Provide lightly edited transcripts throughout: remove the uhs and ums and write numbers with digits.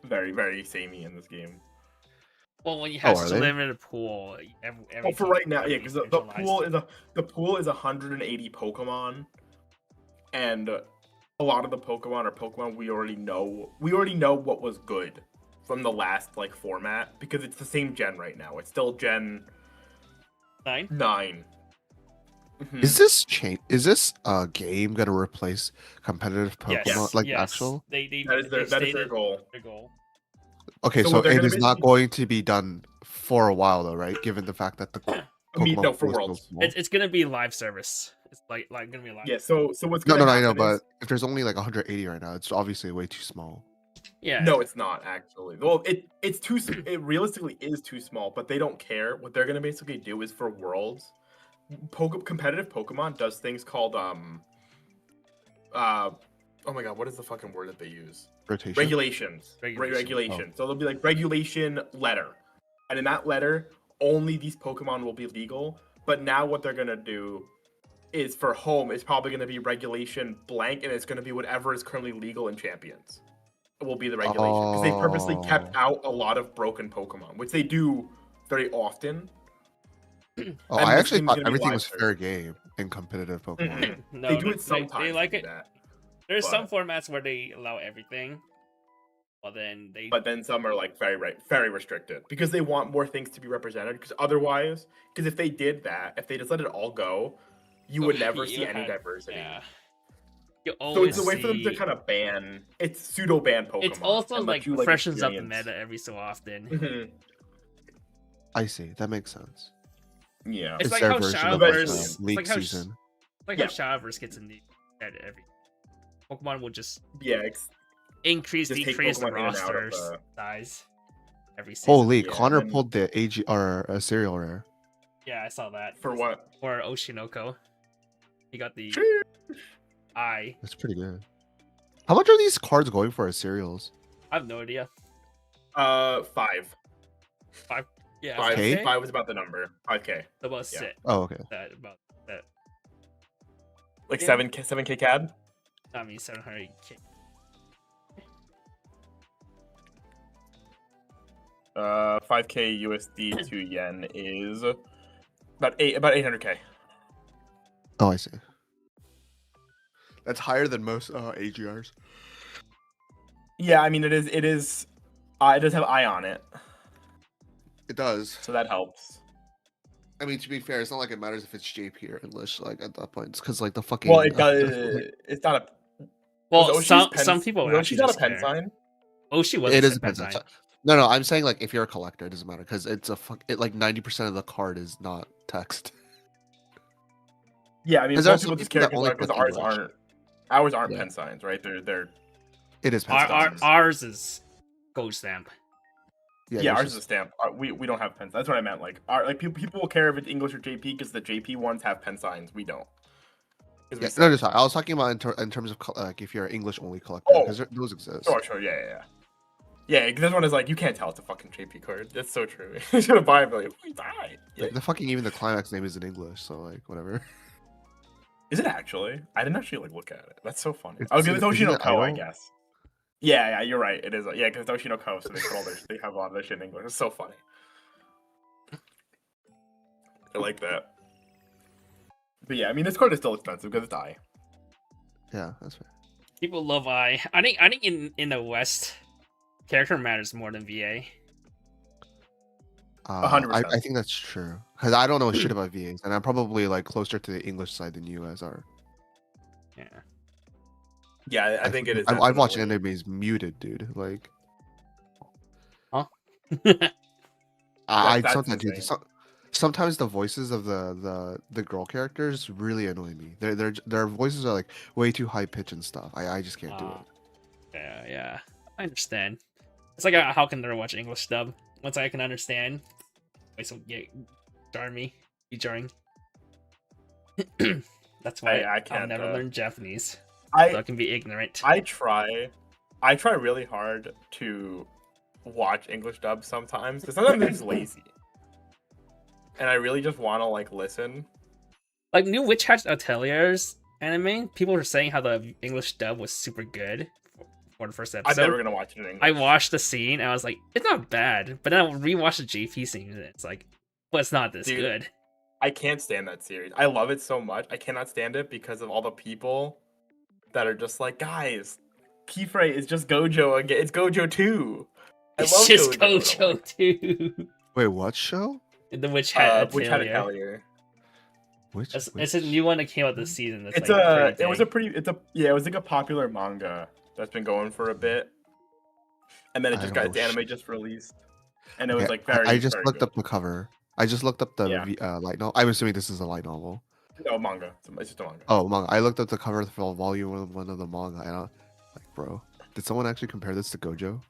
very, very samey in this game. Well, when you have such a they? limited pool, Well, for right now, yeah, because the pool is the pool is 180 Pokemon, and a lot of the Pokemon are Pokemon we already know. We already know what was good from the last like format because it's the same gen right now. It's still Gen 9. 9. Is this game gonna replace competitive Pokemon? Yes, Like yes. actual? That is their goal. Their goal. Okay, So so what they're it gonna is not going to be done for a while though, right? Given the fact that the I mean, Pokemon no, for pool is so Worlds. small. It's gonna be live service. It's like gonna be live. Yeah. So what's No, gonna I know, happen is but if there's only like 180 right now, it's obviously way too small. Yeah. no, it's not actually. Well, it's too. It realistically is too small, but they don't care. What they're gonna basically do is for Worlds, competitive Pokemon does things called oh my god, what is the fucking word that they use? Rotation. Regulations. Regulation. So there'll be like regulation letter, and in that letter, only these Pokemon will be legal. But now what they're gonna do is for home, it's probably gonna be regulation blank, and it's gonna be whatever is currently legal in Champions. It will be the regulation because they purposely kept out a lot of broken Pokemon, which they do very often. Oh, And I this actually game's thought gonna be everything live was service. fair game in competitive Pokemon. No, They do it sometimes. They like do it. that. There's but- some formats where they allow everything, but then some are like very restricted because they want more things to be represented. Because otherwise, because if they did that, if they just let it all go, you would never see any diversity. Yeah. You So always it's a way for them to see- kind of ban. It's pseudo ban Pokemon. It's also and let like you, freshens up the experience- meta every so often. Mhm. I see. That makes sense. Yeah. It's like their how version of Shadowverse- league like how season. Like Yeah. how Shadowverse gets in at every Pokemon will just Yeah. increase, Just take decrease the Pokemon in and out of roster the- size every season. Holy, yeah, Connor and- pulled the AGR serial rare. Yeah, I saw that. For what? For Oshinoko. He got the eye. That's pretty good. How much are these cards going for as serials? I have no idea. 5. Yeah, 5. Okay. 5 was about the number. 5K. about Yeah. sit. Oh, okay. About that. Like Yeah. 7K CAD. I mean 700K. 5K USD to yen is about 800K. Oh, I see. That's higher than most AGRs. Yeah, I mean it is. It does have I on it, It does. so that helps. I mean, to be fair, it's not like it matters if it's JP or English. Like at that point, it's because like the fucking. Well, it does. It's not a. Well, was Oshi's some people was actually Oshi's not a just pen care. sign. Oshi was It is a a pen pen sign. No, I'm saying like if you're a collector, it doesn't matter because it's like 90% of the card is not text. Yeah, I mean Is there most some people just people care that only because put ours English? aren't. Ours aren't Yeah. pen signs, right? They're. It is pen signs. Ours is gold stamp. Yeah, yours ours is a stamp. We don't have pen signs. That's what I meant. Like people will care if it's English or JP because the JP ones have pen signs. We don't. 'Cause we Yeah, suck. no, just I was talking about in terms of like if you're an English only collector Oh. because those exist. Sure, yeah. Yeah, because this one is like you can't tell it's a fucking JP card. That's so true. You're gonna buy it, but like, why die? Yeah. The fucking even the climax name is in English, so like whatever. Is it actually? I didn't actually like look at it. That's so funny. It's- I'll give it to isn't it Oshinoko, I idle? guess. Yeah, you're right. It is. Yeah, because it's Oshinoko, so they put all they have a lot of their shit in English. It's so funny. I like that. But yeah, I mean this card is still expensive because it's I. Yeah, that's fair. People love I. I think in the West, character matters more than VA. 100%. I think that's true because I don't know shit about VAs, and I'm probably like closer to the English side than you guys are. Yeah. Yeah, I think it is. I've watched definitely- animes muted, dude. Like Huh? I that's sometimes do. insane. Sometimes the voices of the girl characters really annoy me. Their voices are like way too high pitched and stuff. I just can't do it. Yeah. I understand. It's like how can I watch English dub? Once I can understand, wait, so yeah, jar me, be jarring. That's why I I'll can't, never learn Japanese. I So I can be ignorant. I try really hard to watch English dub sometimes because sometimes I'm just lazy, and I really just want to like listen. Like new Witch Hat Atelier's anime, people were saying how the English dub was super good for the first I'm episode. never gonna watch it in English. I watched the scene and I was like, it's not bad. But then I rewatched the JP scene and it's like, well, it's not this Dude, good. I can't stand that series. I love it so much. I cannot stand it because of all the people that are just like, guys, Keyframe is just Gojo again. It's Gojo 2. It's just Gojo too. Wait, what show? The Witch Hat Which had Atelier. Atelier. It's a new one that came out this season. That's It's like it was a pretty, it was like a popular manga that's been going for a bit, and then it just got its anime just released, and it was like very. I just very looked good. up the cover. I just looked up the light novel. I'm assuming this is a light novel. No, manga. It's just a manga. Oh, manga. I looked up the cover for volume 1 of the manga, and I'm like, bro, did someone actually compare this to Gojo?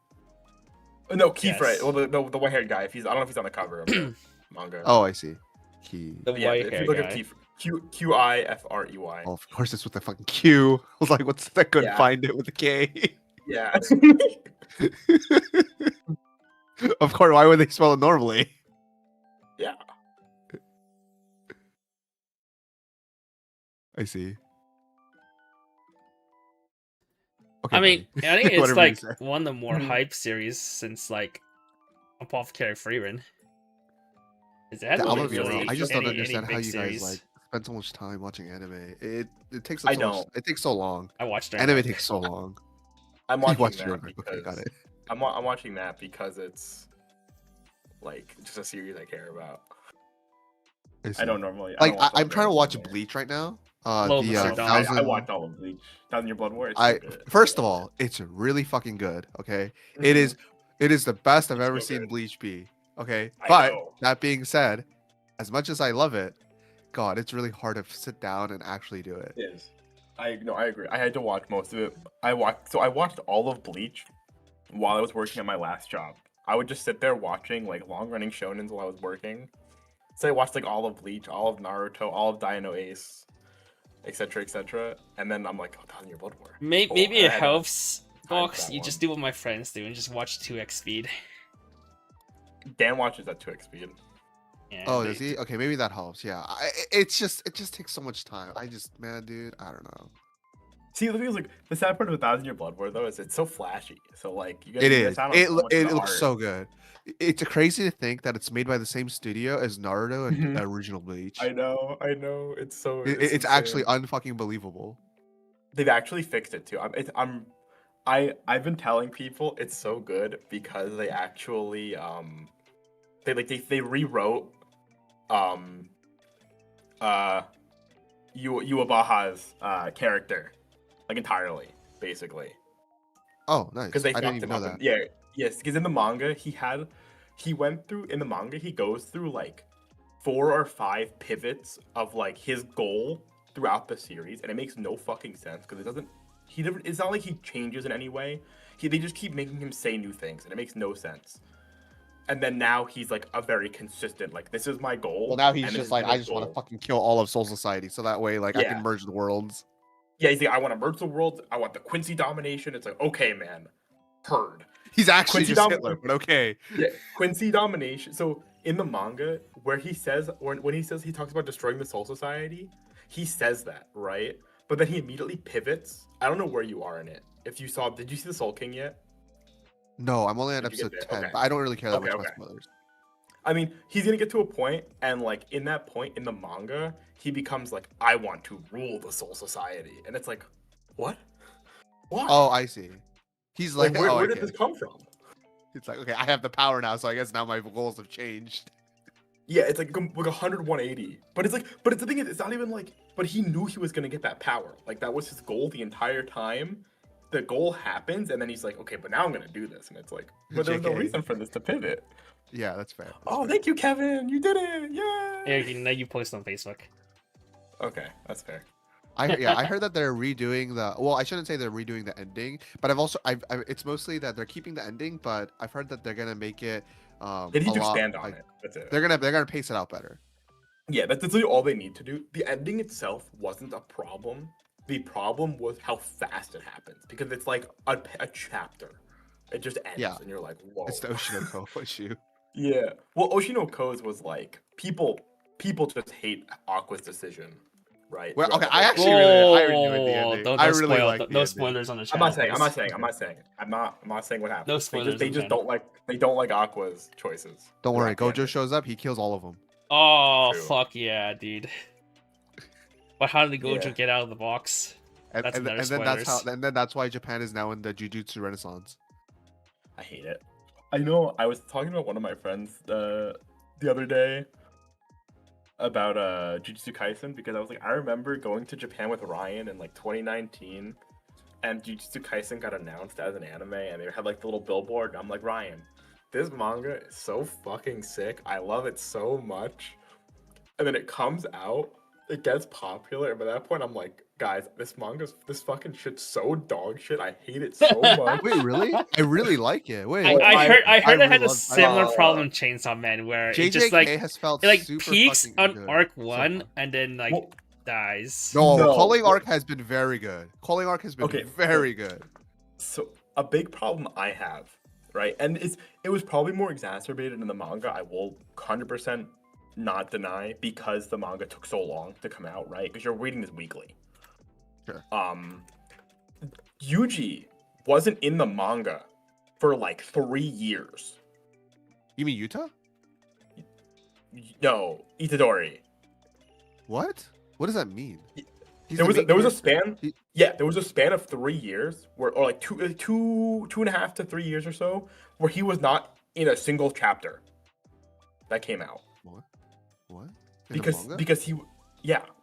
No, Keyframe. Yes. Well, the white-haired guy. I don't know if he's on the cover of the manga. Oh, I see. The white hair guy. At Qifrey. Oh, of course, it's with the fucking Q. I was like, what's that? Couldn't Yeah. find it with the K. Yeah. Of course, why would they spell it normally? Yeah. I see. Okay, I mean, buddy. I think it's Whatever you like say. one of the more hype series since like Apothecary Freeman. It hasn't I'll really be real, released I just don't any understand how big you series. guys like spend so much time watching anime. It takes I so much, don't. it takes so long. I watched it. Anime takes so long. I'm You watching watched that it. because Okay, got it. I'm watching that because it's like just a series I care about. see. I don't normally. Like don't I'm trying to watch anime. Bleach right now. Hello, The Mr. Dom. I watched all of Bleach. 1,000 Year Blood War. It's so good. First of all, it's really fucking good. Okay, it is the best I've ever seen Bleach be. Okay, I but know. that being said, as much as I love it, God, it's really hard to sit down and actually do it. It is. I agree. I had to watch most of it. I watched all of Bleach while I was working at my last job. I would just sit there watching like long running shonens while I was working. So I watched like all of Bleach, all of Naruto, all of Dino Ace, etc. And then I'm like, 1,000 Year Blood War. Maybe I it had helps. time for Box, that you one. just do what my friends do and just watch 2x speed. Dan watches at 2x speed. Yeah, Oh, does he? Okay, maybe that helps. Yeah, it just takes so much time. Man, dude, I don't know. See, the thing is, like, the sad part of 1,000 Year Blood War though is it's so flashy. So like, you guys It miss is. out on so much of It the looks art. so good. It's crazy to think that it's made by the same studio as Naruto and original Bleach. I know. It's so. It's actually insane. unfucking believable. They've actually fixed it too. I've been telling people it's so good because they actually they rewrote Yuabaha's character like entirely, basically. Oh, nice. Because they I didn't fucked even him know up. that. Yeah, yes. Because in the manga, he went through in the manga. He goes through like 4 or 5 pivots of like his goal throughout the series, and it makes no fucking sense because it doesn't. He never. It's not like he changes in any way. They just keep making him say new things, and it makes no sense. And then now he's like a very consistent. Like, this is my goal. Well, now he's and this just is like, my I just want to goal. fucking kill all of Soul Society, so that way, like, I Yeah. can merge the worlds. Yeah, he's like, I want to merge the world. I want the Quincy domination. It's like, okay, man, heard. He's actually Quincy just Dom- Hitler, but okay. Yeah, Quincy domination. So in the manga, where he says, when he says he talks about destroying the Soul Society, he says that, right? But then he immediately pivots. I don't know where you are in it. If you saw, did you see the Soul King yet? No, I'm only on Did you get episode there? 10, Okay. but I don't really care that Okay, much about okay. spoilers. I mean, he's gonna get to a point, and like in that point in the manga, he becomes like, I want to rule the Soul Society, and it's like, what? What? Oh, I see. He's like, where, oh, where did okay. this come from? It's like, okay, I have the power now, so I guess now my goals have changed. Yeah, it's like 180. But it's like, but the thing is, it's not even like, but he knew he was gonna get that power. Like that was his goal the entire time. The goal happens, and then he's like, okay, but now I'm gonna do this, and it's like, but there's no JK. reason for this to pivot. Yeah, that's fair. Oh, thank you, Kevin. You did it. Yeah. Now you post on Facebook. Okay, that's fair. I heard that they're redoing the. Well, I shouldn't say they're redoing the ending, but it's mostly that they're keeping the ending, but I've heard that they're gonna make it. They need a to lot, expand on like, it. That's it. They're gonna pace it out better. Yeah, that's literally all they need to do. The ending itself wasn't a problem. The problem was how fast it happens, because it's like a chapter. It just ends, Yeah. and you're like, whoa. It's the Oshinoko issue. Yeah. Well, Oshinoko's was like people just hate Aqua's decision right? Well, throughout okay, the I whole actually thing. I really enjoyed the ending. Don't, I don't really spoil. like the No ending. spoilers on the I'm channel. not saying. I'm please. not saying. I'm not saying. I'm not saying what happened. No spoilers They on the just channel. don't like. They don't like Aqua's choices. Don't worry, throughout the Gojo ending. shows up, he kills all of them. Oh True. fuck yeah, dude! But how did Gojo Yeah. get out of the box? That's another And then that's how spoilers. and then that's why Japan is now in the Jujutsu Renaissance. I hate it. I know. I was talking about one of my friends the other day about Jujutsu Kaisen because I was like, I remember going to Japan with Ryan in like 2019, and Jujutsu Kaisen got announced as an anime, and they had like the little billboard. And I'm like, Ryan, this manga is so fucking sick. I love it so much. And then it comes out, it gets popular, and by that point, I'm like, guys, this fucking shit's so dog shit. I hate it so much. Wait, really? I really like it. Wait, I heard I it had really a love- similar problem in Chainsaw Man where it just like JJK has felt it like super peaks fucking on good arc so 1 far. and then like Well, dies. No, No. Calling Arc has been very good. Calling Arc has been Okay, very good. So a big problem I have, right, and it was probably more exacerbated in the manga. I will 100% not deny because the manga took so long to come out, right? Because you're reading this weekly. Sure. Yuji wasn't in the manga for like 3 years. You mean Yuta? No, Itadori. What? What does that mean? He's There the was main there was a character. span. Yeah, there was a span of 3 years where, or like two and a half to 3 years or so, where he was not in a single chapter that came out. What? In the manga?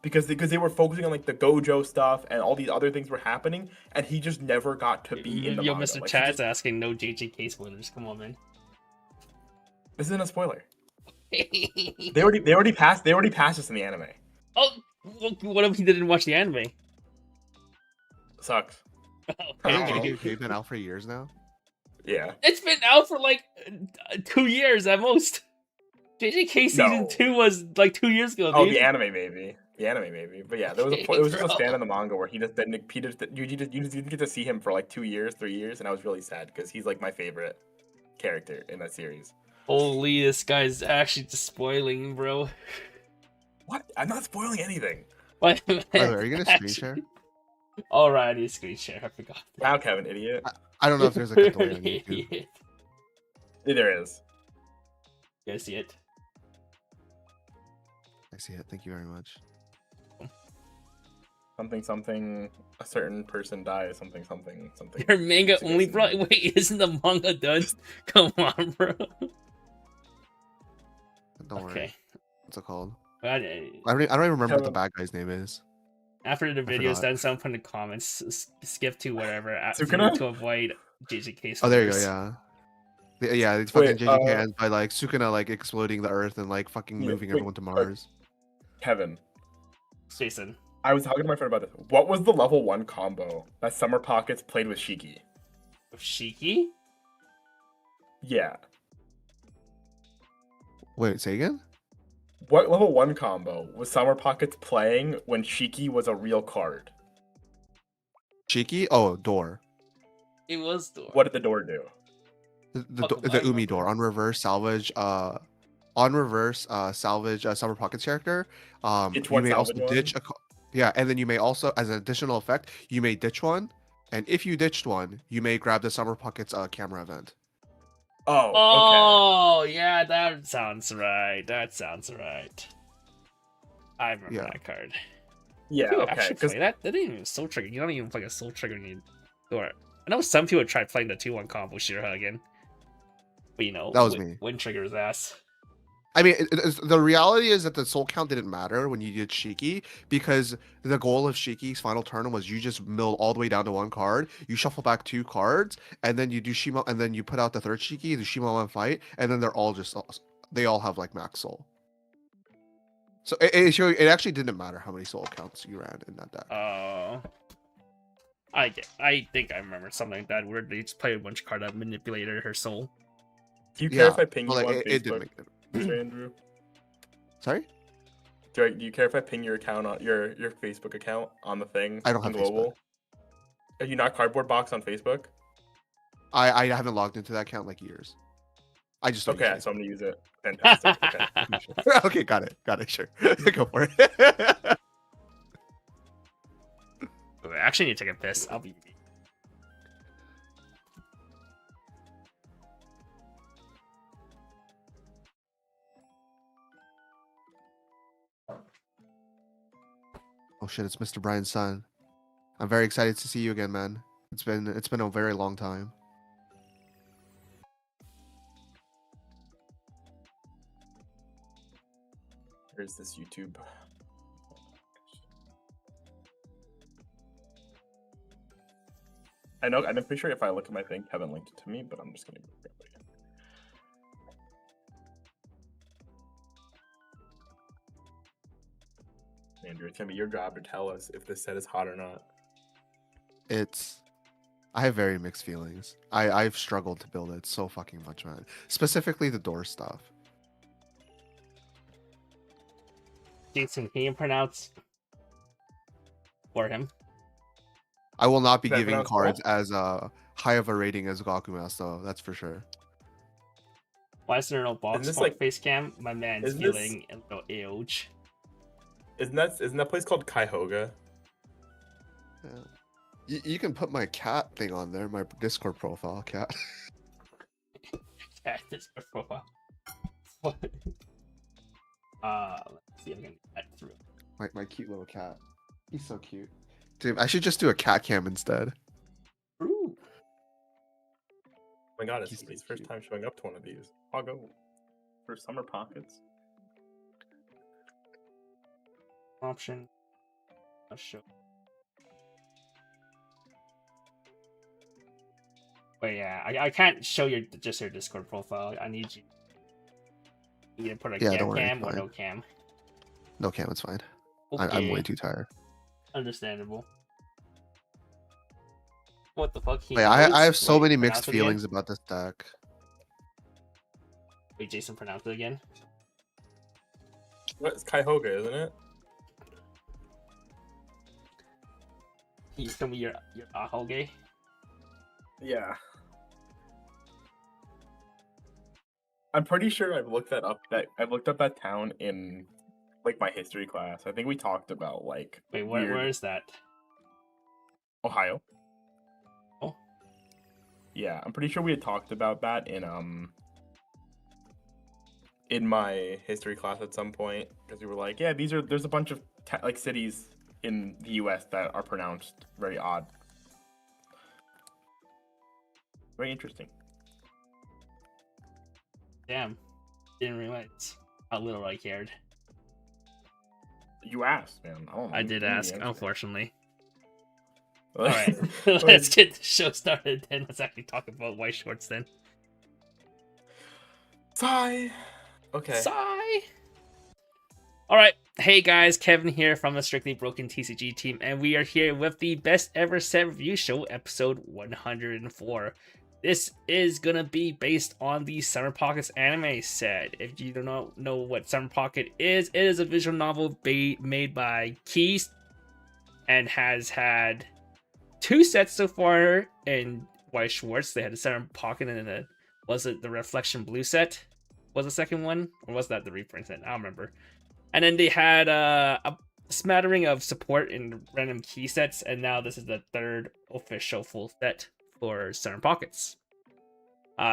because they were focusing on like the Gojo stuff and all these other things were happening, and he just never got to be in the Yo, manga. Mr. Like, he Chad's just- asking no JJK spoilers. Come on, man. This isn't a spoiler. They already passed this in the anime. Oh, what if he didn't watch the anime? Sucks. Hasn't Oh. JJK been out for years now? Yeah. It's been out for like 2 years at most. JJK season No. 2 was like 2 years ago, dude. Oh, the anime maybe. But yeah, there was it was just a Bro. span in the manga where you just didn't get to see him for like 2 years, 3 years, and I was really sad because he's like my favorite character in that series. Holy, this guy's actually just spoiling, bro. What? I'm not spoiling anything. What? By the way, are you gonna screen share? Alrighty, screen share. I forgot. Wow, Kevin, idiot. I don't know if there's like a delay on YouTube. You There is. guys see it? I see it. Thank you very much. Something. A certain person dies. Something. Your manga only, bro. Wait, isn't the manga done? Come on, bro. Don't worry. Okay. What's it called? But, I don't even remember what the Kevin. bad guy's name is. after the video's forgot. done, someone put in the comments, skip to whatever Sukuna? to avoid JJK. Oh, there you go. spoilers. Yeah. Yeah, it's fucking Wait, JJK ends by like Sukuna like exploding the earth and like fucking Yeah, moving wait, everyone to Mars. Kevin. Jason. I was talking to my friend about this. What was the level 1 combo that Summer Pockets played with Shiki? Shiki? Yeah. Wait, say again? What level 1 combo was Summer Pockets playing when Shiki was a real card? Shiki? Oh, door. It was the What did the door do? The Umi door on reverse salvage. Salvage Summer Pockets character. Ditch You one, may also salvage one? ditch yeah, and then you may also, as an additional effect, you may ditch one, and if you ditched one, you may grab the Summer Pockets camera event. Oh, okay. Oh, yeah, that sounds right. I remember Yeah. that card. Yeah, People okay. actually 'cause- play that? That didn't even soul trigger. You don't even play a soul trigger when you or I know some people try playing the 2-1 combo Shirha again. But you know, That was me. Wind triggers ass. I mean, the reality is that the soul count didn't matter when you did Shiki, because the goal of Shiki's final turn was you just mill all the way down to 1 card, you shuffle back 2 cards, and then you do Shima, and then you put out the 3rd Shiki, the Shima one fight, and then they all have like max soul. So it actually didn't matter how many soul counts you ran in that deck. I think I remember something like that where they just play a bunch of card that manipulated her soul. Do you care if Yeah, I ping you well, on like, it did Facebook, make it. Mr. Andrew? Sorry? Do you care if I ping your account on your Facebook account on the thing? I don't on have Global? Are you not Cardboard Box on Facebook? I haven't logged into that account in like years. I just don't Okay, use so I'm gonna use it. Fantastic. Okay. it. Okay, got it. Sure, go for it. I actually need to take a piss. I'll be. Oh shit, it's Mr. Brian's son. I'm very excited to see you again, man. It's been a very long time. Where's this YouTube? I know. I'm pretty sure if I look at my thing, Kevin linked it to me, but I'm just gonna grab it again. Andrew, it's gonna be your job to tell us if this set is hot or not. I have very mixed feelings. I've struggled to build it so fucking much, man. Specifically the door stuff. Jason, can you pronounce for him? I will not be Can I giving pronounce cards as high of a rating as Gakumas, though. That's for sure. Why is there no box Isn't this like like- face cam? My man's isn't this- feeling a little age. Isn't that place called Cuyahoga? Yeah. You can put my cat thing on there, my Discord profile, cat. Yeah, this profile. What? Let's see if I can get that through. My cute little cat. He's so cute. Dude, I should just do a cat cam instead. Ooh. Oh my god, it's He's somebody's so first cute. time showing up to one of these. I'll go for summer pockets. Option. I'll show. Wait, yeah, I can't show your just your Discord profile. I need you. You either put a Yeah, don't worry, cam or fine. no cam. No cam, it's fine. Okay. I'm way too tired. Understandable. What the fuck? He Wait, I knows? have so Wait, many pronounce mixed it again? feelings about this deck. Wait, Jason, pronounce it again. What? It's Cuyahoga, isn't it? Can you tell me your ahoge? Yeah. I'm pretty sure I've looked that up. I've looked up that town in like my history class. I think we talked about like Wait, where weird- is that? Ohio. Oh. Yeah, I'm pretty sure we had talked about that in my history class at some point because we were like, yeah, there's a bunch of like cities in the U.S. that are pronounced very odd. Very interesting. Damn. Didn't realize how little I cared. You asked, man. I don't know. I did You knew the ask, answer. unfortunately. All Alright, let's get the show started then. Let's actually talk about Weiss Schwarz then. Sigh. Okay. Sigh! Alright, hey guys, Kevin here from the Strictly Broken TCG team, and we are here with the best ever set review show, episode 104. This is gonna be based on the Summer Pockets anime set. If you do not know what Summer Pocket is, it is a visual novel made by Keys and has had 2 sets so far in Weiss Schwarz. They had the Summer Pocket and then was it the Reflection Blue set? Was the second one? Or was that the reprint set? I don't remember. And then they had a smattering of support in random key sets, and now this is the 3rd official full set for Southern Pockets.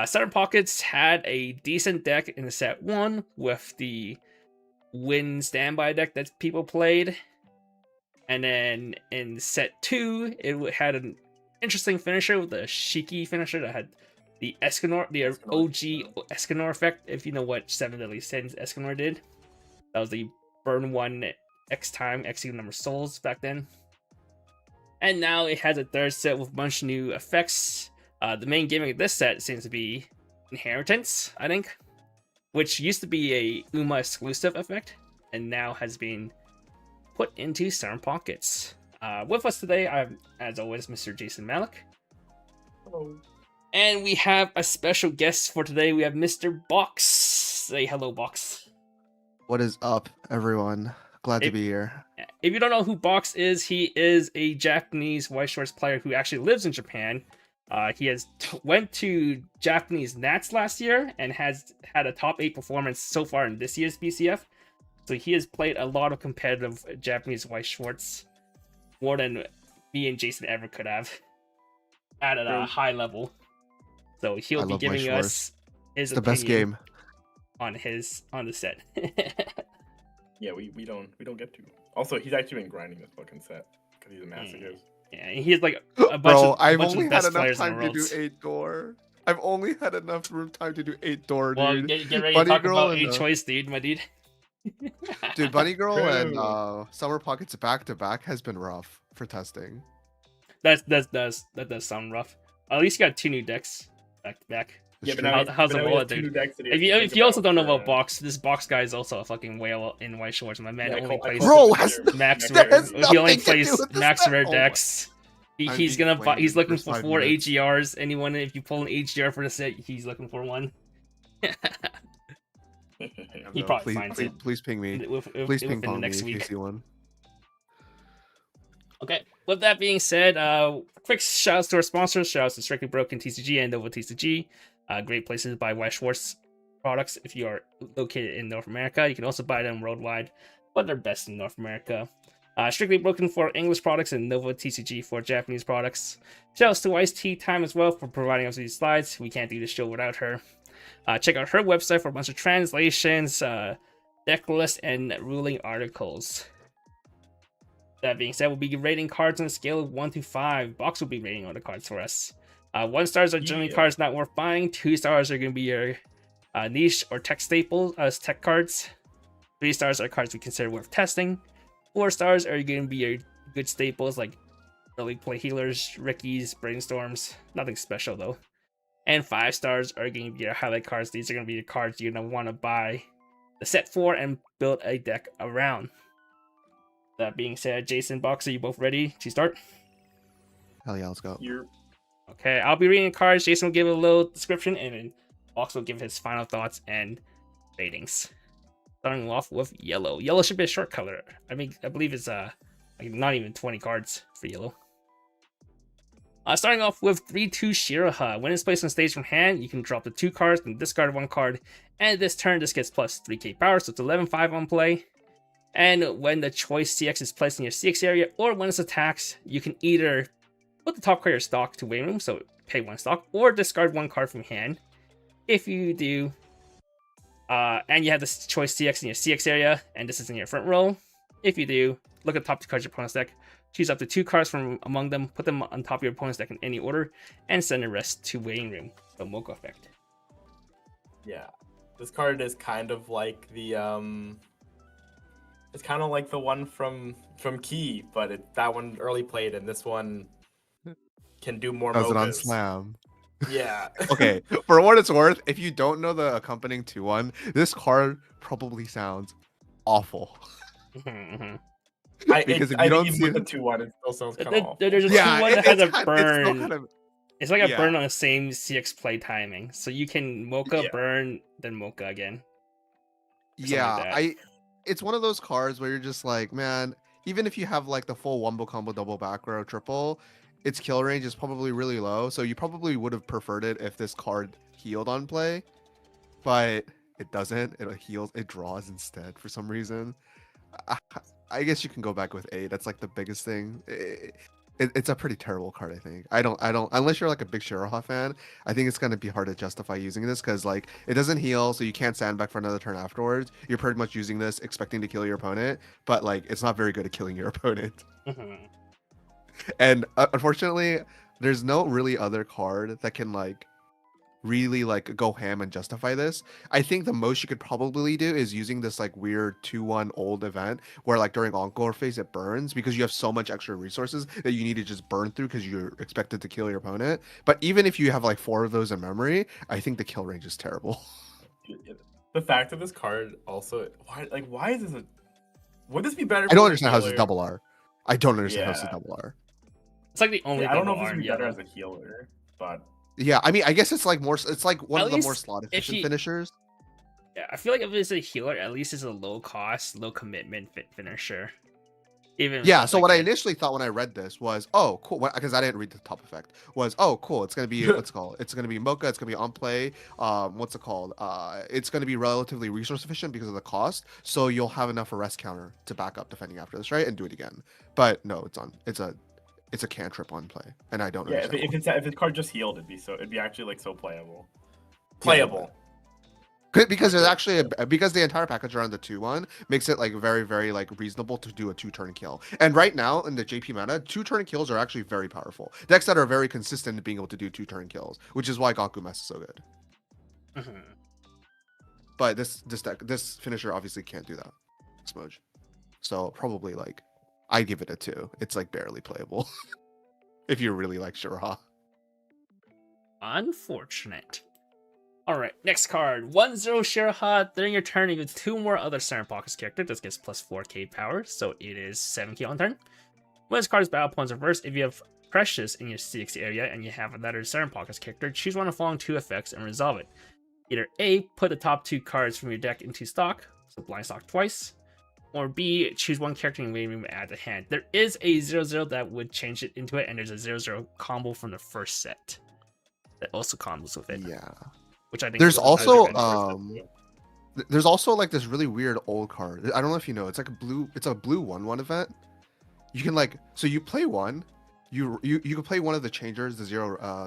Southern Pockets had a decent deck in set 1 with the Win standby deck that people played. And then in set 2, it had an interesting finisher with a Shiki finisher that had the Escanor, the OG Escanor effect, if you know what 7 Deadly Sins Escanor did. That was the burn 1 X time, X number souls back then. And now it has a 3rd set with a bunch of new effects. The main gimmick of this set seems to be Inheritance, I think, which used to be a Uma exclusive effect, and now has been put into Southern Pockets. With us today, I'm, as always, Mr. Jason Malik. Hello. And we have a special guest for today. We have Mr. Box. Say hello, Box. What is up, everyone? Glad to be here. If you don't know who Box is, he is a Japanese Weiss Schwarz player who actually lives in Japan. He has went to Japanese Nats last year and has had a top 8 performance so far in this year's BCF. So he has played a lot of competitive Japanese Weiss Schwarz, more than me and Jason ever could have at a True. high level. So he'll I be love my giving Schwarz. us his It's the best opinion game. on the set. Yeah, we don't get to. Also, he's actually been grinding this fucking set because he's a masochist. Yeah, and he's like a bunch Bro, of I've bunch of only the had best enough players in the time to world. do 8 door. I've only had enough room time to do 8 door, Well, dude. get ready Bunny to talk Girl about and, a choice, dude, my dude. Dude, Bunny Girl and True. Summer Pockets back to back has been rough for testing. that does sound rough. At least you got 2 new decks back to back. Yeah, but true. now How's but the now he wallet, has 2 dude? decks that he has If to you, think if you also about don't know for- about Box, this Box guy is also a fucking whale in Weiss Schwarz. My man Yeah, only plays Bro, has max that rare. has He only nothing to do plays with this max set. rare Oh my- decks. I'm He's being gonna flamed he's in the looking first for 5 4 minutes. AGRs. Anyone, if you pull an AGR for the set, he's looking for one. He No, probably please, finds please, it. please ping me. Please Within ping the pong me next if you week. see one. Okay. With that being said, quick shout outs to our sponsors. Shout outs to Strictly Broken TCG and Nova TCG. Great places to buy Weiss Schwarz products if you are located in North America. You can also buy them worldwide, but they're best in North America. Strictly Broken for English products and Nova TCG for Japanese products. Shout outs to Weiss Tea Time as well for providing us these slides. We can't do the show without her. Check out her website for a bunch of translations, deck lists, and ruling articles. That being said, we'll be rating cards on a scale of 1 to 5. Box will be rating all the cards for us. 1 stars are generally Yeah. cards not worth buying. 2 stars are going to be your niche or tech staples, tech cards. 3 stars are cards we consider worth testing. 4 stars are going to be your good staples like early play healers, Rickies, brainstorms. Nothing special though. And 5 stars are going to be your highlight cards. These are going to be the cards you're going to want to buy the set for and build a deck around. That being said, Jason, Box, are you both ready to start? Hell yeah, let's go. You're Okay, I'll be reading cards. Jason will give a little description, and then Box will give his final thoughts and ratings. Starting off with yellow. Yellow should be a short color. I believe it's like not even 20 cards for yellow. Starting off with 3-2 Shiraha. When it's placed on stage from hand, you can drop the 2 cards and discard 1 card. And this turn, this gets plus 3k power, so it's 11-5 on play. And when the choice CX is placed in your CX area, or when it's attacks, you can either put the top card of your stock to waiting room, so pay 1 stock, or discard 1 card from hand. If you do, and you have this choice CX in your CX area, and this is in your front row. If you do, look at the top 2 cards of your opponent's deck, choose up to 2 cards from among them, put them on top of your opponent's deck in any order, and send the rest to waiting room. The Mocha effect. Yeah, this card is kind of like the it's kind of like the one from Key, but that one early played, and this one can do more. Does it on mochas. slam? Yeah. Okay, for what it's worth, if you don't know the accompanying 2-1, this card probably sounds awful. I Because if I you don't think see even it- the 2-1, it still sounds kind of awful. There's a Yeah, 2-1 that has a it's still burn. kind of- It's like a Yeah. burn on the same CX play timing. So you can Mocha, Yeah. burn, then Mocha again. Something Yeah, like that. it's one of those cards where you're just like, man, even if you have like the full wombo combo double back row triple, its kill range is probably really low. So you probably would have preferred it if this card healed on play, but it doesn't. It heals, it draws instead for some reason. I guess you can go back with 8. That's like the biggest thing. It's a pretty terrible card, I think. I don't unless you're like a big Shiraha fan, I think it's gonna be hard to justify using this because like it doesn't heal, so you can't sandbag for another turn afterwards. You're pretty much using this expecting to kill your opponent, but like it's not very good at killing your opponent. And unfortunately, there's no really other card that can like really like go ham and justify this. I think the most you could probably do is using this like weird 2-1 old event where like during Encore phase it burns because you have so much extra resources that you need to just burn through because you're expected to kill your opponent. But even if you have like 4 of those in memory, I think the kill range is terrible. The fact that this card also why is this would this be better? I don't for understand how this is healer? double R. I don't understand how this is Yeah. double R. It's like the only Yeah, I don't know if double this R would in be better yellow. as a healer, but Yeah, I mean, I guess it's like more. It's like one At of the more least slot if efficient you- finishers. Yeah, I feel like if it's a healer, at least it's a low cost, low commitment finisher. Even if Yeah. it's So like what I a- initially thought when I read this was, oh, cool, because I didn't read the top effect. Was oh, cool. It's gonna be what's it called? It's gonna be Mocha. It's gonna be on play. What's it called? It's gonna be relatively resource efficient because of the cost. So you'll have enough arrest counter to back up defending after this, right, and do it again. But no, it's it's a cantrip on play, and I don't Yeah, understand. if its card just healed, it'd be actually like so playable. Yeah, Playable. because there's actually because the entire package around the 2/1 makes it like very very like reasonable to do a 2-turn kill. And right now in the JP meta, 2-turn kills are actually very powerful. Decks that are very consistent in being able to do 2-turn kills, which is why Gakumas is so good. But this finisher obviously can't do that. Smudge. So probably like I give it a 2. It's like barely playable if you really like Shiraha. Unfortunate. Alright, next card. 1-0 Shiraha. During your turn, you have 2 more other Siren Pockets character. This gets plus 4k power, so it is 7k on turn. When this card's battle points reverse, if you have Precious in your CX area and you have another Siren Pockets character, choose one of the following 2 effects and resolve it. Either A, put the top 2 cards from your deck into stock, so blind stock twice, or B, choose one character in your waiting room and add to hand. There is a 0-0 that would change it into it, and there's a 0-0 combo from the first set that also combos with it. Yeah. Which I think There's is also really there's also like this really weird old card. I don't know if you know. It's like a blue 1/1 event. You can like so you play one, you can play one of the changers, the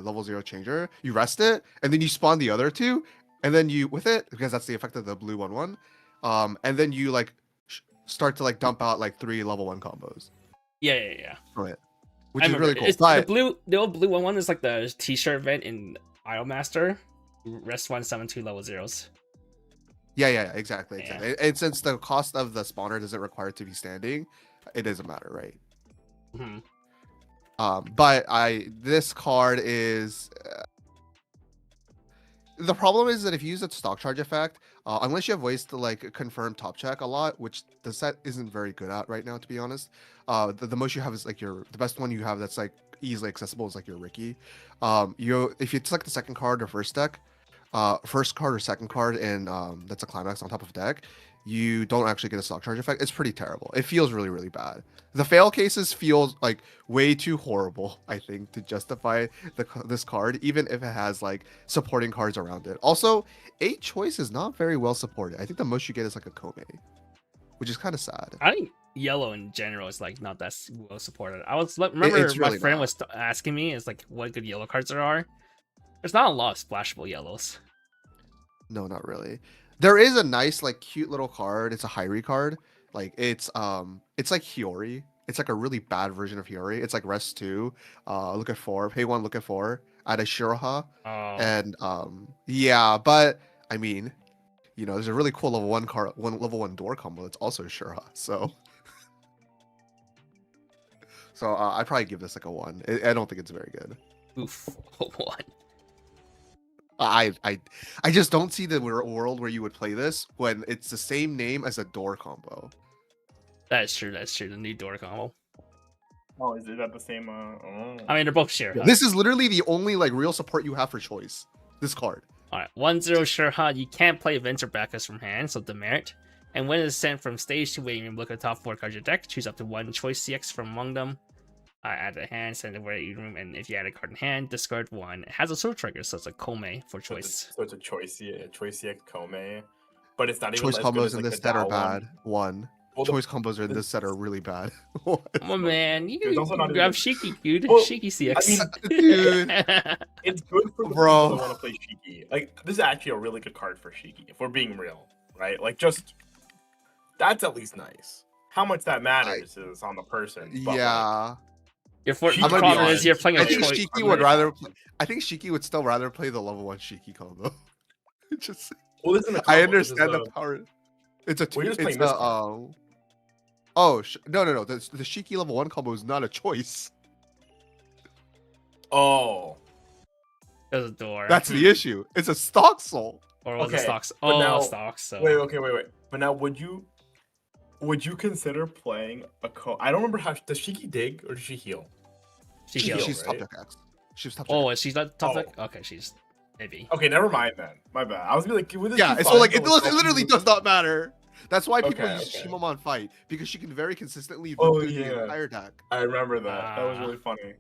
level 0 changer. You rest it, and then you spawn the other 2, and then you with it because that's the effect of the blue 1/1. And then you like start to like dump out like 3 level 1 combos. Yeah. Right. Which is really cool. The old blue 1/1 is like the T-shirt event in Idolmaster. Rest 1, summon 2 level 0s. Yeah, exactly. And since the cost of the spawner doesn't require it to be standing, it doesn't matter, right? But this card is the problem is that if you use a stock charge effect, unless you have ways to like confirm top check a lot, which the set isn't very good at right now, to be honest. The most you have is like the best one you have that's like easily accessible is like your Ricky. If you select the second card or first deck, first card or second card and that's a climax on top of deck, you don't actually get a stock charge effect. It's pretty terrible. It feels really really bad. The fail cases feels like way too horrible, I think, to justify this card, even if it has like supporting cards around it. Also, 8 choice is not very well supported. I think the most you get is like a Kome, which is kind of sad. I think yellow in general is like not that well supported. Remember my friend was asking me is like what good yellow cards there are. There's not a lot of splashable yellows. No, not really. There is a nice, like, cute little card. It's a Hyri card. Like, it's like Hiyori. It's like a really bad version of Hiyori. It's like rest 2, look at 4, pay 1, look at 4, add a Shiraha. And yeah, but I mean, you know, there's a really cool level 1 card, level 1 door combo that's also Shiraha. So I'd probably give this like a 1. I don't think it's very good. Oof, 1. I just don't see the world where you would play this when it's the same name as a door combo. That's true. The new door combo. Oh, is that the same? I mean, they're both Shiraha. Yeah, this is literally the only like real support you have for choice. This card. All right, 1-0 Shiraha. You can't play events or backups from hand, so demerit. And when it is sent from stage to waiting room, look at the top 4 cards of your deck. Choose up to 1 choice CX from among them. Add a hand, send it to waiting room, and if you add a card in hand, discard 1. It has a soul trigger, so it's a Kome for choice. So it's a choice CX Kome, but it's not even choice as combos good as, in like, this the set are Dao bad. one. Well, choice combos in this set are really bad. Oh man, you There's also can not grab even- Shiki, dude. Well, Shiki CX. I mean, dude. It's good for the Bro. people that want to play Shiki. Like, this is actually a really good card for Shiki, if we're being real, right? Like, just that's at least nice. How much that matters is on the person. But yeah. Your I'm gonna be problem is honest. you're playing I a think choice. Shiki would rather. I think Shiki would still rather play the level 1 Shiki combo. Just. Well, this isn't a I combo, this is understand the a- power. It's a. We're just It's playing a. this card. Oh no! The Shiki level 1 combo is not a choice. Oh. There's a door. That's the issue. It's a stock soul. Or was it Okay, stocks? but Oh, now- stocks. So. Wait. But now, would you consider playing a I don't remember how does Shiki dig or does she heal? She She heals. heals. She's top right? deck X. She's top. Oh, deck. is she not top Oh. deck? Okay, she's maybe. Okay, never mind then. My bad. I was gonna be like, would this Yeah. be So fine like to, it literally does not matter. That's why people Okay, use okay. Shimamon Fight because she can very consistently Oh, through the yeah. entire deck. I remember that. That was Ah. really funny.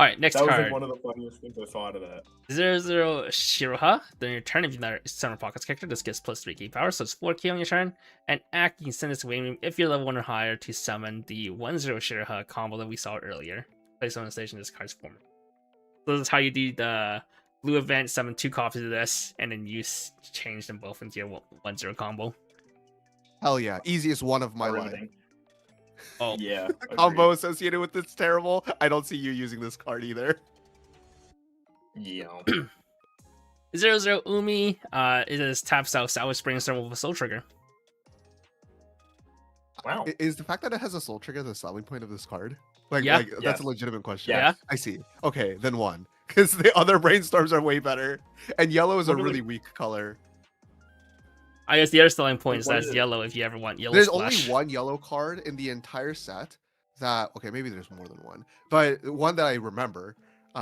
All right, next That was card. like one of the funniest things I saw out of that. 0-0 Shiroha. During your turn, if you summon a pockets character, this gets plus 3 key power, so it's 4 key on your turn. And act, you can send this away room if you're level 1 or higher to summon the 1-0 Shiroha combo that we saw earlier. Place on the station, this card's form. So this is how you do the blue event, summon 2 copies of this, and then you change them both into your 1-0 combo. Hell yeah, easiest one of my life. Everything. Oh, Yeah. The combo agreed. associated with this terrible. I don't see you using this card either. Yeah. 0-0 Umi. It is taps out Salvage Brainstorm with a Soul Trigger. Wow. Is the fact that it has a soul trigger the selling point of this card? Like, Yeah. that's Yes. a legitimate question. Yeah. I see. Okay, then one. Because the other brainstorms are way better. And yellow is a Literally- really weak color. I guess the other selling point is What that is it's it? yellow if you ever want yellow There's splash. only one yellow card in the entire set that, okay, maybe there's more than one. But one that I remember,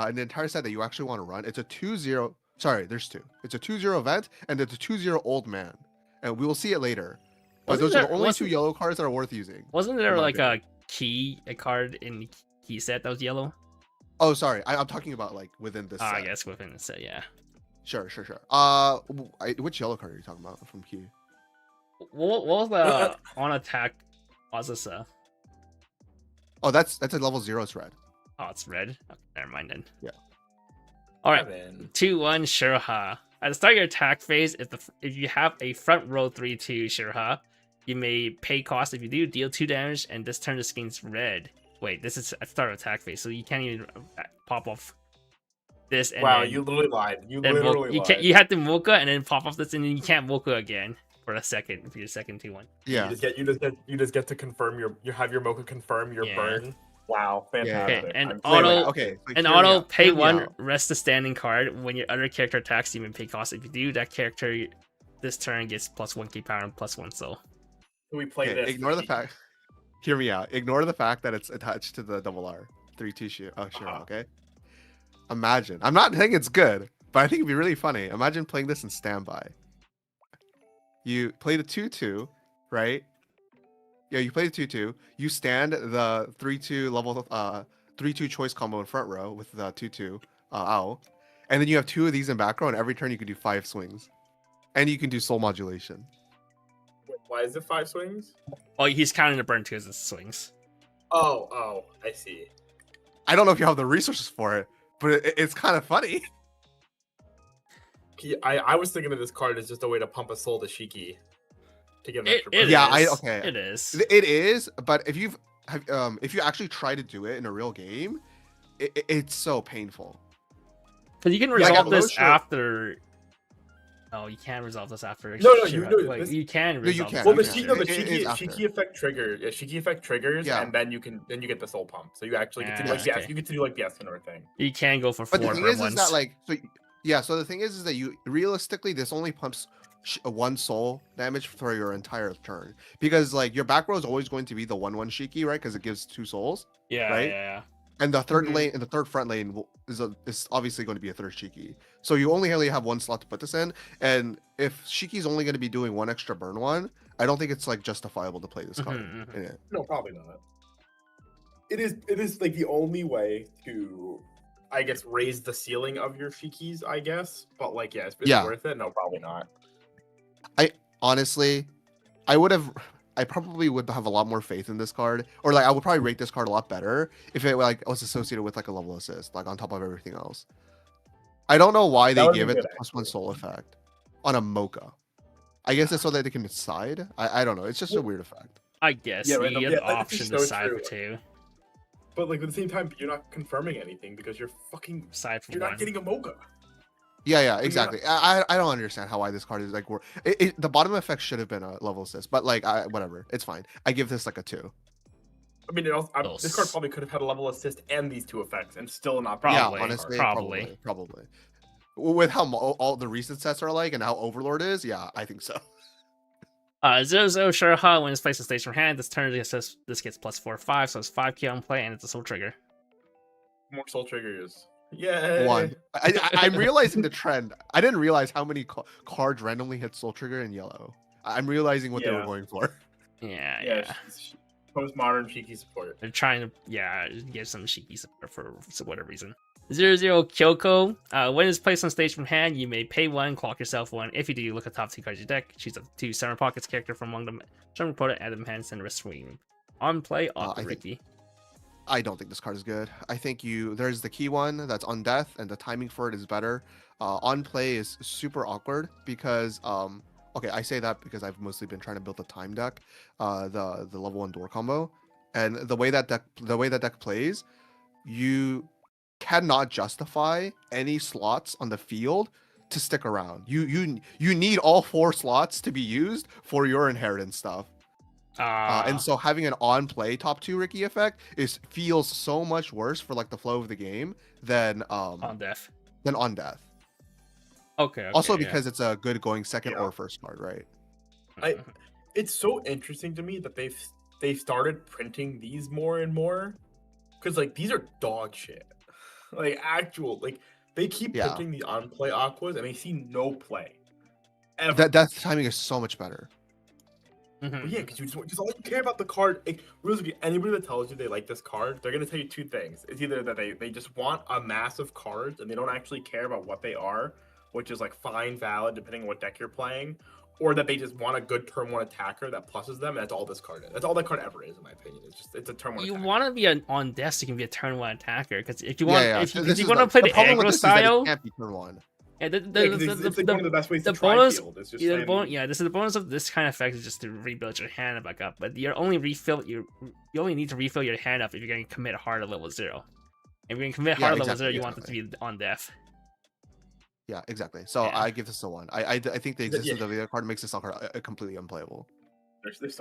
in the entire set that you actually want to run, it's a 2-0. Sorry, there's two. It's a 2-0 event, and it's a 2-0 old man. And we will see it later. But Wasn't those are there- the only two wasn't- yellow cards that are worth using. Wasn't there in my like opinion. a card in the key set that was yellow? Oh, sorry. I'm talking about like within this set. I guess within the set, yeah. Sure. Which yellow card are you talking about from Key? What was the on attack Azusa? Oh, that's a level 0 thread. Oh, it's red. Okay, never mind then. Yeah. All right. Kevin. 2-1 Shiroha. At the start of your attack phase, if you have a front row 3-2 Shiroha, you may pay cost. If you do, deal 2 damage, and this turn this gains red. Wait, this is at start of attack phase, so you can't even pop off this. And Wow, then, you literally lied. You then literally you lied. can't. You had to Mocha and then pop off this, and then you can't Mocha again for a second for your second 2-1. Yeah. You just get to confirm you have your Mocha confirm your Yeah. burn. Wow, fantastic. Okay, and I'm auto- so Okay. So An hear me auto out, pay hear me 1, out. rest the standing card. When your other character attacks, you may pay cost. If you do, that character this turn gets plus 1 key power and plus 1 soul. we play Okay, this. ignore the fact. Hear me out. Ignore the fact that it's attached to the double R 3-2 shoe. Oh, sure. Uh-huh. Okay. Imagine. I'm not saying it's good, but I think it'd be really funny. Imagine playing this in standby. You play the 2-2, right? Yeah, you play the 2-2. You stand the 3-2 level 3-2 choice combo in front row with the 2-2 owl. And then you have 2 of these in back row, and every turn you can do 5 swings. And you can do soul modulation. Why is it 5 swings? Oh, he's counting the burn too as it swings. Oh, I see. I don't know if you have the resources for it, but it's kind of funny. I was thinking of this card as just a way to pump a soul to Shiki to get an It extra burn. Yeah, is. okay. It is. It is, but if you actually try to do it in a real game, it's so painful. Because you can Yeah, I resolve got this Lotion. after. No, you can't resolve this after. No, you Shiro- do. Wait, This- you can No, you resolve can. this Well, the Yeah, after. Shiki, no, the it is after. Shiki effect trigger. Yeah, Shiki effect triggers, Yeah. and then you get the soul pump. So you actually get to do Ah, like yes, okay. you get to do like the Escanor thing. You can go for But 4 the thing burn is ones. that like so the thing is that you realistically this only pumps 1 soul damage for your entire turn because like your back row is always going to be the 1/1 Shiki, right? Because it gives 2 souls, yeah, right? yeah. and the third Mhm. lane and the third front lane is obviously going to be a third Shiki. So you only really have 1 slot to put this in, and if Shiki's only going to be doing 1 extra burn one, I don't think it's like justifiable to play this card Mhm, mhm. in it. No, probably not. It is like the only way to, I guess, raise the ceiling of your Shikis, I guess. But like, yeah, is it Yeah. worth it? No, probably not. Honestly, I probably would have a lot more faith in this card, or like I would probably rate this card a lot better if it like was associated with like a level assist, like on top of everything else. I don't know why That they would be give it good, the +1 actually. soul effect on a Mocha. I guess it's so that they can decide. I don't know. It's just a weird effect. I guess Yeah, you random- get yeah, the that's option just to so side true. for 2. But like at the same time, you're not confirming anything because you're Side for you're 1. not getting a Mocha. Yeah, exactly. I don't understand how why this card is like the bottom effect should have been a level assist, but like whatever, it's fine. I give this like a 2. I mean, this card Those- probably could have had a level assist and these 2 effects and still not. Probably. Yeah, a card. honestly, Probably. probably. With how all the recent sets are like and how Overlord is, yeah, I think so. 0-0 Shiroha, when it's placed in stage from hand, this turn this gets +4/5, so it's 5 key on play, and it's a soul trigger. More soul triggers. Yeah. 1. I'm realizing the trend. I didn't realize how many cards randomly hit Soul Trigger in yellow. I'm realizing what they were Yeah. going for. Yeah, Yeah. yeah. Postmodern cheeky support. They're trying to, get some Shiki support for whatever reason. 0-0 Kyoko. When it's placed on stage from hand, you may pay 1, clock yourself 1. If you do, look at top 2 cards of your deck. Choose up 2 Summer Pockets character from among them. Summer opponent, add them hands, and rest swing. On play, off Ricky. I don't think this card is good. I think there's the key one that's on death, and the timing for it is better. On play is super awkward because okay, I say that because I've mostly been trying to build a time deck, the level 1 door combo, and the way that deck plays, you cannot justify any slots on the field to stick around. You need all 4 slots to be used for your inheritance stuff. And so having an on-play top 2 Ricky effect feels so much worse for like the flow of the game than on death. Okay. Also because it's a good going second or first card, right? It's so interesting to me that they've started printing these more and more, because like these are dog shit. Like they keep printing the on-play aquas and they see no play. Ever. That timing is so much better. But yeah, because you all you care about the card. Like, really, anybody that tells you they like this card, they're gonna tell you 2 things. It's either that they just want a mass of cards and they don't actually care about what they are, which is like fine, valid, depending on what deck you're playing, or that they just want a good turn 1 attacker that pluses them. And that's all this card is. That's all that card ever is, in my opinion. It's a turn 1. You attacker. want to be on death, so you can be a turn 1 attacker. Because if you want, if you want to play the aggro style, it can't be turn 1. Yeah, it's like one of the best ways to try bonus, field. It's just this is the bonus of this kind of effect is just to rebuild your hand back up. But you only need to refill your hand up if you're going to commit hard at level 0. If you're going to commit hard at level 0, you want it to be on death. Yeah, exactly. So I give this a 1. I think the existence of the other card makes this card completely unplayable.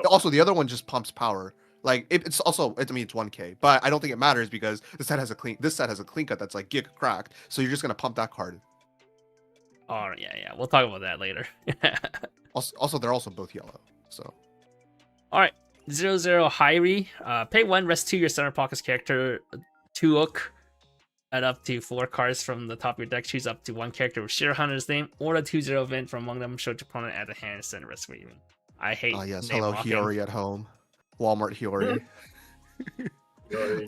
Also, the other one just pumps power. Like it's also, I mean, it's 1K, but I don't think it matters because this set has a clean cut that's like gig cracked. So you're just gonna pump that card. Oh yeah. We'll talk about that later. also, they're also both yellow. So. All right, 0-0 Hyri. Pay 1, rest 2 your center pockets character. 2 hook. Add up to 4 cards from the top of your deck. Choose up to 1 character with Shadowhunter's name or the 2-0 event from among them. Show to opponent at the hand. Send the rest even. I hate. Oh yes, name hello locking. Hiyori at home. Walmart Hiyori.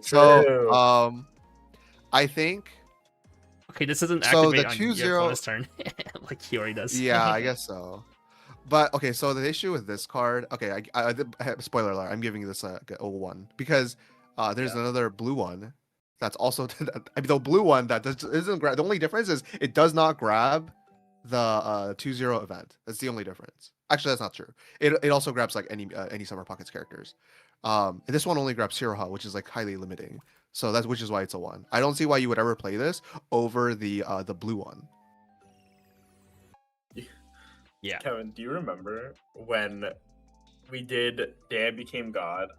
So I think. Okay, this doesn't activate the on 2-0 your opponent's turn like Hiyori does. Yeah, I guess so. But okay, so the issue with this card, okay, I spoiler alert, I'm giving this a 1 because there's another blue one that's also the blue one that isn't grab. The only difference is it does not grab the 2-0 event. That's the only difference. Actually, that's not true. It also grabs like any Summer Pockets characters. And this one only grabs Siroha, which is like highly limiting. So which is why it's a 1. I don't see why you would ever play this over the blue one. Yeah. Kevin, do you remember when we did Dad Became God?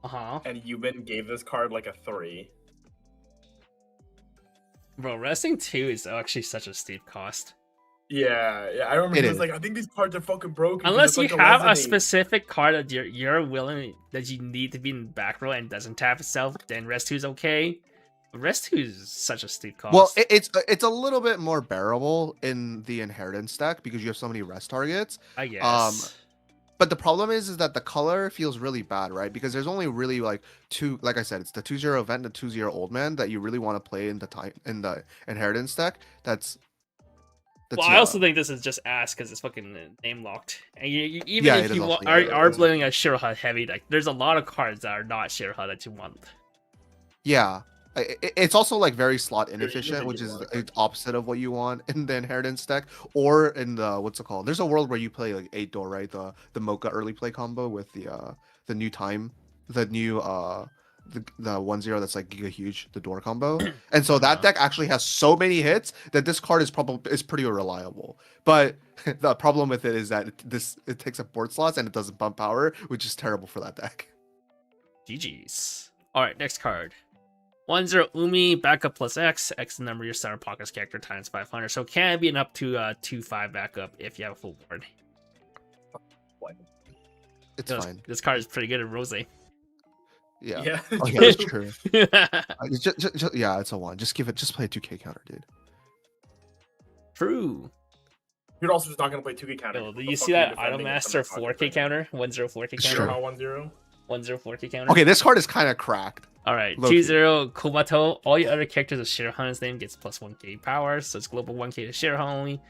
And Yuban gave this card like a 3. Bro, resting 2 is actually such a steep cost. Yeah, I remember it was like, I think these cards are fucking broken. Unless you have a specific card that you're willing, that you need to be in the back row and doesn't tap itself, then rest 2 is okay. Rest 2 is such a steep cost. Well, it's a little bit more bearable in the inheritance deck because you have so many rest targets. I guess. But the problem is that the color feels really bad, right? Because there's only really like 2, like I said, it's the 2-0 event and the 2-0 old man that you really want to play in the inheritance deck. That's well, I also think this is just ass because it's fucking name locked. And even if you are playing a Shiroha heavy deck, there's a lot of cards that are not Shiroha that you want. Yeah. It's also like very slot inefficient, which is the opposite of what you want in the inheritance deck or in the what's it called? There's a world where you play like 8 door, right? The Mocha early play combo with the new time, the new the 1-0 that's like giga huge, the door combo. And so that deck actually has so many hits that this card is pretty reliable. But the problem with it is that it takes up board slots and it doesn't bump power, which is terrible for that deck. GG's. All right, next card. 1-0 Umi, backup plus X. X the number of your center pockets character times 500. So can be an up to 2/5 backup if you have a full board. It's fine. This card is pretty good at Rose. Yeah. Oh, yeah, that's true. Yeah, it's a 1. Just play a 2K counter, dude. True. You're also just not gonna play 2K counter. Yo, do you see that Idolmaster 4K counter? 1-0 4K counter? How 1-0? 104k counter. Okay, this card is kind of cracked. All right, Low-key. 2-0 Kumato. All your other characters with Shirahan's name gets plus 1k power, so it's global 1k to Shirahan only.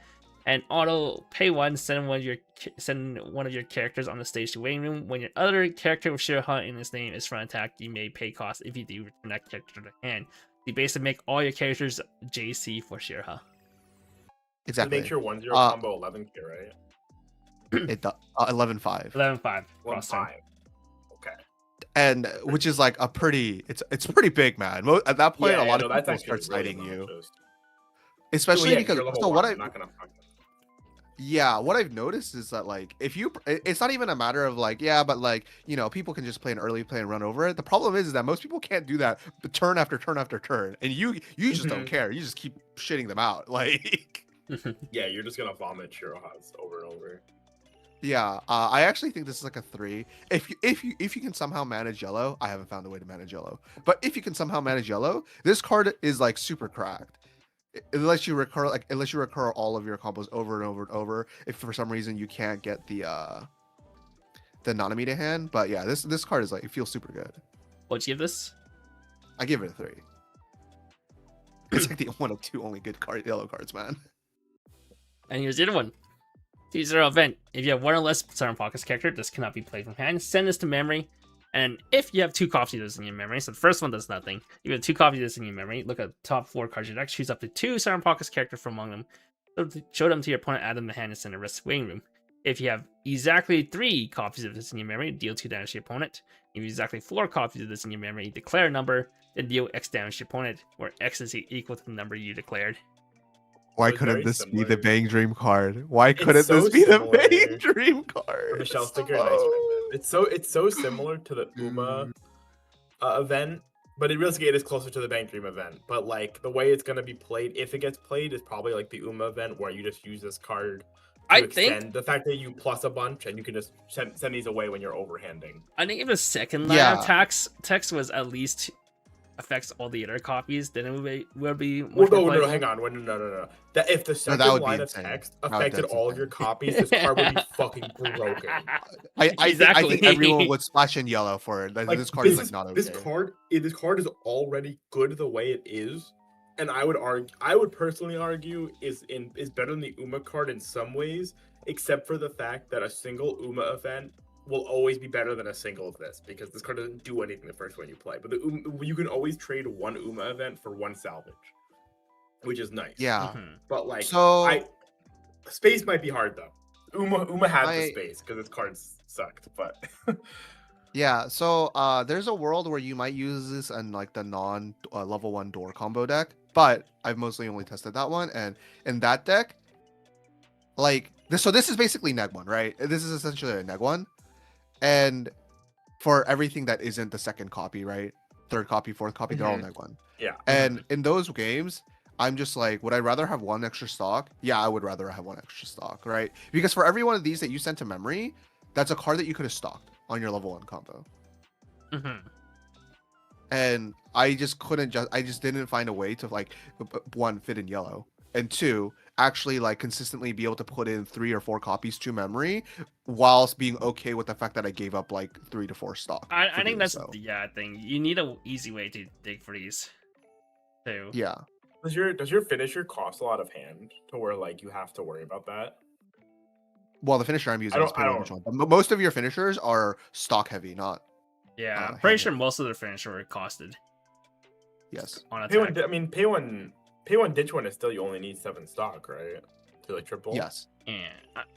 And auto pay 1, send one of your characters on the stage to waiting room. When your other character with Shirahan in his name is front attack, you may pay cost. If you do, return that character to hand. You basically make all your characters JC for Shirahan. Exactly. Make sure 1-0 combo 11k, right? It 11-5. 11-5. 1-5. Okay. And which is like a pretty, it's pretty big, man. At that point, a lot of people start citing you, especially because so what what I've noticed is that like if you, it's not even a matter of like but like people can just play an early play and run over it. The problem is that most people can't do that turn after turn after turn, and you just don't care. You just keep shitting them out like. Yeah, you're just gonna vomit Shirohas over and over. Yeah, I actually think this is like a 3. If you can somehow manage yellow, I haven't found a way to manage yellow, but if you can somehow manage yellow, this card is like super cracked. Unless you recur all of your combos over and over and over. If for some reason you can't get the Nanami to hand, but yeah, this card is like, it feels super good. What'd you give this? I give it a 3. It's like the one of 2 only good yellow cards, man. And here's the other one. 2-0 event. If you have 1 or less Siren Pockets character, this cannot be played from hand. Send this to memory. And if you have 2 copies of this in your memory, so the first one does nothing. You have 2 copies of this in your memory. Look at the top 4 cards of your deck. Choose up to 2 Siren Pockets character from among them. Show them to your opponent, add them to hand, and send a rest waiting room. If you have exactly 3 copies of this in your memory, deal 2 damage to your opponent. If you have exactly 4 copies of this in your memory, declare a number, then deal X damage to your opponent, where X is equal to the number you declared. Why couldn't this be the Bang Dream card? Why couldn't this be the Bang Dream card? Michelle Sticker, nice. It's so similar to the Uma event, but it really is closer to the Bang Dream event. But like the way it's gonna be played, if it gets played, is probably like the Uma event where you just use this card. I think the fact that you plus a bunch and you can just send these away when you're overhanding. I think if the second line of text was at least affects all the other copies, then it would be more no, hang on. No. That if the second line of text affected all of your copies, this card would be fucking broken. I think everyone would splash in yellow for it. Like, this card is like not okay. This card is already good the way it is, and I would personally argue is better than the Uma card in some ways, except for the fact that a single Uma event will always be better than a single of this, because this card doesn't do anything the first one you play. But you can always trade 1 Uma event for 1 salvage, which is nice. Yeah. But like, space might be hard though. Uma has the space because its cards sucked, but yeah. So there's a world where you might use this in like the non level 1 door combo deck, but I've mostly only tested that one, and in that deck, like this. So this is basically neg 1, right? This is essentially a neg 1. And for everything that isn't the second copy, right? 3rd copy, 4th copy, they're all neg 1. Yeah. And in those games, I'm just like, would I rather have 1 extra stock? Yeah, I would rather have 1 extra stock, right? Because for every one of these that you sent to memory, that's a card that you could have stocked on your level 1 combo. And I just didn't find a way to like 1, fit in yellow, and 2, actually like consistently be able to put in 3 or 4 copies to memory whilst being okay with the fact that I gave up like 3 to 4 stock. I think that's the thing. You need an easy way to dig for these too. Yeah. Does your finisher cost a lot of hand to where like you have to worry about that? Well, the finisher I'm using is pretty much but most of your finishers are stock heavy, not. Yeah, I'm pretty sure most of the finisher were costed. Yes. On pay one ditch one is still you only need 7 stock, right? To like triple. Yes. Yeah.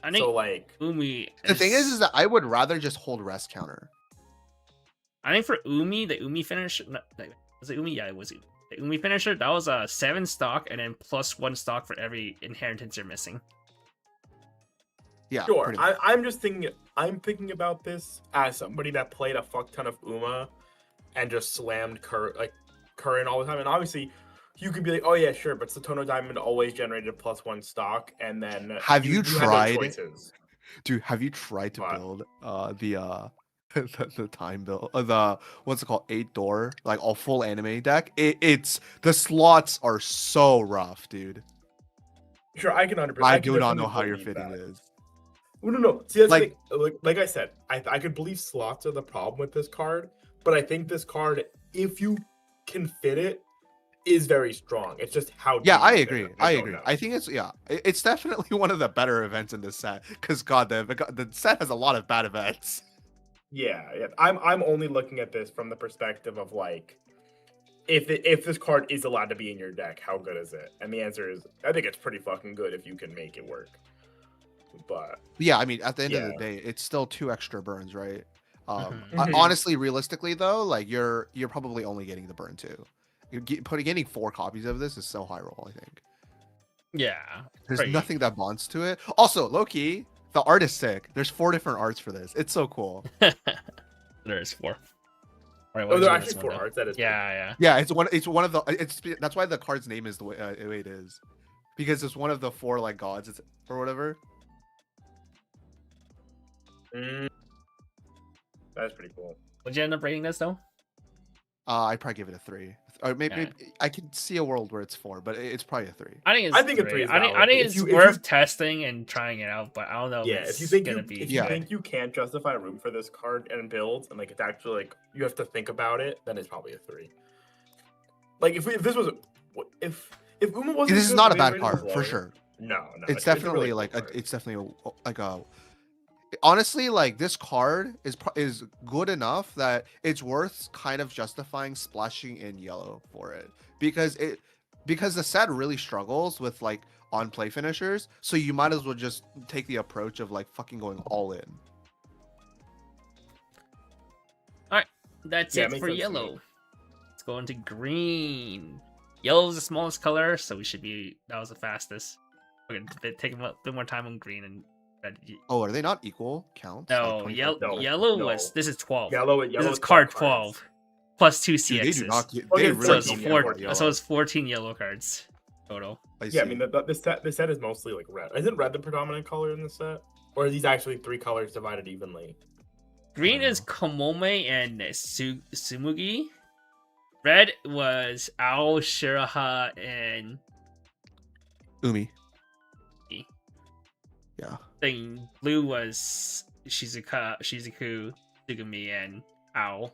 I think so like Umi. The thing is that I would rather just hold rest counter. I think for Umi, the Umi finisher was it Umi? Yeah, it was Umi. The Umi finisher, that was a 7 stock and then plus 1 stock for every inheritance you're missing. Yeah, sure. I'm thinking about this as somebody that played a fuck ton of Uma and just slammed current all the time. And obviously, you could be like, oh yeah, sure, but Satono Diamond always generated a plus 1 stock, and then have you tried? Dude, have you tried to build the time build the what's it called 8 door like all full anime deck? It's the slots are so rough, dude. Sure, I can 100%. I do not know how your fitting is. Oh, no. See, that's Like- like I said, I could believe slots are the problem with this card, but I think this card, if you can fit it, is very strong. It's just how. Yeah, deep I you fit agree. it. I don't agree. know. I think it's definitely one of the better events in this set. Because God, the set has a lot of bad events. Yeah. I'm only looking at this from the perspective of like, if this card is allowed to be in your deck, how good is it? And the answer is, I think it's pretty fucking good if you can make it work. But Yeah, I mean, at the end of the Yeah. day, it's still 2 extra burns, right? Mhm. Honestly, realistically though, like you're probably only getting the burn 2. Getting 4 copies of this is so high roll. I think Yeah. there's Pretty- nothing that bonds to it. Also, low key, the art is sick. There's 4 different arts for this. It's so cool. There's 4. All right, oh, what there is are this actually one 4 now? arts. That is Yeah. Yeah, it's one of the that's why the card's name is the way it is, because it's one of the 4 like gods or whatever. That's pretty cool. Would you end up rating this though? I'd probably give it a 3. Or maybe Yeah. I can see a world where it's 4, but it's probably a 3. I think it's. I think a 3. 3 is I think valid. If it's you- worth testing and trying it out, but I don't know. Yeah, if if you it's think gonna you be. if you Yeah. think you can't justify room for this card and builds, and like it's actually like you have to think about it, then it's probably a 3. Like if this was if Uma wasn't, This is good, not a maybe bad rating was card for lower. sure. No, It's a definitely really like cool card. it's definitely like a honestly, like this card is good enough that it's worth kind of justifying splashing in yellow for it, because the set really struggles with like on play finishers, so you might as well just take the approach of like fucking going all in. That's Yeah, it it makes for sense to me. yellow. Let's go into green. Yellow is the smallest color, so we should be. That was the fastest. We're gonna take a bit more time on green and red. Oh, are they not equal counts? No, Like 25? No, yellow no. was. This is 12. Yellow This is is card 12 cards. 12 plus 2 Dude, they do CXs. not get, Okay, they so So really it's don't yeah, care 4. about yellow. So it's 14 yellow cards total. I Yeah, I see. mean the set is mostly like red. Isn't red the predominant color in the set, or are these actually 3 colors divided evenly? Green is Kamome and Sumugi. Red was Ao, Shiraha, and Umi. E. Yeah. thing. Blue was Shizuku, Tsugumi, and Ao.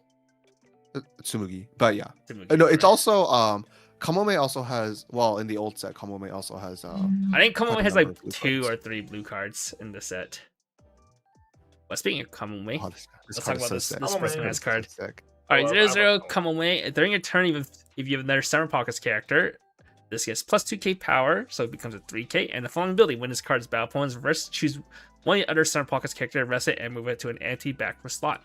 Tsumugi. But yeah. Tsumugi, No, it's right. also Kamome also has, well, in the old set, Kamome also has I think quite Kamome a has number like of blue 2 cards. or 3 blue cards in the set. But speaking of Kamome, Oh, this let's card talk is about so this sick. this Kamome person is has card. So sick. Alright, I love 0/0 Kamome. Kamome. During your turn, if you have another Summer Pockets character, this gets plus 2k power, so it becomes a 3k. And the following ability: when this card is battle opponent's reverse, choose one of the other Summer Pockets character, rest it, and move it to an anti-backward slot.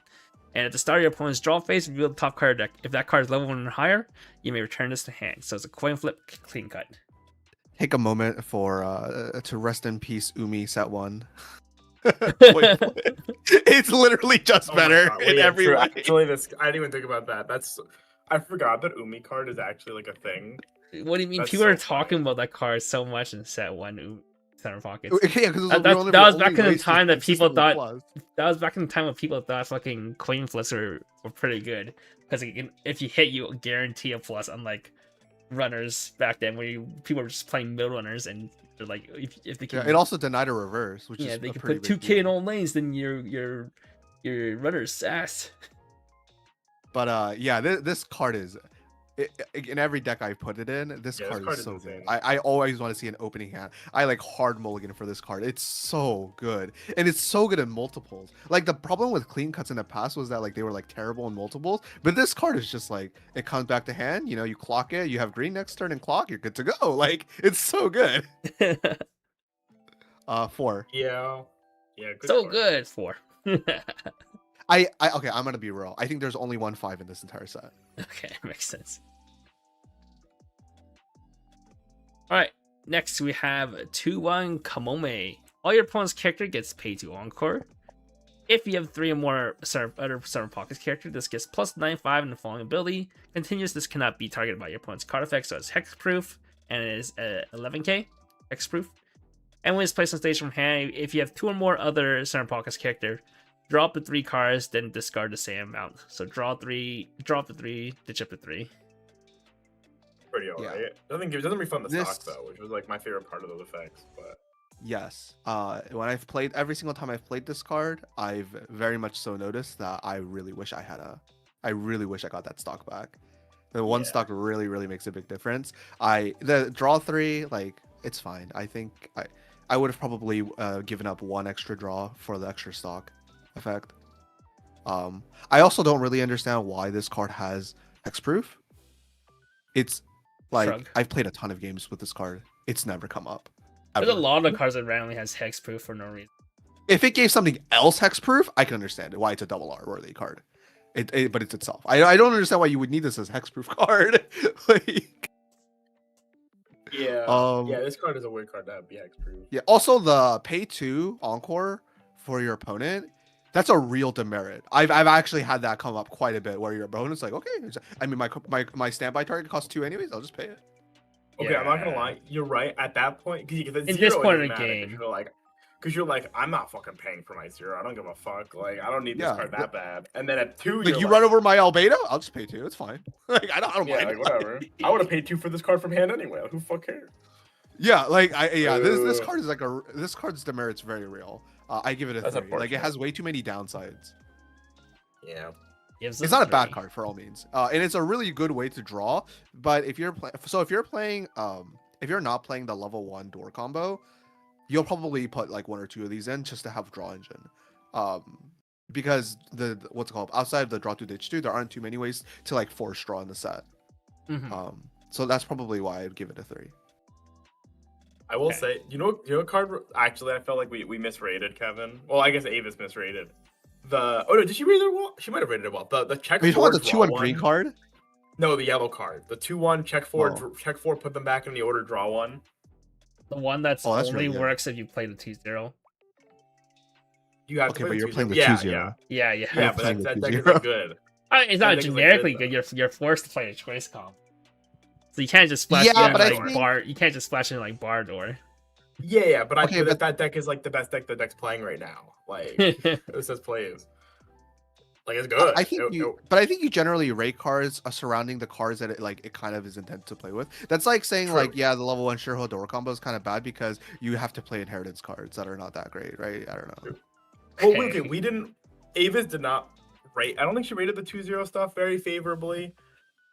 And at the start of your opponent's draw phase, reveal the top card of the deck. If that card is level 1 or higher, you may return this to hand. So it's a coin flip, clean cut. Take a moment for to rest in peace, Umi set 1. It's literally just Oh my better God, in yeah, every true. way. Actually, I didn't even think about that. I forgot that Umi card is actually like a thing. What do you mean? That's People so are talking funny. about that card so much in set 1 Summer Pockets. Yeah, because That was back in the time that people thought that was back in the time when people thought fucking coin flips were pretty good, because if you hit, you guarantee a plus, unlike runners back then where people were just playing middle runners and they're like, if they can, Yeah, it also denied a reverse, which yeah, is they a can pretty put big 2k deal. in all lanes, then your runners ass. But yeah, this card is in every deck I put it in. This Yeah, card card is is so insane. good. I always want to see an opening hand. I like hard mulligan for this card. It's so good, and it's so good in multiples. Like the problem with clean cuts in the past was that like they were like terrible in multiples, but this card is just like it comes back to hand. You know, you clock it, you have green next turn and clock, you're good to go. Like it's so good. 4. Yeah, good So card. good. 4. I okay, I'm gonna be real. I think there's only 1 5 in this entire set. Okay, makes sense. Alright, next we have 2/1 Kamome. All your opponent's character gets paid to Encore. If you have 3 or more other Summer Pockets character, this gets plus 9/5 in the following ability. Continues, this cannot be targeted by your opponent's card effect, so it's hexproof, and it is 11k hexproof. And when it's placed on stage from hand, if you have 2 or more other Summer Pockets character, draw up the 3 cards, then discard the same amount. So draw up the 3, ditch up the 3. Pretty alright. It doesn't refund the stock though, which was like my favorite part of those effects. But Yes. When I've played every single time I've played this card, I've very much so noticed that I really wish I really wish I got that stock back. The one Yeah. stock really makes a big difference. The draw 3, like, it's fine. I think I would have probably given up one extra draw for the extra stock effect. I also don't really understand why this card has hexproof. It's like Shrug. I've played a ton of games with this card. It's never come up. There's a Ever. lot of cards that randomly has hexproof for no reason. If it gave something else hexproof, I can understand why it's a double R worthy card. But it's itself. I don't understand why you would need this as hexproof card. Like, Yeah, this card is a weird card to have be hexproof. yeah. Also, the pay 2 encore for your opponent. That's a real demerit. I've actually had that come up quite a bit, where your opponent's like, okay, I mean my standby target costs 2 anyways. I'll just pay it. Okay, I'm not gonna Yeah. lie. You're right at that point. In this point of the game. Because you're like, I'm not fucking paying for my 0. I don't give a fuck. Like, I don't need this Yeah, card that bad. And then at 2, Like, you're you run over my Albeta, I'll just pay 2. It's fine. Like, I don't yeah, mind. like whatever. I would have paid 2 for this card from hand anyway. Like, who fuck cares? Yeah, like this Uh. card is like this card's demerit's very real. I give it a That's 3. Like, it unfortunate. has way too many downsides. Yeah. Gives It's them not a bad 3. card for all means, and it's a really good way to draw. But if you're playing if you're not playing the level 1 door combo, you'll probably put like 1 or 2 of these in just to have draw engine, because the what's it called, outside of the draw 2 ditch 2, there aren't too many ways to like force draw in the set. Mhm. So that's probably why I'd give it a 3. I will Okay. say, you know what card? Actually, I felt like we misrated Kevin. Well, I guess Avis misrated. Oh no, did she rate it well? She might have rated it well. The check Are you talking 4 about the draw 2-1 green one- card? No, the yellow card. The 2-1 check 4 Oh. check 4. Put them back in the order. Draw 1. The one that's Oh, that's only really good. works if you play the 2-0. You have Okay, to play but the you're 2-0. playing the yeah, 2-0. Yeah. Yeah, You're but playing the that deck 2-0. isn't good. It's not That deck is, like, generically good, good. You're forced to play a choice comp. So you can't just splash Yeah, in but I like think- bar. You can't just splash in like bar door. Yeah, but Okay, but- that deck is like the best deck the deck's playing right now. Like That's it says plays. Like it's good. I think but I think you generally rate cards surrounding the cards that it kind of is intended to play with. That's like saying True. like, yeah, the level 1 Shiro door combo is kind of bad because you have to play inheritance cards that are not that great, right? I don't know. Well, okay, we didn't. Avis did not rate. I don't think she rated the 2-0 stuff very favorably.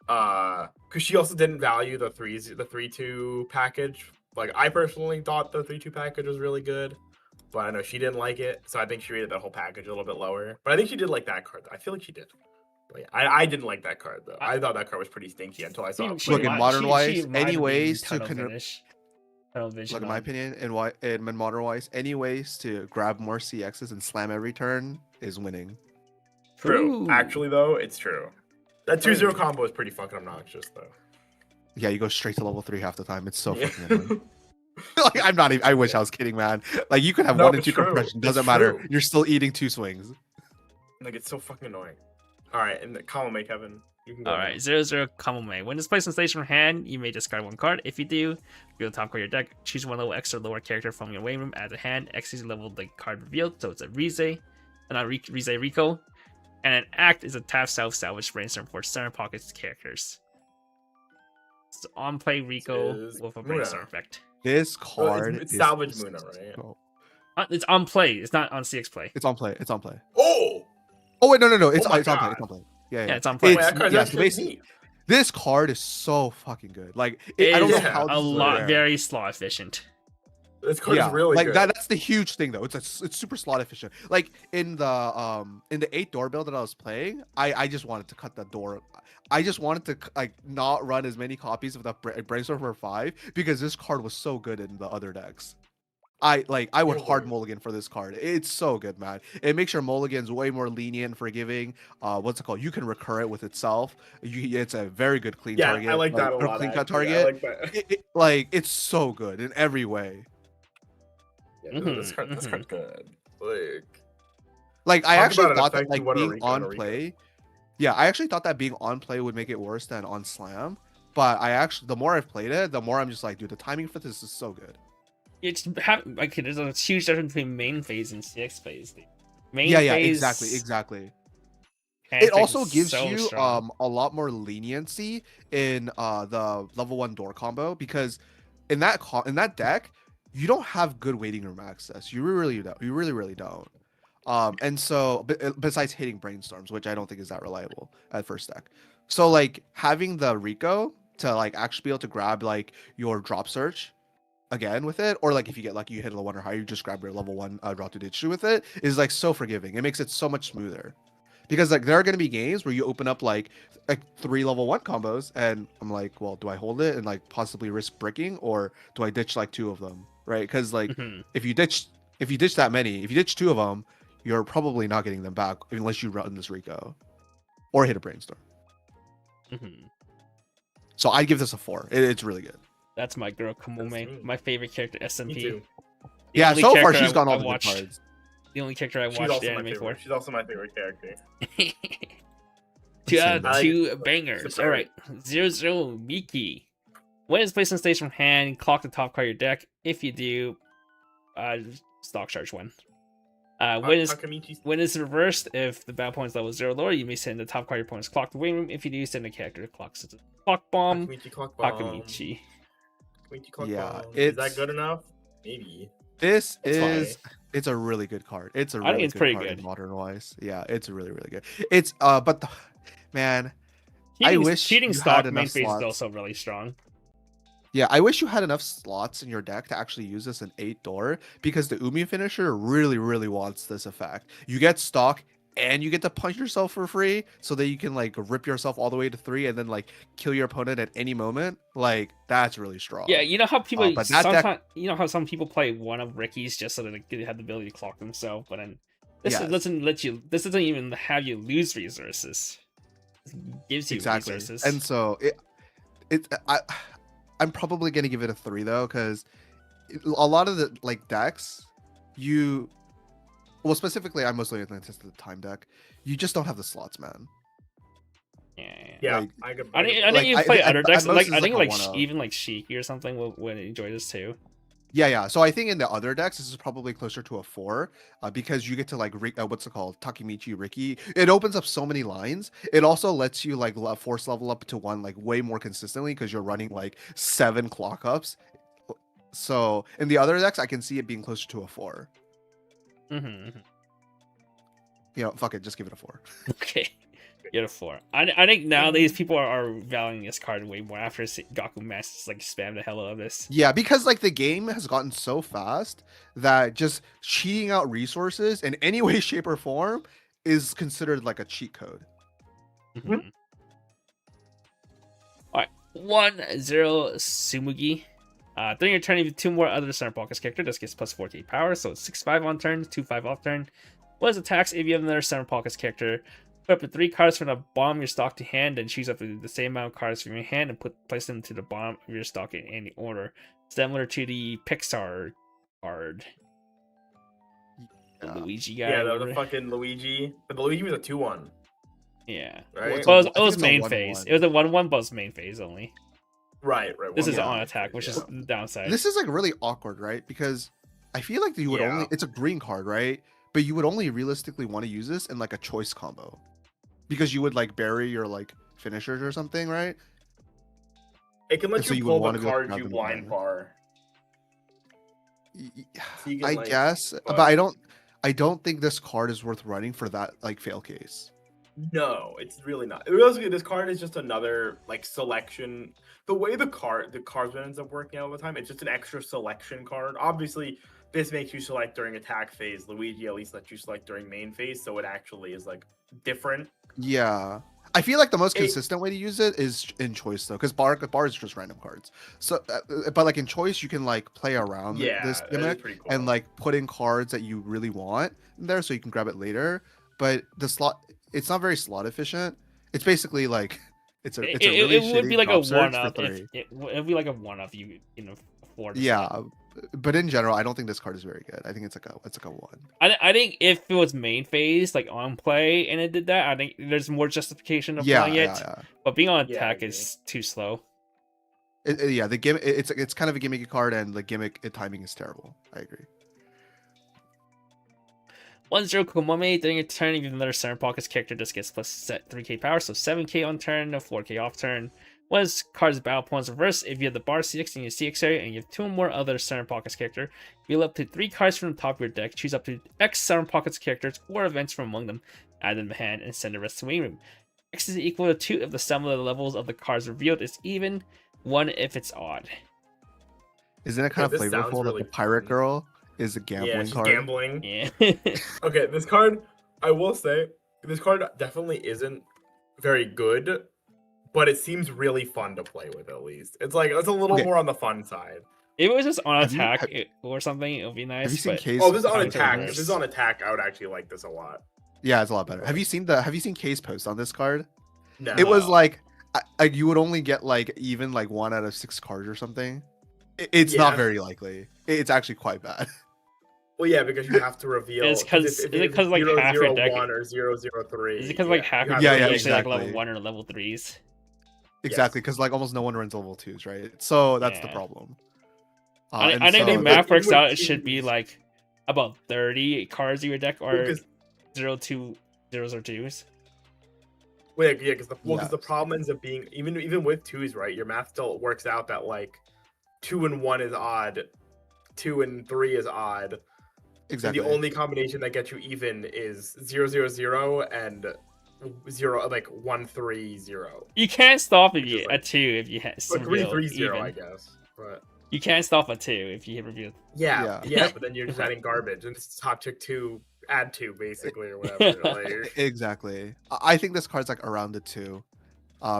Because she also didn't value the 3-2 package. Like I personally thought the 3-2 package was really good, but I know she didn't like it, so I think she rated that whole package a little bit lower. But I think she did like that card. I feel like she did. But yeah, I didn't like that card though. I thought that card was pretty stinky until I saw it. She Look, in might- Modern she- Weiss, she might any have been ways to tunnel finish. Tunnel vision Look, in my on. opinion, in Modern Weiss, any ways to grab more CXs and slam every turn is winning. True. Ooh. Actually, though, it's true. That 2-0 combo is pretty fucking obnoxious, though. Yeah, you go straight to level 3 half the time. It's so Yeah. fucking annoying. Like, I'm not even. I wish I was kidding, man. Like, you could have No, 1 and it's 2 true. compression. It's Doesn't matter. true. You're still eating 2 swings. Like it's so fucking annoying. All right, and the column A, Kevin. You can go. All now. right, 0-0 Kamome. When it's placed in station from hand, you may discard 1 card. If you do, reveal the top card of your deck. Choose 1 level extra lower character from your waiting room. Add a hand. X is the level of the card revealed, so it's a Rize, not Rize Rico. And an act is a tap salvage brainstorm for center pockets characters. So on play Rico Is with a Muna. brainstorm effect. This Well, card it's is salvage Muna, right? so- It's on play. It's not on CX play. It's on play. It's on play. Oh! Oh wait, no. It's, Oh my it's on play. God. It's on play. Yeah. Yeah, it's on play. Wait, that card's yeah, actually so basically, neat. this card is so fucking good. Like, It I don't know is how a this is lot, rare. very slot efficient. This card Yeah, is really like good. that's the huge thing though. It's super slot efficient. Like in the 8 door build that I was playing, I just wanted to cut the door. I just wanted to like not run as many copies of the brainstorm for 5 because this card was so good in the other decks. I would hard Really? mulligan for this card. It's so good, man. It makes your mulligans way more lenient, forgiving. What's it called? You can recur it with itself. It's a very good clean Yeah, target. I like that a or lot. clean cut actually. I target. like that. Like it's so good in every way. Yeah, this card's good. Like I Talk actually about an thought that effect you like wanna being Rico on to Rico. play. Yeah, I actually thought that being on play would make it worse than on slam. But the more I've played it, the more I'm just like, dude, the timing for this is so good. There's a huge difference between main phase and CX phase. Main Yeah, phase exactly. hand It effect also is gives so you strong. a lot more leniency in the level 1 door combo because in that deck you don't have good waiting room access. You really don't. You really don't. And so besides hitting brainstorms, which I don't think is that reliable at first deck. So like having the Rico to like actually be able to grab like your drop search again with it, or like if you get lucky you hit a 1 or higher, you just grab your level 1 draw to ditch with it, is like so forgiving. It makes it so much smoother. Because like there are gonna be games where you open up like 3 level 1 combos, and I'm like, well, do I hold it and like possibly risk bricking, or do I ditch like 2 of them, right? Because like if you ditch that many, if you ditch 2 of them, you're probably not getting them back unless you run this Rico or hit a brainstorm. So I'd give this a 4. It's really good. That's my girl Kamome, my favorite character, SMP. Yeah, so far she's gone all the good cards. The only character I watched the anime for. She's also my favorite character. 2 bangers. All right, 0-0 Miki. When it's placed on stage from hand, clock the top card of your deck. If you do, stock charge 1. When it's reversed, if the battle point is level 0 lower, you may send the top card of your opponent's clock to wing room. If you do, send a character to clock. So clock bomb. Takamichi. Yeah, is that good enough? Maybe. It's a really good card. It's a really good card in Modern Weiss. Yeah, it's really good. It's but man, I wish cheating stock main phase is also really strong. Yeah, I wish you had enough slots in your deck to actually use this in 8 door, because the Umi finisher really wants this effect. You get stock and you get to punch yourself for free, so that you can like rip yourself all the way to 3 and then like kill your opponent at any moment. Like that's really strong. Yeah, you know how people you know how some people play one of Ricky's just so that they have the ability to clock themselves, but then this doesn't even have you lose resources. It gives you resources. And so I'm probably gonna give it a 3 though, because a lot of the like decks, specifically I'm mostly going to test the time deck. You just don't have the slots, man. Yeah. Like, I think you play other decks. Like I think like even like Shiki or something would enjoy this too. Yeah. So I think in the other decks, this is probably closer to a 4, because you get to like what's it called, Takemichi Riki. It opens up so many lines. It also lets you like force level up to 1 like way more consistently, because you're running like 7 clock ups. So in the other decks, I can see it being closer to a 4. You know, fuck it, just give it a 4. Okay. Get a 4. I think nowadays people are valuing this card way more after Gaku Master's like spam the hell out of this. Yeah, because like the game has gotten so fast that just cheating out resources in any way, shape, or form is considered like a cheat code. Alright, 1-0 Sumugi. During your turn, you have 2 more other Center Pockets character. This gets plus 48 power, so it's 6-5 on turn, 2-5 off turn. What is attacks if you have another Center Pockets character? Put up 3 cards from the bottom of your stock to hand, then choose up the same amount of cards from your hand and place them to the bottom of your stock in any order. Similar to the Pixar card. The Luigi guy. Yeah, the fucking Luigi. But the Luigi was a 2-1. Yeah. Right? Well, it was main phase. It was a 1-1, but it was main phase only. Right. This is on attack, which is the downside. This is like really awkward, right? Because I feel like you would only, it's a green card, right? But you would only realistically want to use this in like a choice combo, because you would like bury your like finishers or something, right? It can let you pull the cards you blind bar. I guess, but I don't think this card is worth running for that like fail case. No, it's really not. Realistically, this card is just another like selection. The way the cards ends up working out all the time, it's just an extra selection card. Obviously, this makes you select during attack phase. Luigi at least lets you select during main phase, so it actually is like different. Yeah, I feel like the most consistent way to use it is in choice though, because bar is just random cards. So, but like in choice, you can like play around this gimmick cool. And like put in cards that you really want in there, so you can grab it later. But the slot, it's not very slot efficient. It's basically like it would be like a one-off. It would be like a one-off. You know, but in general, I don't think this card is very good. I think it's like a 1. I think if it was main phase, like on play, and it did that, I think there's more justification of playing it. Yeah. But being on attack is too slow. The gimmick, it's kind of a gimmicky card, and the gimmick timing is terrible. I agree. 1-0 Komome. During your turn, if you have another Center Pockets character, just gets plus 3k power, so 7k on turn, 4k off turn. When this card's battle opponent's reverse, if you have the bar CX in your CX area and you have 2 or more other Center Pockets character, you up to 3 cards from the top of your deck, choose up to X Center Pockets characters or events from among them, add them to hand, and send the rest to the waiting room. X is equal to 2 if the sum of the levels of the cards revealed is even, 1 if it's odd. Isn't it kind of This sounds flavorful really that the pirate fun. girl is a Yeah, gambling she's card? gambling. Yeah. Okay, this card, I will say, this card definitely isn't very good, but it seems really fun to play with at least. It's like, it's a little Okay. more on the fun side. If it was just on Have you- attack have- or something, it would be nice. Have you seen but K's? Oh, this is on Post attack. If reverse. this is on attack, I would actually like this a lot. Yeah, it's a lot better. Have you seen K's post on this card? No. It was like you would only get like even like 1 out of 6 cards or something. It's not Yeah. very likely. It's actually quite bad. Well, yeah, because you have to reveal. It's 'cause- if is it it's 'cause, like, half your deck- 001 or 003. Is it because like half your Yeah, decks yeah, are usually like level exactly. 1 or level 3s? Exactly, because like almost no one runs level 2s, right? So that's the Yeah. problem. I and think the so- math works Even out. It with should be twos- like about 30 cards in your deck or Because 0 zeros or 2s. wait, yeah, because the Yes. problem ends up being even with 2s, right? Your math still works out that like 2 and 1 is odd, 2 and 3 is odd. Exactly. And the only combination that gets you even is 000 and 130. You can't stop if Which you is like- a 2 if you have Or 330, even. I guess. But You can't stop a 2 if you hit reveal. yeah, Yeah. but then you're just adding garbage, and it's top chick 2, add 2 basically or whatever. Like, Exactly. I think this card's like around the 2.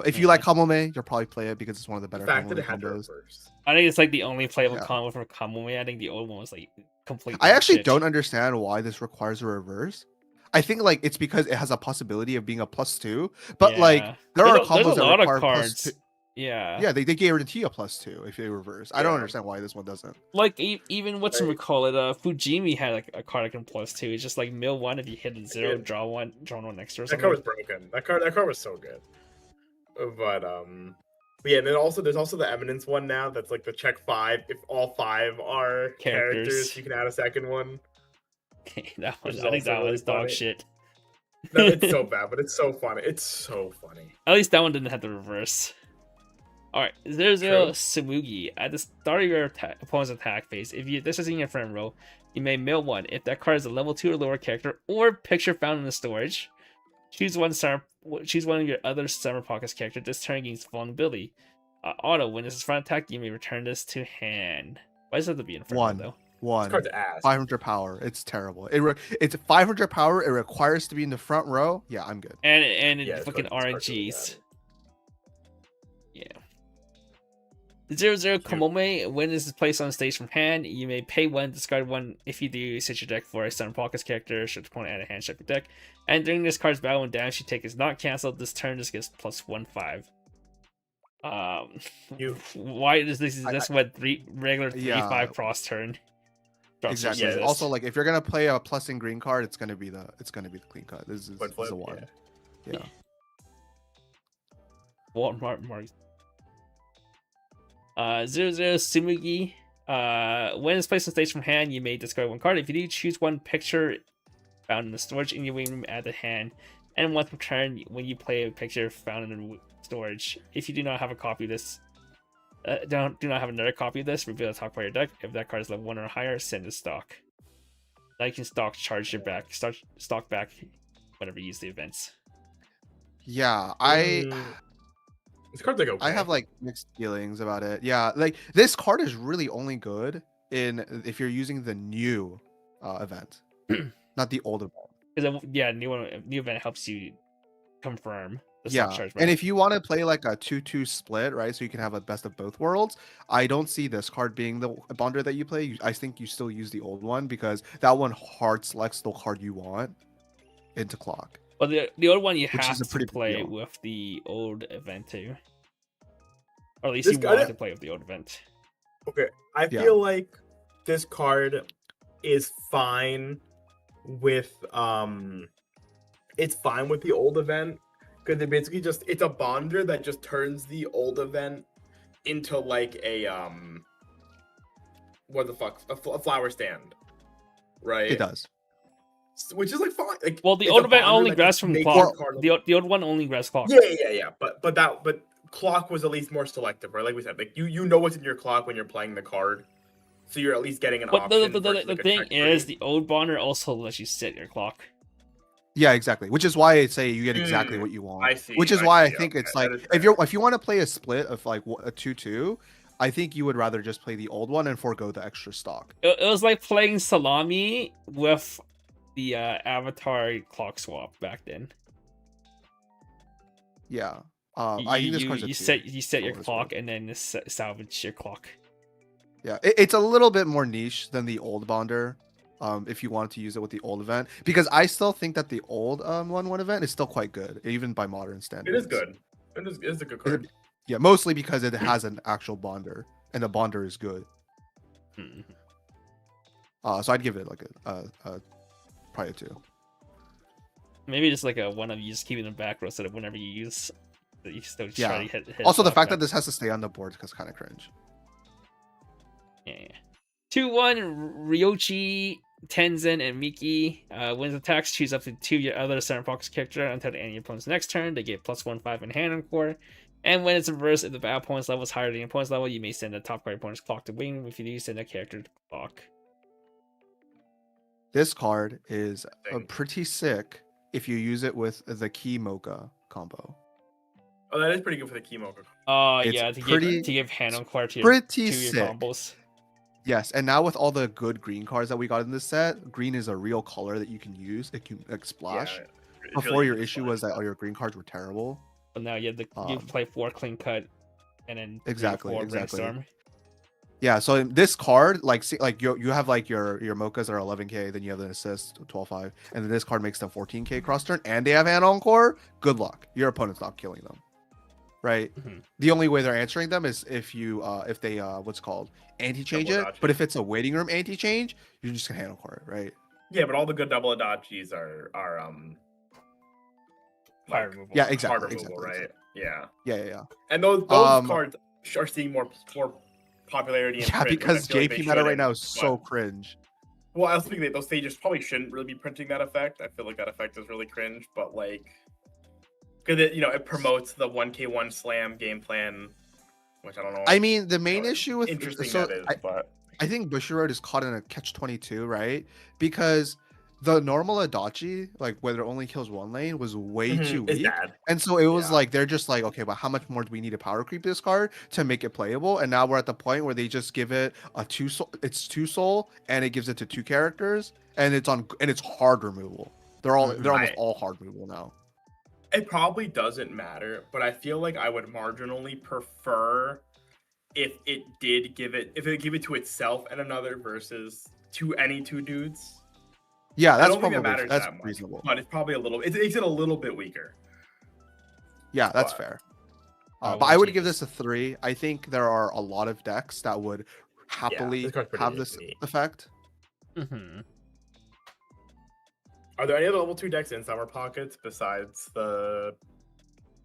If you like Kamome, you'll probably play it because it's one of the the better fact that Kamome it had to combos. reverse. I think it's like the only playable Yeah. combo for Kamome. I think the old one was like completely. I actually shit. don't understand why this requires a reverse. I think like it's because it has a possibility of being a +2, but like Yeah. there are There's combos a that lot of require cards. +2. Yeah. Yeah, they guarantee a +2 if they reverse. I don't Yeah. understand why this one doesn't. Like even what's Right. call it? Fujimi had like a card that can +2. It's just like mill 1 if you hit a 0, Yeah. draw 1 extra or That card was something. broken. That card was so good. But yeah, and then also there's also the Eminence one now that's like the check 5. If all 5 are Characters. characters, you can add a second one. That Which was, is I think also that really was dog funny. shit. No, it's so bad, but it's so funny. It's so funny. At least that one didn't have the reverse. Alright, 0-0 True. Samugi. At the start of your opponent's attack phase, if this is in your front row, you may mill 1. If that card is a level 2 or lower character or picture found in the storage, choose one of your other Summer Pockets character. This turn gains vulnerability. Auto, when this is front attack, you may return this to hand. Why does it have to be in front One. row, though? This 1. card's ass. 500 power. It's terrible. It's 500 power. It requires to be in the front row. Yeah, I'm good. And Yeah, fucking this card's really RNGs. bad. Yeah. 0-0 Kamome, when this is placed on stage from hand, you may pay 1, discard 1. If you do, set your deck for a Summer Pockets character, should the opponent add a hand check your deck. And during this card's battle, when damage you take is not cancelled, this turn just gets +1/5. You Why is this? Is I- this what regular 3/5 Yeah. cross turn? Drops Exactly. versus Yeah, this. Also, like if you're gonna play a plus in green card, it's gonna be the clean cut. This is Wood flip, a 1. Yeah. Walmart Marks. 0-0 Sumugi. When it's placed on stage from hand, you may discard 1 card. If you do, choose 1 picture found in the storage in your waiting room, add the hand. And once per turn, when you play a picture found in the storage, if you do not have a copy of this, do not have another copy of this, reveal the top part of your deck. If that card is level 1 or higher, send to stock. Now you can charge your back, stock back whenever you use the events. Yeah, this card's like okay. I have like mixed feelings about it. Yeah, like this card is really only good if you're using the new event, not the old event. Because new event helps you confirm the Yeah, stock charge. and if you want to play like a 2-2 split, right, so you can have a best of both worlds, I don't see this card being the bonder that you play. I think you still use the old one because that one hard selects the card you want into clock. Well, the old one you Which have is a to pretty big play deal. with the old event too, or at least This you guy- want to play with the old event. Okay, I Yeah. feel like this card is fine with it's fine with the old event because it basically it's a bonder that just turns the old event into like a what the fuck, a flower stand, right? It does. Which is like fine. Like, Well, the it's old a event bonder only that grabs just from makes clock. your card- The old one only grabs clock. Yeah. But clock was at least more selective, right? Like we said, like you know what's in your clock when you're playing the card, so you're at least getting an But option. the versus, the like, a thing check is, tree. the old bonder also lets you set your clock. Yeah, exactly. Which is why I say you get exactly what you want. I see. Which is why I see, think it's okay, like that is if you want to play a split of like a 2-2, I think you would rather just play the old one and forego the extra stock. It was like playing Salami with the Avatar clock swap back then. Yeah. I think this card's a you 2. set your for what it's clock worth. and then salvage your clock. Yeah, it's a little bit more niche than the old bonder. If you wanted to use it with the old event, because I still think that the old 1-1 event is still quite good, even by modern standards. It is good. It is a good card. Yeah, mostly because it has an actual bonder, and the bonder is good. So I'd give it like a probably a 2. Maybe just like a one of you just keeping in the back row so that whenever you use, that you still try to hit Also, the stuff fact back. that this has to stay on the board is kind of cringe. Yeah. 2-1 Ryochi, Tenzin, and Miki. Wins attacks, choose up to 2 of your other center box character until the end of your opponent's next turn. They get +1/+5 in hand and core. And when it's reversed, if the battle opponent's level is higher than your opponent's level, you may send the top card opponent's clock to wing. If you do, send a character to clock. This card is Thing. pretty sick if you use it with the Key Mocha combo. Oh, that is pretty good for the chemo. Oh, It's yeah, pretty- to give hand on core to your Pretty to your sick. combos. Yes, and now with all the good green cards that we got in this set, green is a real color that you can use. It can like splash. Before your issue was that all your green cards were terrible. But now you have you play 4 clean cut, and then 3 or Exactly, 4 exactly. brainstorm. Yeah, so in this card, like see, like you have like your mochas that are 11k, then you have the assist 12-5, and then this card makes them 14k cross turn, and they have hand on core. Good luck. Your opponent's not killing them, right? Mhm. The only way they're answering them is if you if they what's called anti-change Double it. dodge But it. if it's a waiting room anti-change, you're just gonna hand on core it, right? Yeah, but all the good double adachis are Fire like, removal. Yeah, hard exactly, removal, exactly, right? exactly. Yeah, Yeah. and those Um, cards are seeing more popularity. In Yeah, print, which I because feel like JP they meta right shouldn't, now is so but- cringe. Well, I was thinking that those stages probably shouldn't really be printing that effect. I feel like that effect is really cringe, but like, because it promotes the 1k1 slam game plan, which I don't know. I mean, the main how issue with interesting so that is, but I think Bushiroad is caught in a catch-22, right? Because the normal Adachi, like whether it only kills one lane, was way too it's weak. bad. And so it was Yeah. like they're just like, okay, but how much more do we need to power creep this card to make it playable? And now we're at the point where they just give it a 2 soul, it's 2 soul, and it gives it to 2 characters, and it's hard removal. They're almost all hard removal now. It probably doesn't matter, but I feel like I would marginally prefer if it give it to itself and another versus to any 2 dudes. Yeah, I that's don't think probably that matters that's that much, reasonable. but it's probably it makes it a little bit weaker. Yeah, that's but- fair. I But I would wanna give change this a 3. I think there are a lot of decks that would happily this card's pretty have this neat. effect. Mm-hmm. Are there any other level 2 decks in Summer Pockets besides the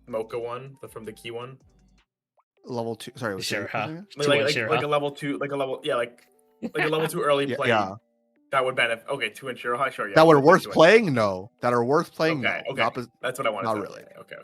Mocha one, from the key one? Level 2. Sorry, what's Sure, it? huh? Like a level 2, like a level 2 early Yeah, play yeah. that would benefit. Okay, 2 and Shiro High, sure. Yeah, That were two and worth two and- playing? No. That are worth playing? Okay, No. okay. That's what I wanted. not to really. say. Okay.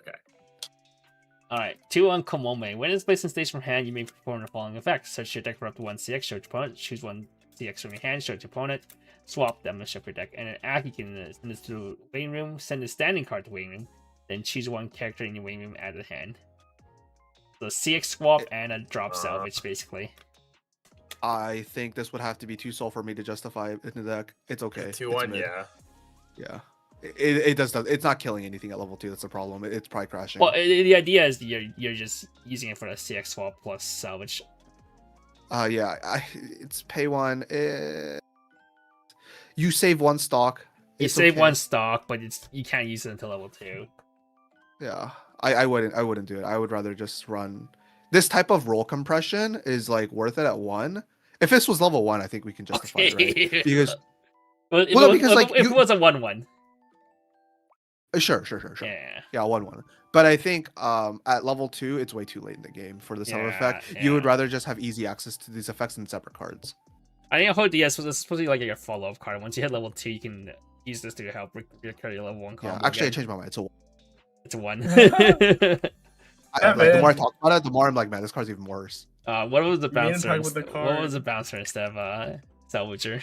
Alright, 2-1 Komome. When it's placed in stage from hand, you may perform the following effects. Search your deck for up to 1 CX, show it to your opponent. Choose 1 CX from your hand, show it to your opponent. Swap them and shuffle your deck. And an act, you can send this to waiting room, send a standing card to waiting room, then choose 1 character in your waiting room, add to hand. So CX swap and a drop salvage, basically. I think this would have to be 2 soul for me to justify it in the deck. It's okay. 2-1, It's mid. yeah. Yeah. It does. It's not killing anything at level 2. That's the problem. It's probably crashing. Well, the idea is you're just using it for the CX swap plus salvage. Yeah. It's pay 1. You save 1 stock. You It's save okay. 1 stock, but you can't use it until level 2. Yeah. I wouldn't do it. I would rather just run. This type of roll compression is like worth it at 1. If this was level 1, I think we can justify it, right? Because Well, Well, no, because, like, if you- it was a 1-1. sure. Yeah. Yeah, 1-1. But I think at level 2, it's way too late in the game for the summer effect. You would yeah. rather just have easy access to these effects in separate cards. I think Hold DS was supposed to be like your follow-up card. Once you hit level 2, you can use this to help recur your level 1 combo. Yeah, actually, I again. changed my mind. It's a It's a 1. Like the more I talk about it, the more I'm like, man, this card's even worse. What was the We need to bouncer? talk about the What was card. the bouncer instead of Salvager?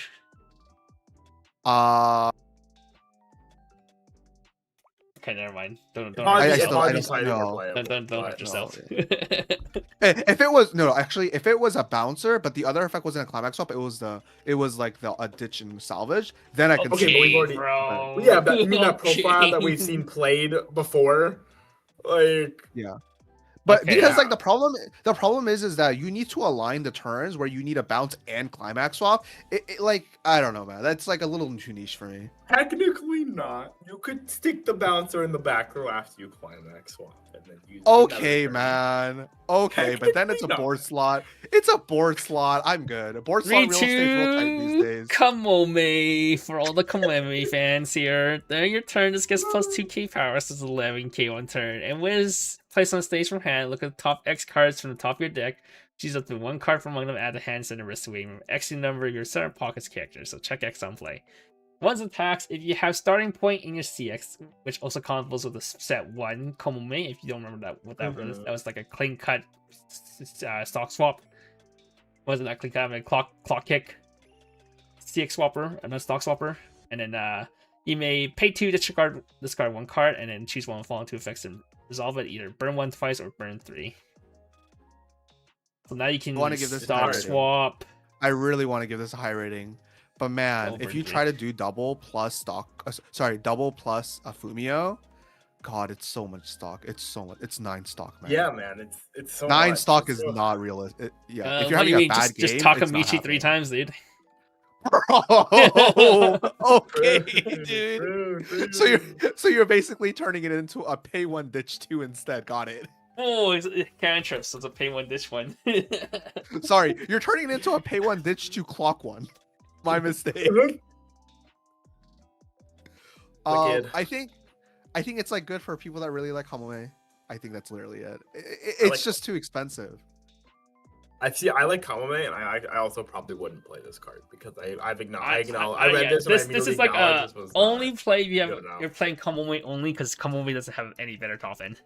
Okay, never mind. Don't Probably, hurt I yourself. still slightly no. more playable, Don't but- hurt yourself. If it was no, actually, if it was a bouncer, but the other effect wasn't a climax swap, it was like a ditch and salvage. Then I can Okay, see but we've it. already- bro. Well, yeah, but I mean that profile Okay. that we've seen played before, like But Okay, because yeah. like the problem is that you need to align the turns where you need a bounce and climax swap. Like I don't know, man. That's like a little too niche for me. technically not. You could stick the bouncer in the back row after you climax swap, and then use Okay, another turn. man. Okay, but then it's a Technically board not. slot. It's a board slot. I'm good. A board slot real estate's real tight these days. Kamome for all the Kamome fans here. During your turn, this gets plus 2k power, so it's 11k one turn. And when it's placed on stage from hand, look at the top X cards from the top of your deck. Choose up to one card from among them, add the hand, send a wrist away. X number your center pockets character, so check X on play. Once attacks, if you have starting point in your CX, which also combos with the set 1 Komome, if you don't remember what that was, that was like a clean cut stock swap. Wasn't that clean cut? I mean, clock kick, CX swapper, and a stock swapper, and then you may pay 2 to discard 1 card, and then choose one of the following 2 effects and resolve it. Either burn 1 twice or burn 3. So now you can wanna give this a stock high rating. swap. I really want to give this a high rating. But man, Over if you three. try to do double plus double plus a Fumio, God, it's so much stock. It's 9 stock, man. Yeah, man, it's so 9 much. stock It's is so- not realistic. Yeah, if What you're do you having a mean? bad Just game, it's not Takamichi 3 happening. times, dude. Bro, okay, True, dude. true, So you're basically turning it into a pay 1 ditch 2 instead. Got it. Oh, it's cantrips, so it's a pay 1 dish 1. Sorry, you're turning it into a pay 1 ditch 2 clock 1. My mistake. Wicked. I think it's like good for people that really like Kamome. I think that's literally it. It's like- just too expensive. I like Kamome, and I also probably wouldn't play this card because I've acknowledged. I yeah, read this. This and is immediately like acknowledged this was only not- play if you have don't know. you're playing Kamome only because Kamome doesn't have any better top end.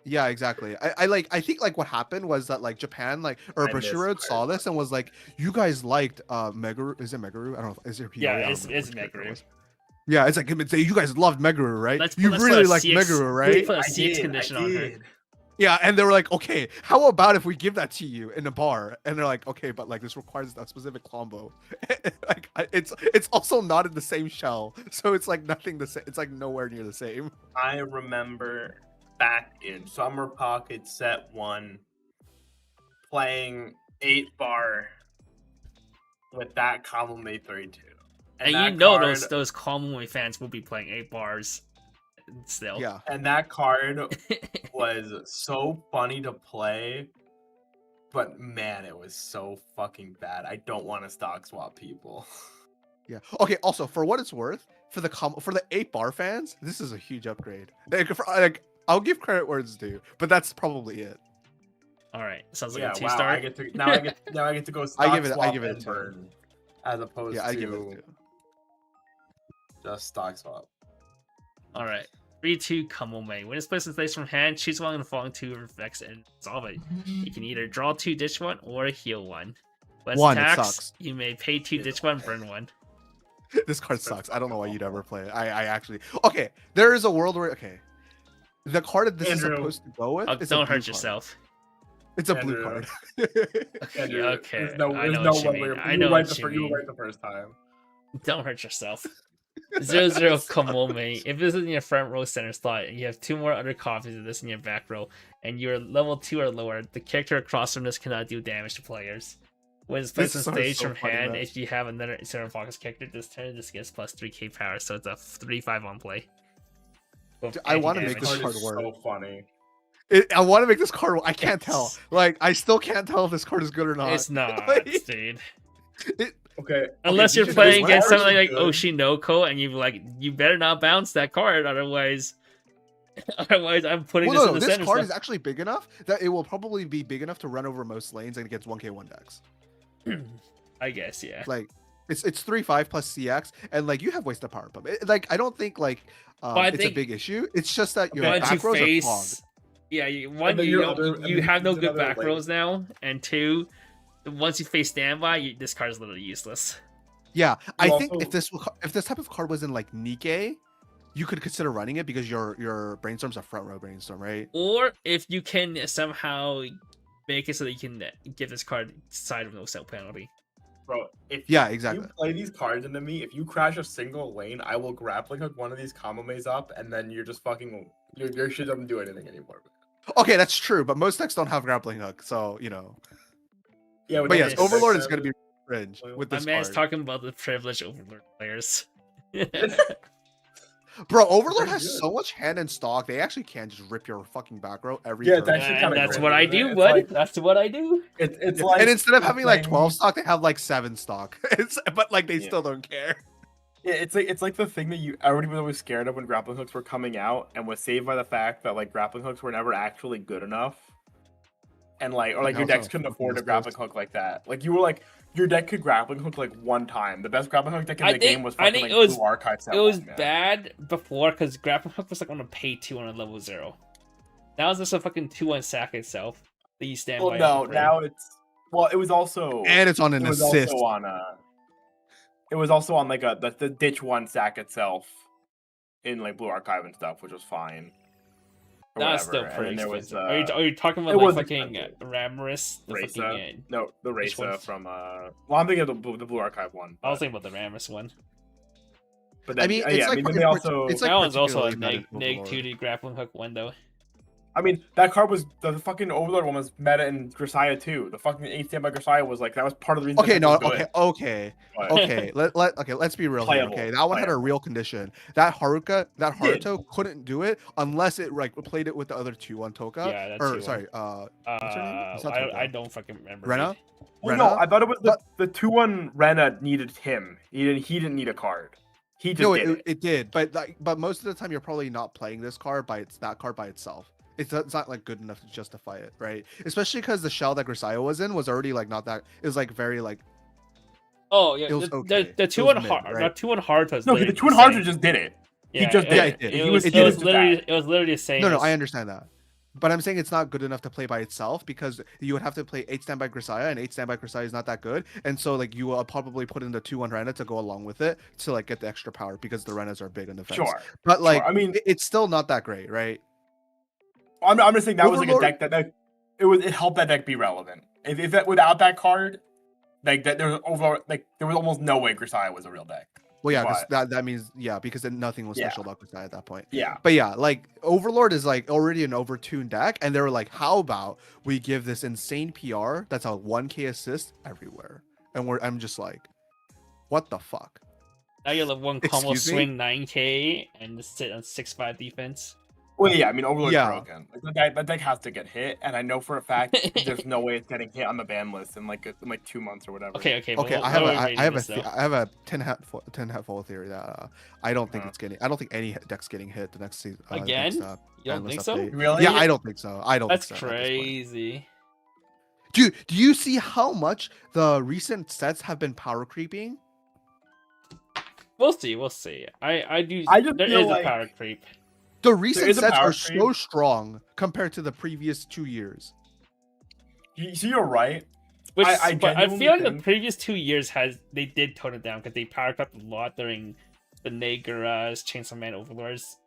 Yeah, exactly. I think like what happened was that like Japan or I miss Bushiroad saw cards. this and was like, you guys liked Megaru. Is it Megaru? I don't know. Is it PRE? I Yeah, don't it's remember which character it Megaru. was. Yeah, it's like you guys loved Megaru, right? Let's You put really a like CX Megaru, right? Put a I CX did, condition I on her. did. Yeah, and they were like, okay, how about if we give that to you in a bar? And they're like, okay, but like this requires a specific combo. It's also not in the same shell, so it's like nothing the same. It's like nowhere near the same. I remember back in Summer Pocket Set 1 playing 8-bar with that Kamome 32. And that you know card- those Kamome fans will be playing 8 bars still. Yeah, And that card was so funny to play, but man, it was so fucking bad. I don't want to stock swap people. yeah. Okay. Also, for what it's worth, for the 8-bar fans, this is a huge upgrade. Like, I'll give credit where it's due, but that's probably it. All right, sounds like Yeah, a 2 wow. star. I get to go stock I give it swap a and 2. burn, as opposed Yeah, I give it to a 2. just stock swap. All right. 3-2 Kamome. When it's placed in place from hand, choose one of the following 2 effects and resolve it. You can either draw 2, ditch 1, or heal 1. When One, it attacks, sucks. you may pay 2, ditch 1, burn 1. This card sucks. I don't know why you'd ever play it. I actually. Okay, there is a world where the card that this Andrew. is supposed to go with. Oh, is a don't blue hurt card. yourself. It's a blue Andrew. card. Okay, okay. There's no, I know there's what no you way. mean. I You know were right what the you fir- you were mean. right the first time. Don't hurt yourself. 0-0 Kamome. If this is in your front row center slot and you have 2 more other copies of this in your back row and you're level 2 or lower, the character across from this cannot do damage to players. When it's placed on This card is stage so from funny, hand, man. if you have another center focus character this turn, this gets plus 3k power, so it's a 3-5 on play. Both I wanna make anti-damage. this Card card is work. so funny. I want to make this card. I can't tell. Like, I still can't tell if this card is good or not. It's not, Like, dude. Okay. Unless you you're should- playing this against card something is like good. Oshinoko and you better not bounce that card, otherwise I'm putting Well, this no, in the this center. card stuff. is actually big enough that it will probably be big enough to run over most lanes and it gets 1k1 decks. I guess, yeah. Like, it's 3-5 plus CX, and like you have wasted power pump. Like, I don't think like I it's think a big issue. It's just that your Once you back rows are face, clogged. Yeah, one, then your other- and you then have no there's good another, back like- rows now, and two, once you face standby, this card is literally useless. Yeah, I You think also- if this type of card was in like Nikkei, you could consider running it because your brainstorm's a front row brainstorm, right? Or if you can somehow make it so that you can give this card side with no sell penalty. Bro, if Yeah, you exactly. play these cards into me, if you crash a single lane, I will grappling hook one of these Kamame's up, and then you're just fucking your shit doesn't do anything anymore. Okay, that's true, but most decks don't have grappling hook, so you know. Yeah, with But the yes, decks Overlord that is going to have be cringe with My this man's card. talking about the privileged Overlord players. Bro, Overlord pretty has good. so much hand in stock. They actually can just rip your fucking back row every Yeah, turn. it's actually And kinda that's crazy, what I isn't it? do, It's bud. like- That's what I do. It's Yeah, like and instead of you're having like 12 playing- stock, they have like 7 stock. But like they Yeah. still don't care. Yeah, it's like the thing that everybody was scared of when grappling hooks were coming out, and was saved by the fact that like grappling hooks were never actually good enough, and like or like That your was decks how couldn't fucking afford a this grappling goes. hook like that. Like you were like your deck could grappling hook like one time. The best grappling hook deck in I the think- game was I fucking think like it was- Blue Archive set It was one, man. bad before because grappling hook was like on a pay 2 on a level 0. Now it's just a fucking 2-1 sack itself. That you stand Well, by. no, off the now it's it was also And it's on an it was assist. also on it was also on like the ditch one sack itself in like Blue Archive and stuff, which was fine. Or That's whatever. still pretty And then there expensive. was, Are you talking about it like was fucking expensive. Ramorous? The Raisa. fucking, No, the Which Raisa ones? from well, I'm thinking of the Blue Archive one. I was But, thinking about the Ramorous one. but then, I mean, it's yeah, like I mean, then in they part- also. it's like That one's also a particularly bad neg in Overlord. 2 to grappling hook one though. I mean, that card was the fucking Overlord one was meta in Grisaya too. The fucking 8 stand by Grisaya was like that was part of the reason. Okay, that no, was good, okay. but- Okay, let's be real Playable, here. Okay, that one had a playable. real condition. That did. Haruto couldn't do it unless it like played it with the other 2-1 Toka. Yeah, that's or 2-1. sorry, what's her name? It's not Toka. I don't fucking remember. Rena? dude. Well, no, Rena? I thought it was But- the 2-1 Rena needed him. He didn't need a card. He just No, did it. it did, but most of the time you're probably not playing this card that card by itself. It's not like good enough to justify it, right? Especially because the shell that Grisaya was in was already like not that. It was like very like Oh yeah, It was the okay. the It 2 was on mid, hard, right? not 2 on hard was No, literally the 2-1 the Hardra same. just did it. Yeah, just did Yeah, it. it did. It He was, did it was just literally that. it was literally the same. no, as- I understand that. But I'm saying it's not good enough to play by itself because you would have to play 8 standby Grisaya, and 8 standby Grisaya is not that good. And so like you will probably put in the 2-1 Rena to go along with it to like get the extra power because the Renas are big in defense. Sure. But like I mean- it's still not that great, right? I'm just saying that was like a Overlord- deck that it helped that deck be relevant. If that without that card, like that there was almost no way Grisaya was a real deck. Well, yeah, 'cause But- that means because then nothing was Yeah. special about Grisaya at that point. Yeah. But yeah, like Overlord is like already an overtuned deck, and they were like, how about we give this insane PR that's a 1k assist everywhere? And I'm just like, what the fuck? Now you have one combo Excuse me? swing 9k and just sit on 6-5 defense. Well, yeah, I mean Overlord's Yeah. broken. Like, that deck has to get hit, and I know for a fact there's no way it's getting hit on the ban list in like 2 months or whatever. Okay, but Okay, what- I have what a are we I rating have this, though? I have a 10 hat full theory that I don't think Uh. it's getting. I don't think any deck's getting hit the next season. Again? You don't endless think so? update. Really? Yeah, I don't think so. I don't. That's think so at this point. crazy. Dude, do you see how much the recent sets have been power creeping? We'll see. We'll see. I do. I just there feel is like- a power creep. The recent is a sets power are creep. so strong compared to the previous 2 years. So you're right. Which, I but I genuinely feel like the think- previous 2 years they did tone it down because they power crept a lot during the Negaras, Chainsaw Man Overlords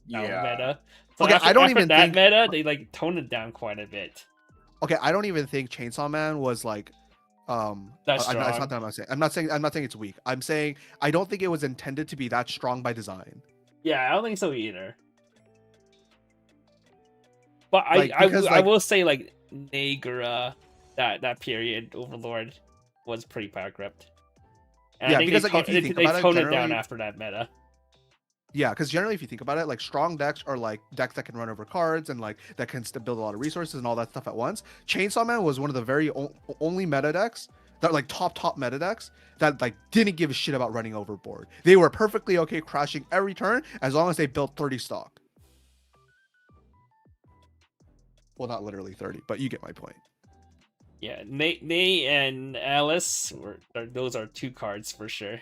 meta. So Okay, after, I don't after even that think- meta, they like toned it down quite a bit. Okay, I don't even think Chainsaw Man was like That's it's not strong. that I'm not saying it's weak. I'm saying I don't think it was intended to be that strong by design. Yeah, I don't think so either. But Like, I because, I like- will say like Negara, that period Overlord was pretty power crept. And Yeah, I think because, they, like, if you think they about it, toned it down generally- after that meta. Yeah, because generally, if you think about it, like strong decks are like decks that can run over cards and like that can build a lot of resources and all that stuff at once. Chainsaw Man was one of the very only meta decks that like top meta decks that like didn't give a shit about running overboard. They were perfectly okay crashing every turn as long as they built 30 stock. Well, not literally 30, but you get my point. Yeah, Nate and Alice those are 2 cards for sure.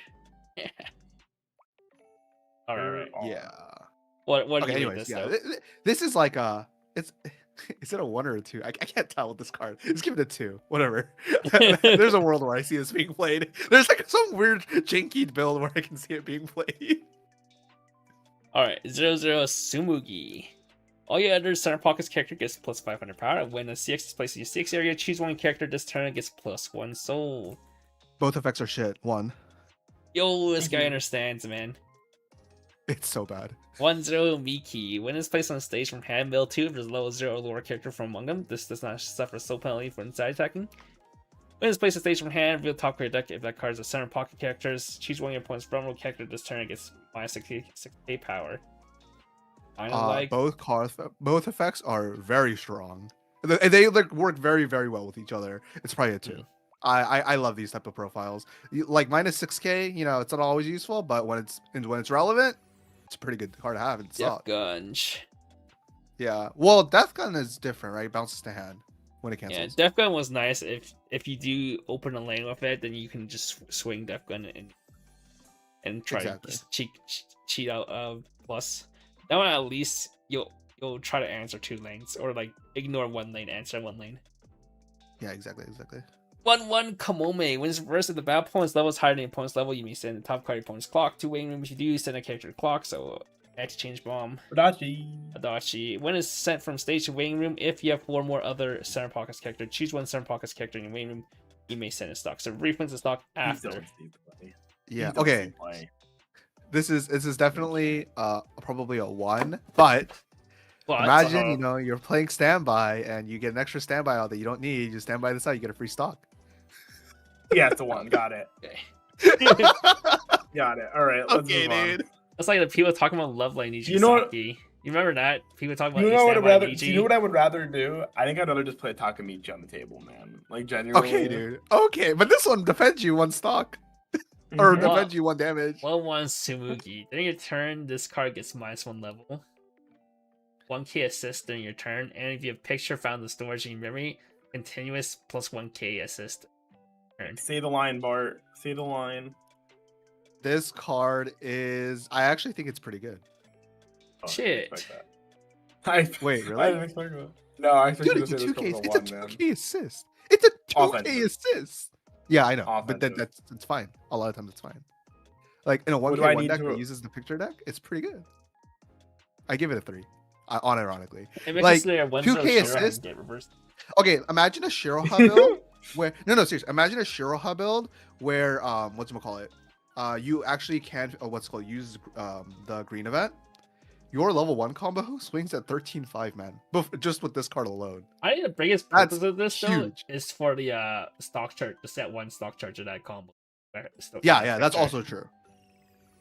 All right. Yeah. What do Okay. you rate Anyways, this yeah. though? This is like it's is it a 1 or a 2? I can't tell with this card. Just give it a 2. Whatever. There's a world where I see this being played. There's like some weird janky build where I can see it being played. All right, 0 Sumugi. All your other center pockets character gets plus 500 power. When a CX is placed in your CX area, choose one character this turn and gets plus 1 soul. Both effects are shit. 1. Yo, this guy understands, man. It's so bad. 1-0 Miki. When it's placed on the stage from hand, mill 2 if there's a level 0 or lower character from among them. This does not suffer soul penalty for inside attacking. When it's placed on the stage from hand, reveal top card deck if that card is a center pocket characters. Choose one of your opponent's vulnerable character this turn and gets minus 6k power. Both effects are very strong. They like work very, very well with each other. It's probably a 2. I love these type of profiles. Like minus 6k, you know, it's not always useful, but when it's relevant, it's a pretty good card to have. It's Death Gunge. Yeah. Well, Death Gun is different, right? It bounces to hand when it cancels. Yeah, Death Gun was nice. If you do open a lane with it, then you can just swing Death Gun and try to just cheat out plus. That one at least you'll try to answer 2 lanes or like ignore 1 lane, answer 1 lane. Yeah, exactly. 1-1 Kamome. When it's reversed, if the battle opponent's level is higher than the opponent's level, you may send the top card of your opponent's clock to waiting room. If you do, send a character to clock, so exchange bomb. Adachi. When it's sent from stage to waiting room, if you have 4 more other center pockets character, choose one center pockets character in your waiting room, you may send a stock. So refunds the stock after. Yeah, okay. This is definitely probably a 1, but imagine, you know, you're playing standby and you get an extra standby out that you don't need. You stand by the side, you get a free stock. Yeah, it's a 1. Got it. Got it. All right. Let's move on. Dude. That's like the people talking about Love Lane Niji. You know what? You remember that? People talking about Do you know what I would rather do? I think I'd rather just play Takamichi on the table, man. Like genuinely. Okay, dude. Okay, but this one defends you 1 stock. Or defends you 1 damage. 1-1 Sumugi. During your turn, this card gets minus 1 level. 1k assist during your turn, and if you have picture found in the storage in your memory, continuous plus 1k assist. Say the line, Bart. Say the line. This card is... I actually think it's pretty good. Oh, shit. Wait, really? I didn't expect that. No, I expected Dude, to say this it's was a 1, 2k assist. It's a 2k Offensive. assist. Yeah, I know. Offensive. But that's fine. A lot of times it's fine. Like in a 1k1 deck that uses the picture deck, it's pretty good. I give it a 3. Unironically. Like 2k assist. Okay, imagine a Shiroha build where seriously, imagine a Shiroha build where whatchamacallit, you actually can use the green event. Your level 1 combo swings at 13.5, man. Just with this card alone. I think the biggest purpose of this though is for the stock chart, the set 1 stock charge of that combo. Yeah, that's also true.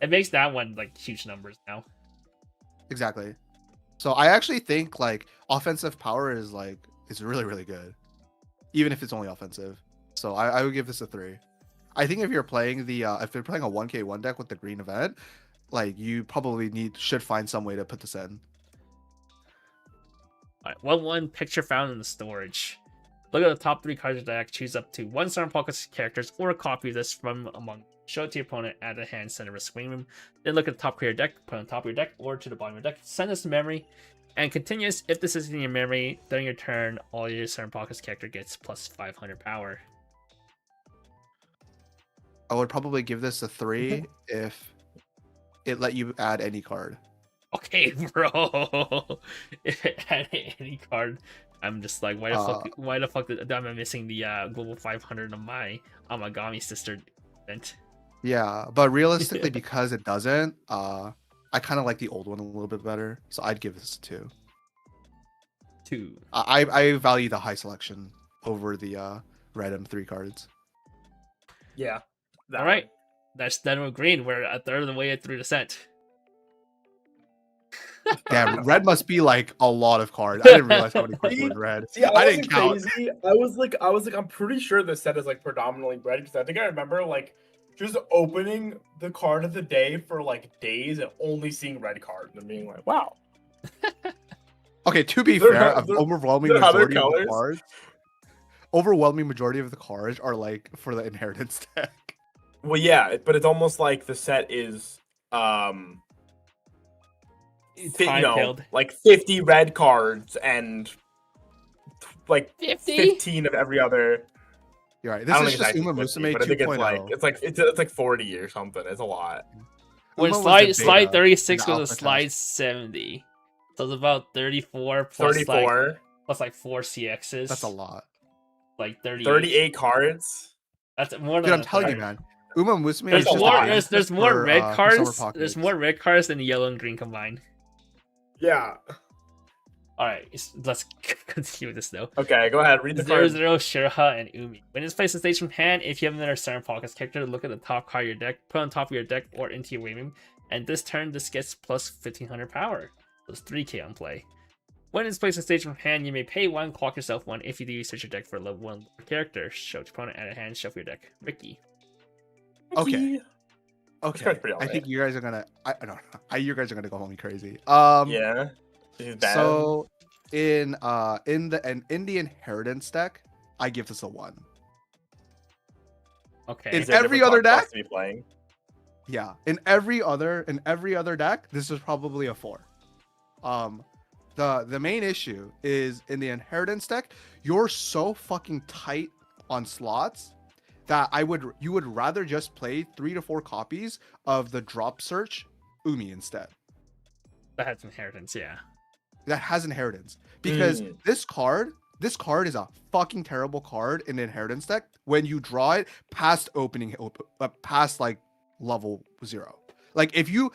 It makes that one like huge numbers now. Exactly. So I actually think like offensive power is really, really good. Even if it's only offensive. So I would give this a 3. I think if you're playing if you're playing a 1k1 deck with the green event, like you probably should find some way to put this in. Alright, 1-1 picture found in the storage. Look at the top 3 cards of the deck, choose up to 1 center pocket characters or a copy of this from among. Show it to your opponent at the hand center of a swing room. Then look at the top of your deck, put it on top of your deck or to the bottom of your deck. Send this to memory. And continuous, if this is in your memory, during your turn, all your center pockets character gets plus 500 power. I would probably give this a 3 if it let you add any card. Okay, bro. If it had any card, I'm just like, why the fuck am I missing the global 500 on my Amagami sister event? Yeah, but realistically, because it doesn't, I kind of like the old one a little bit better, so I'd give this a 2. 2. I value the high selection over the random 3 cards. Yeah. All right, that's done with green. We're a third of the way through the set. Damn, red must be like a lot of cards. I didn't realize how many cards were in red. See, I didn't count. Crazy. I was like, I'm pretty sure the set is like predominantly red because I think I remember like just opening the card of the day for like days and only seeing red cards and being like, wow. Okay, to be fair, overwhelming majority of the cards are like for the inheritance deck. Well, yeah, but it's almost like the set is time filled. like 50 red cards and like 50? 15 of every other. You're right. I This don't is think it's just actually Uma 50, Musume but I think 2.0. it's like 40 or something. It's a lot. When Uma was the slide beta 36 in the was a alpha slide test. 70. So it's about 34 plus 34, like 4 CXs. That's a lot. Like 38. 38 cards. That's more Dude, than I'm telling you, third. man. Uma Musume There's is just more. a beta There's test more for, red for Summer cards. There's Pockets. more red cards than yellow and green combined. Yeah. All right, let's continue this though. Okay, go ahead. Read the Zero card. Zero Shiraha and Umi. When it's placed in stage from hand, if you have another Summer Pockets character, look at the top card of your deck, put it on top of your deck or into your waving, and this turn this gets plus 1500 power. So it's 3k on play. When it's placed in stage from hand, you may pay 1, clock yourself 1. If you do, search your deck for a level 1 character. Show your opponent at a hand, shuffle your deck. Ricky. Okay. card's Okay. pretty I alright. think you guys are gonna. I don't know. You guys are gonna go home crazy. Yeah. This is bad. So in the inheritance deck, I give this a 1. Okay. In Is there a every different other card deck, to be playing? yeah. In every other deck, this is probably a 4. The main issue is in the inheritance deck, you're so fucking tight on slots that you would rather just play 3 to 4 copies of the drop search Umi instead. That has inheritance, yeah. That has inheritance, because Mm. this card is a fucking terrible card in the inheritance deck when you draw it past past like level 0. Like if you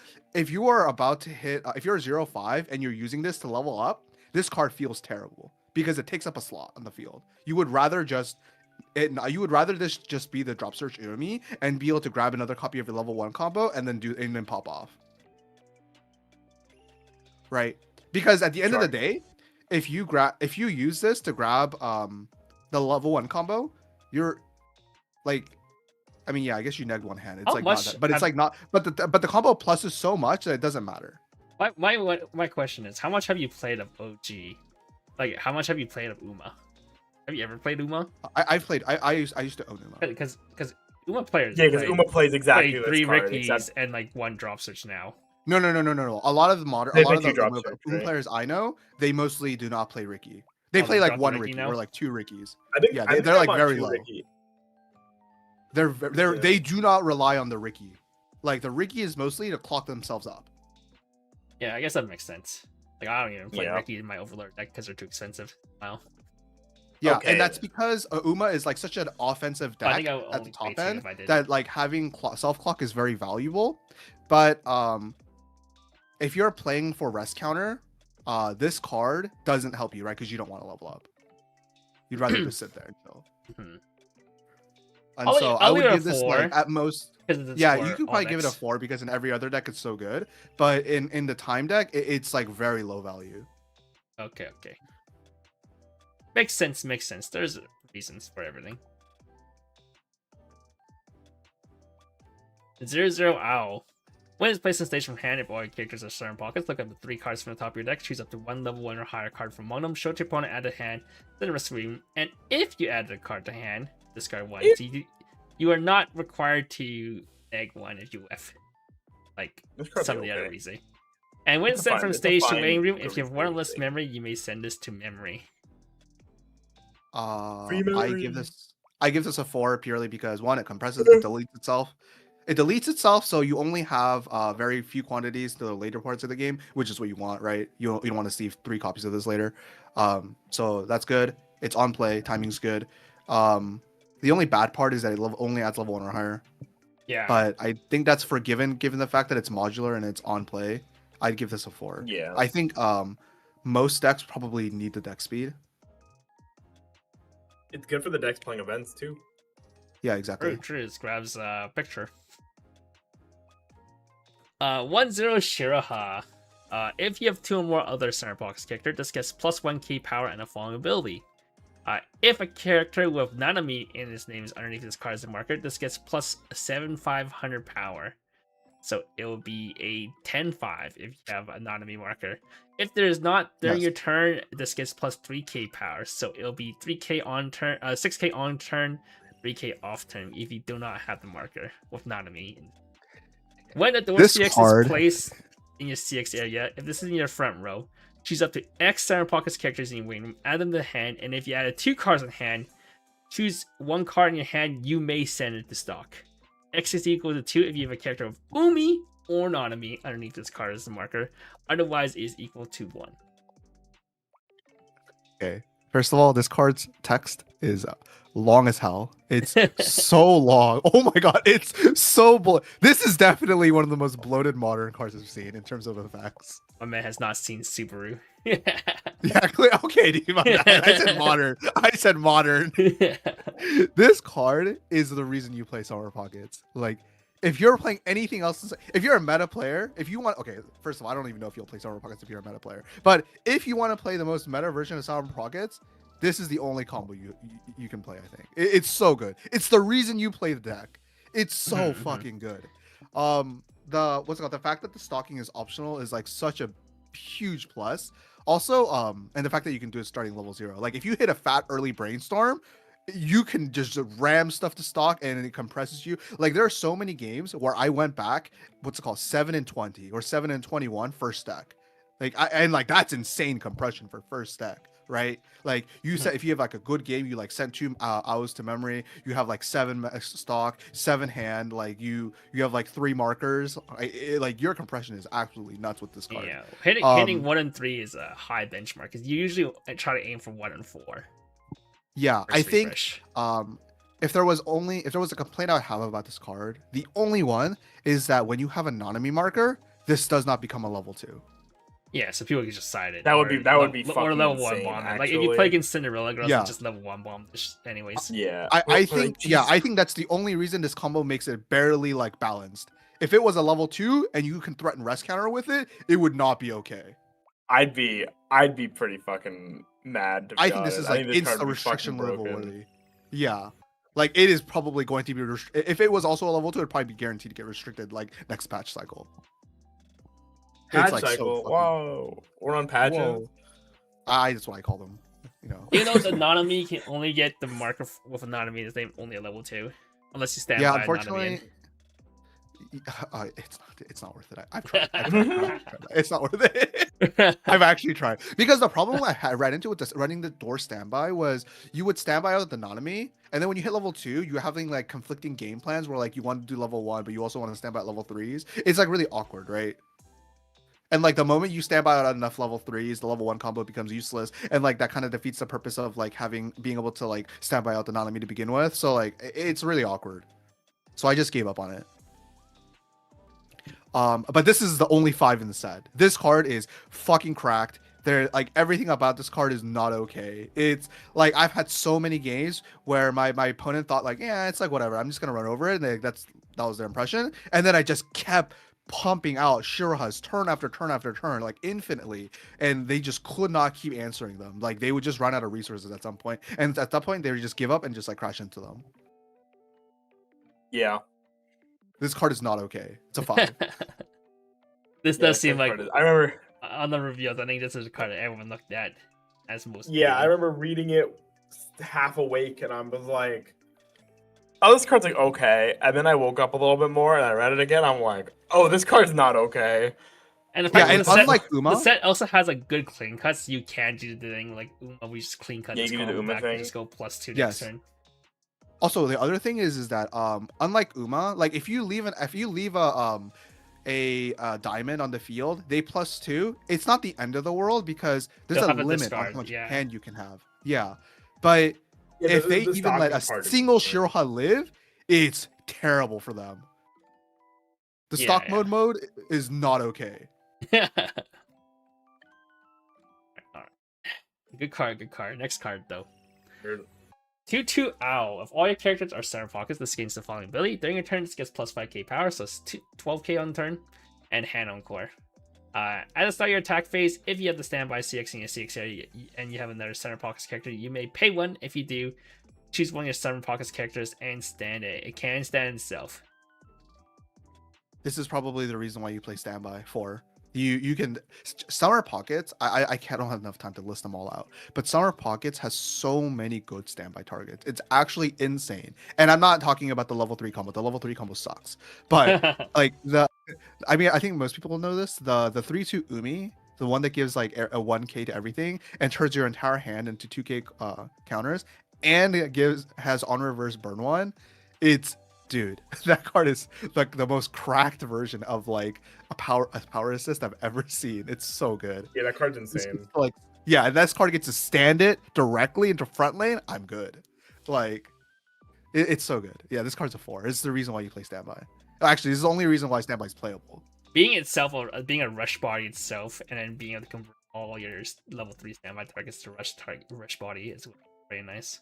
are about to hit if you're 0-5 and you're using this to level up, this card feels terrible because it takes up a slot on the field. You would rather this just be the drop search Umi and be able to grab another copy of your level 1 combo and then pop off. Right? Because at the end of the day, if you use this to grab the level 1 combo, you're like, I mean, yeah, I guess you negged one hand. It's How like much not that, but it's like not, but the combo plus is so much that it doesn't matter. My question is, how much have you played of OG? Like, how much have you played of Uma? Have you ever played Uma? I used to own Uma. Because Uma players Yeah, because Uma plays exactly play 3 this card, Rickies except and like 1 drop search now. No. A lot of the They play two Uma drop search, right? players I know, they mostly do not play Ricky. They Oh, play they like dropped 1 the Ricky Ricky now? or like 2 Rickies. I think Yeah, I think they're like I'm on very 2 low. Ricky. They do not rely on the Ricky. Like the Ricky is mostly to clock themselves up. Yeah, I guess that makes sense. Like, I don't even play Yeah. Ricky in my Overlord deck because they're too expensive. Wow. Yeah, Okay. and that's because Uma is like such an offensive I deck think I would at the only play top 2 end if I did. that like having self clock is very valuable. But if you're playing for rest counter, this card doesn't help you, right? Because you don't want to level up. You'd rather just sit there and chill. Mhm. And I'll so leave- I I'll would leave it a give this 4. like at most. 'Cause it's Yeah, for you could all probably give it a decks. 4 because in every other deck it's so good. But in the time deck, it's like very low value. Okay. Makes sense. There's reasons for everything. 0-0 Owl. When it's placed in stage from hand, if all your characters are Summer Pockets, look at the 3 cards from the top of your deck, choose up to 1 level 1 or higher card from among them, show it to your opponent, add a hand, then the rest of the and if you add a card to hand, discard 1. So you are not required to egg 1 if you F. Like This card's some of the other okay. reason. And when It's a sent fine- from it's a stage to fine waiting room, if you have 1 or removal less thing. memory, you may send this to memory. I memory. give this a 4 purely because 1, it compresses, it deletes itself. It deletes itself, so you only have very few quantities to the later parts of the game, which is what you want, right? You don't want to see 3 copies of this later. So that's good. It's on play. Timing's good. The only bad part is that it only adds level 1 or higher. Yeah. But I think that's forgiven given the fact that it's modular and it's on play. I'd give this a 4. Yeah. I think most decks probably need the deck speed. It's good for the decks playing events too. Yeah, exactly. True, just grabs a picture. 1-0 Shiraha. If you have 2 or more other Summer Pockets character, this gets +1 key power and a following ability. If a character with Nanami in his name is underneath this card as a marker, this gets +7,500 power. So it will be a 10-5 if you have a Nanami marker. If there is not during your turn, this gets +3k power. So it'll be 3k on turn, 6k on turn, 3k off turn if you do not have the marker with Nanami. When the Door This CX card- is placed in your CX area. If this is in your front row, choose up to X center pockets characters in your waiting room, add them to the hand, and if you added 2 cards in hand, choose 1 card in your hand, you may send it to stock. X is equal to 2 if you have a character of Umi or Nanami underneath this card as a marker. Otherwise, it is equal to 1. Okay. First of all, this card's text is long as hell. It's so long. Oh my god, it's so this is definitely one of the most bloated modern cards I've seen in terms of effects. My man has not seen Subaru. Yeah, okay, dude. I said modern. I said modern. This card is the reason you play Summer Pockets. Like, if you're playing anything else, if you're a meta player, if you want, okay, first of all, I don't even know if you'll play Summer Pockets if you're a meta player, but if you want to play the most meta version of Summer Pockets, this is the only combo you can play. I think it's so good. It's the reason you play the deck. It's so fucking good. The what's it called? The fact that the stocking is optional is like such a huge plus. Also, and the fact that you can do it starting level 0. Like, if you hit a fat early brainstorm, you can just ram stuff to stock and it compresses you. Like, there are so many games where I went back, what's it called, 7-20 or 7-21 first stack. Like, like that's insane compression for first stack, right? Like, you said if you have like a good game, you like send 2 hours to memory, you have like 7 stock, 7 hand, like you have like 3 markers. Like, your compression is absolutely nuts with this card. Yeah, hitting 1 and 3 is a high benchmark because you usually try to aim for 1 and 4. Yeah, I think refresh. if there was a complaint I would have about this card, the only one is that when you have a Nanami marker, this does not become a level 2. Yeah, so people can just side it. That would be or fucking level insane, 1 bomb. actually. Like, if you play against Cinderella girls, Yeah. it's just level 1 bomb. Anyways. Yeah. I think that's the only reason this combo makes it barely like balanced. If it was a level 2 and you can threaten rest counter with it, it would not be okay. I'd be pretty fucking mad. To I think this is like it's a restriction level worthy. Yeah, like it is probably going to be. If it was also a level 2, it'd probably be guaranteed to get restricted like next patch cycle. Patch like cycle. Whoa, we're on patches. Whoa. That's what I call them. You know. You know, the Nanami can only get the marker with a Nanami that's named only a level 2, unless you stand by unfortunately. It's not worth it. I've tried. It's not worth it. I've actually tried, because the problem I ran into with this running the door standby was you would standby out the Nanami, and then when you hit level 2, you're having like conflicting game plans where like you want to do level 1, but you also want to stand by at level 3s. It's like really awkward, right? And like the moment you stand by out enough level 3s, the level 1 combo becomes useless, and like that kind of defeats the purpose of like being able to like stand by out the Nanami to begin with. So like it's really awkward. So I just gave up on it. But this is the only 5 in the set. This card is fucking cracked. There, like, everything about this card is not okay. It's like I've had so many games where my opponent thought like, yeah, it's like whatever, I'm just gonna run over it, and that was their impression. And then I just kept pumping out Shirohas turn after turn after turn, like infinitely, and they just could not keep answering them. Like, they would just run out of resources at some point, and at that point they would just give up and just like crash into them. Yeah. This card is not okay. It's a 5. This does seem like, I remember on the reviews, I think this is a card that everyone looked at as most. Yeah, I remember reading it half awake, and I was like, "Oh, this card's like okay." And then I woke up a little bit more, and I read it again. I'm like, "Oh, this card's not okay." And the fact and unlike Uma, the set also has like good clean cuts. You can do the thing like Uma, we just clean cut. Yeah, this you can do the Uma back thing. and just go +2 Yes. next turn. Also, the other thing is that unlike Uma, like if you leave a diamond on the field, they +2. It's not the end of the world because there's They'll a have a limit discard, on how much yeah. hand you can have. Yeah, but if they even let a single Shiroha live, it's terrible for them. The stock mode is not okay. Alright. Good card. Next card though. 2/2 Owl. If all your characters are center pockets, this gains the following ability. During your turn, this gets +5k power, so it's 12k on turn, and hand on core. At the start of your attack phase, if you have the standby CX in your CX area and you have another center pockets character, you may pay 1. If you do, choose one of your center pockets characters and stand it. It can stand itself. This is probably the reason why you play standby 4. You can Summer Pockets. I don't have enough time to list them all out, but Summer Pockets has so many good standby targets. It's actually insane. And I'm not talking about the level 3 combo. The level 3 combo sucks, but like I mean, I think most people will know this. The 3/2 Umi, the one that gives like a 1k to everything and turns your entire hand into 2k counters, and it has on reverse burn one. It's dude, that card is like the most cracked version of like a power assist I've ever seen. It's so good. Yeah, that card's It's insane. like yeah, and this card gets to stand it directly into front lane. I'm good. Like it's so good. Yeah, this card's a 4. It's the reason why you play standby. Actually, this is the only reason why standby is playable. Being itself, being a rush body itself, and then being able to convert all your level 3 standby targets to rush body is very nice.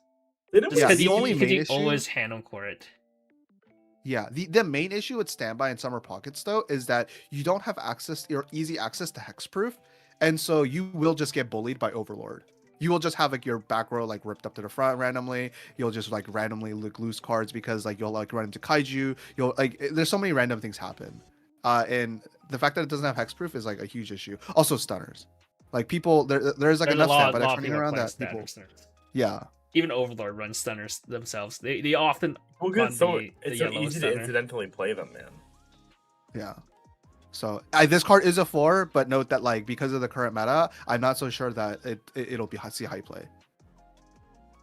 Didn't Just we Yeah, because the you, only main you issue- always hand core it. Yeah, the main issue with standby and summer pockets though is that you don't have access or easy access to hexproof, and so you will just get bullied by Overlord. You will just have like your back row like ripped up to the front randomly. You'll just like randomly lose cards because like you'll like run into kaiju. You'll like there's so many random things happen, and the fact that it doesn't have hexproof is like a huge issue. Also stunners, like people there's like There's enough standby lot that's of running people around playing that people stunners. yeah. Even Overlord runs stunners themselves. They often Well, run good. So the it's so yellow easy stunner. to incidentally play them, man. Yeah. So this card is a 4, but note that like because of the current meta, I'm not so sure that it'll be see high play.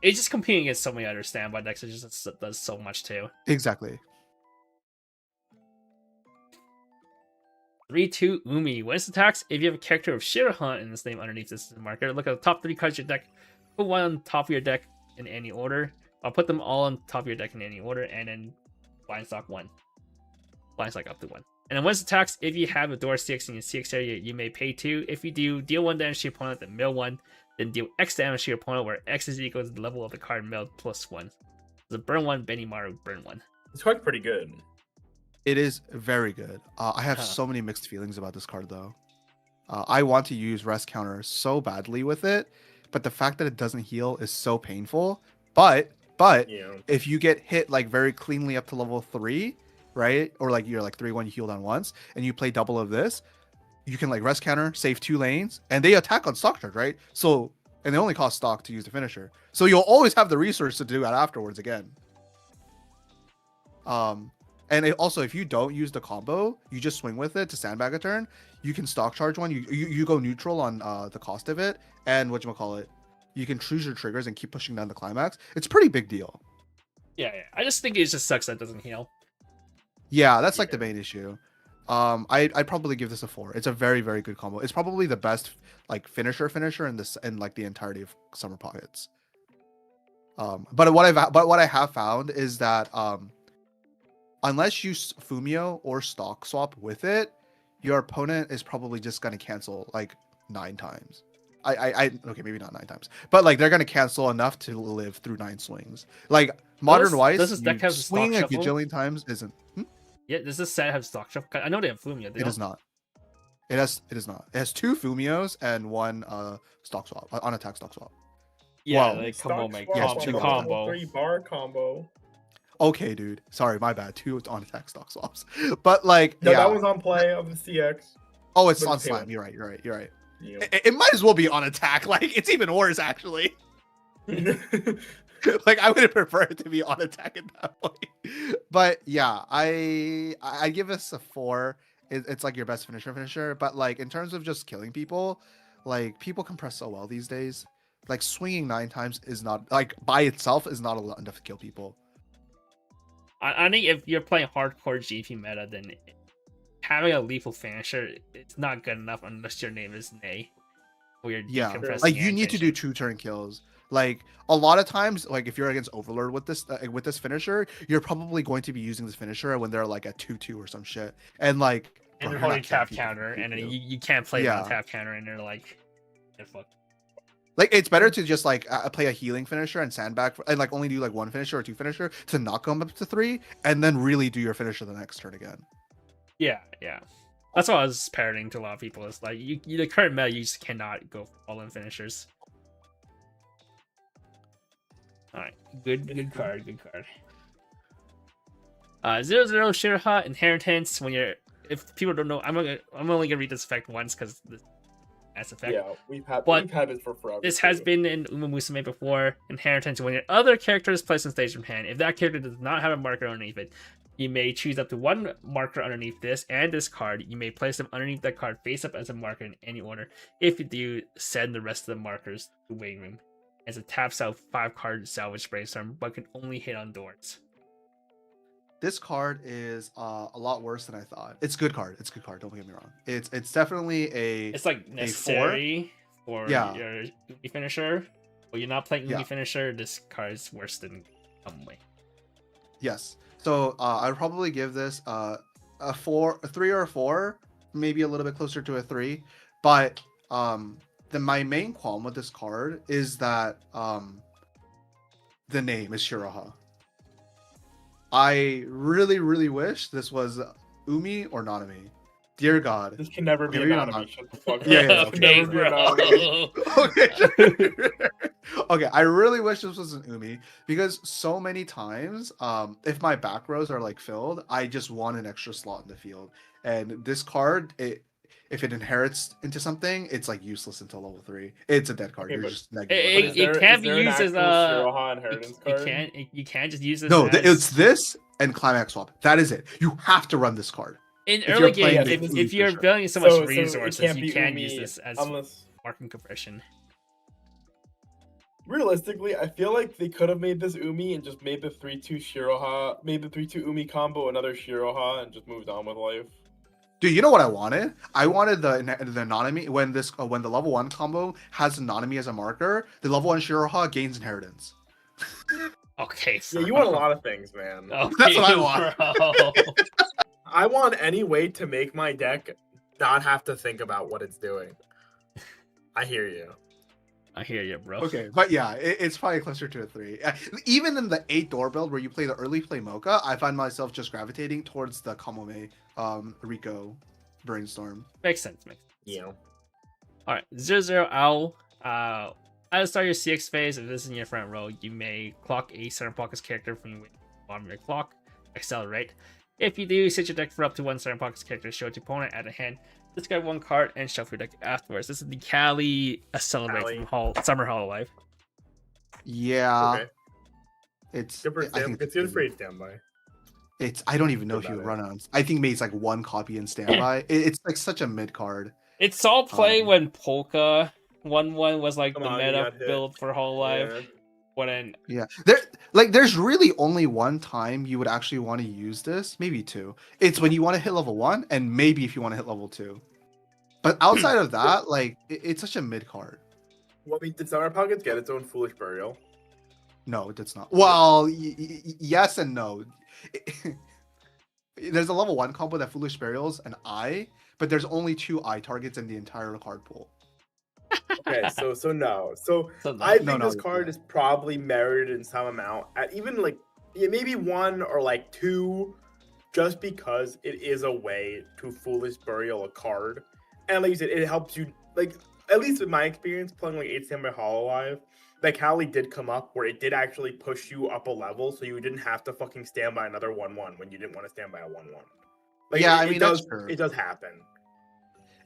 It's just competing against so many other standby decks. It just does so much too. Exactly. 3/2 Umi. When it attacks, if you have a character of Shirahan in this name underneath this marker, look at the top 3 cards of your deck. Put one on top of your deck in any order. I'll put them all on top of your deck in any order, and then blind stock 1. Blind stock up to 1. And then when it attacks, if you have a door CX in your CX area, you may pay 2. If you do, deal 1 damage to your opponent, then mill 1. Then deal X damage to your opponent, where X is equal to the level of the card milled plus 1. So burn 1, Benimaru, burn 1. This card's pretty good. It is very good. I have Huh. so many mixed feelings about this card though. I want to use rest counter so badly with it, but the fact that it doesn't heal is so painful. But Yeah. if you get hit like very cleanly up to level 3, right? Or like you're like 3/1 you healed on once and you play double of this, you can like rest counter, save 2 lanes, and they attack on stock charge, right? So and they only cost stock to use the finisher. So you'll always have the resource to do that afterwards again. And also, if you don't use the combo, you just swing with it to sandbag a turn. You can stock charge one. You go neutral on the cost of it, and whatchamacallit, you can choose your triggers and keep pushing down the climax. It's a pretty big deal. Yeah. I just think it just sucks that it doesn't heal. Yeah, that's like the main issue. I'd probably give this a 4. It's a very, very good combo. It's probably the best like finisher in this and like the entirety of Summer Pockets. But what I have found is that unless you Fumio or stock swap with it, your opponent is probably just gonna cancel like 9 times. I okay, maybe not 9 times, but like they're gonna cancel enough to live through 9 swings. Like Modern Weiss, does this deck have swing a stock shuffle? gajillion times isn't. Yeah, does this set have stock shuffle? I know they have Fumia. It does not. It is not. It has 2 Fumios and 1 stock swap, on attack stock swap. Yeah, Wow. like Stock combo make yeah, swap, two the combos. combo. 3-bar combo. Okay, dude. Sorry, my bad. 2 on attack stock swaps. But like, No, yeah. that was on play of the CX. Oh, it's but on it's slam. him. You're right. Yeah. It might as well be on attack. Like, it's even worse actually. Like, I would prefer it to be on attack at that point. But yeah, I give this a 4. It's like your best finisher. But like in terms of just killing people, like people compress so well these days. Like swinging 9 times is not like by itself is not enough to kill people. I think if you're playing hardcore GP meta, then having a lethal finisher, it's not good enough unless your name is Nay. Or you're Yeah, decompressing like you need to do animation. 2-turn kills. Like a lot of times, like if you're against Overlord with this finisher, you're probably going to be using this finisher when they're like at 2-2 or some shit, and like And bro, you're not holding tap killing people counter, with and then 2-2. you can't play Yeah. on tap counter, and they're like, "Get fucked." Like it's better to just like play a healing finisher and sandbag and like only do like 1 finisher or 2 finisher to knock them up to 3, and then really do your finisher the next turn again. Yeah. That's what I was parroting to a lot of people. It's like you the current meta, you just cannot go for all-in finishers. All right, good card. 0/0 Shiraha inheritance. If people don't know, I'm only gonna read this effect once because that's effect. Yeah, we've had this for forever. This has too. been in Uma Musume before. Inheritance, when your other character is placed on stage from hand, if that character does not have a marker underneath it, You may choose up to one marker underneath this and this card. You may place them underneath that card face up as a marker in any order. If you do, send the rest of the markers to waiting room. As a taps out 5-card salvage brainstorm, but can only hit on doors. This card is a lot worse than I thought. It's a good card. It's a good card. Don't get me wrong. It's definitely a. It's like necessary for Yeah. your Umi finisher. When you're not playing Umi Yeah. finisher, this card is worse than Way. Yes. So I'd probably give this a 3 or a 4, maybe a little bit closer to a 3. But my main qualm with this card is that the name is Shiroha. I really, really wish this was Umi or Nanami. Dear God. This can never be Okay, an maybe anime. not. Shut the fuck up. Yeah, yeah, This can okay, never be an bro. anime. Okay. Okay, I really wish this was an Umi because so many times, if my back rows are like filled, I just want an extra slot in the field. And this card, if it inherits into something, it's like useless until level 3. It's a dead card. Okay, You're but just But negative. it can't be is there an used as actual a- Shiroha inheritance card? You can't just use this. No, as, it's this and Climax Swap. That is it. You have to run this card. in if early you're game. playing If, the if you're finisher. building so much So it resources, can't you be can Umi use this as unless marking compression. realistically, I feel like they could have made this Umi and just made the 3-2 Shiroha, made the 3-2 Umi combo another Shiroha and just moved on with life. Dude, you know what I wanted? I wanted the Nanami when the level 1 combo has Nanami as a marker, the level 1 Shiroha gains inheritance. Okay, Yeah, you want a lot of things, man. Okay, That's what I want. bro. I want any way to make my deck not have to think about what it's doing. I hear you. I hear you, bro. Okay, but yeah, it's probably closer to a 3. Even in the 8 door build where you play the early play Mocha, I find myself just gravitating towards the Kamome Rico brainstorm. Makes sense. Makes sense. You know. All right, 0-0 owl. At the start of your CX phase, if this is in your front row, you may clock a Center Pockets character from the bottom of your clock. Accelerate. If you do, set your deck for up to 1 Center Pockets character, show it to opponent at a hand, discard 1 card, and shuffle your deck afterwards. This is the Cali Accelerate Cali. from Summer Hololive. Yeah, Okay. it's. Good for I think it's good for a standby. It's. I don't even know Good if you about run on. I think maybe it's like 1 copy in standby. It's like such a mid card. It saw play Um, when Polka 1-1 was like Come the on, you meta got hit. build for Hololive. Yeah. When Yeah, there's really only one time you would actually want to use this, maybe 2. It's when you want to hit level 1, and maybe if you want to hit level 2. But outside of that, like it's such a mid card. Well, I mean, did Summer Pockets get its own Foolish Burial? No, it's not. Well, yes and no. There's a level 1 combo that Foolish Burials an eye, but there's only 2 eye targets in the entire card pool. Okay, so no. So so no. I think No, this card yeah. is probably merited in some amount at even like maybe 1 or like 2, just because it is a way to Foolish Burial a card, and like you said, it helps you like at least in my experience playing like 8 Standby Hololive, like Cali did come up where it did actually push you up a level, so you didn't have to fucking stand by another 1-1 when you didn't want to stand by a 1-1. Like Yeah, it, I it mean, that's does true. it does happen.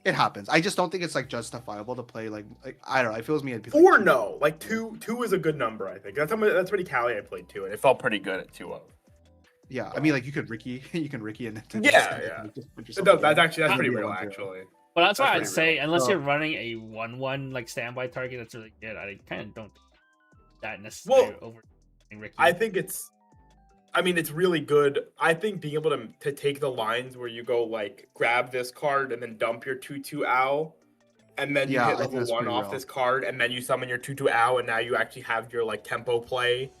It happens. I just don't think it's like justifiable to play like I don't know. It feels me. It'd be 4 like, no, like 2 is a good number. I think that's how many Cali I played 2, and it felt pretty good at 2-0. yeah, I mean, like you could Ricky and Yeah. That's pretty real actually. But that's why I'd pretty say, real. unless So- you're running a 1-1 like standby target that's really good, I kind of don't think that necessarily Well, over Ricky. I think it's really good. I think being able to take the lines where you go like grab this card and then dump your 2-2 owl, and then you Yeah, I hit think level that's 1 pretty off real. this card, and then you summon your 2-2 owl, and now you actually have your like tempo play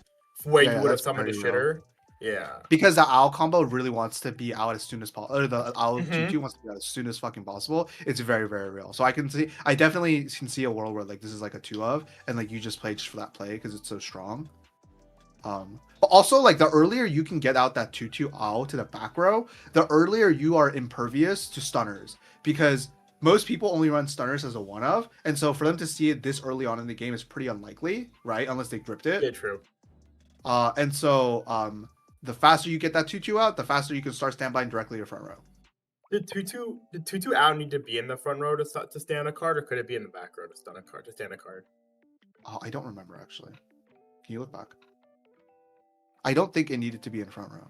where Yeah, you yeah, would have that's summoned a very real. shitter. Yeah. Because the owl combo really wants to be out as soon as possible, or the owl Mhm. 2-2 wants to be out as soon as fucking possible. It's very, very real. So I definitely can see a world where like this is like a 2 of, and like you just play just for that play because it's so strong. But also like the earlier you can get out that 2-2 owl to the back row, the earlier you are impervious to stunners, because most people only run stunners as a 1 of, and so for them to see it this early on in the game is pretty unlikely, right? Unless they gripped it. Yeah, true. And so the faster you get that 2-2 out, the faster you can start standby directly your front row. Did 2-2 owl need to be in the front row to stand a card, or could it be in the back row to stand a card? Oh, I don't remember actually. Can you look back? I don't think it needed to be in front row.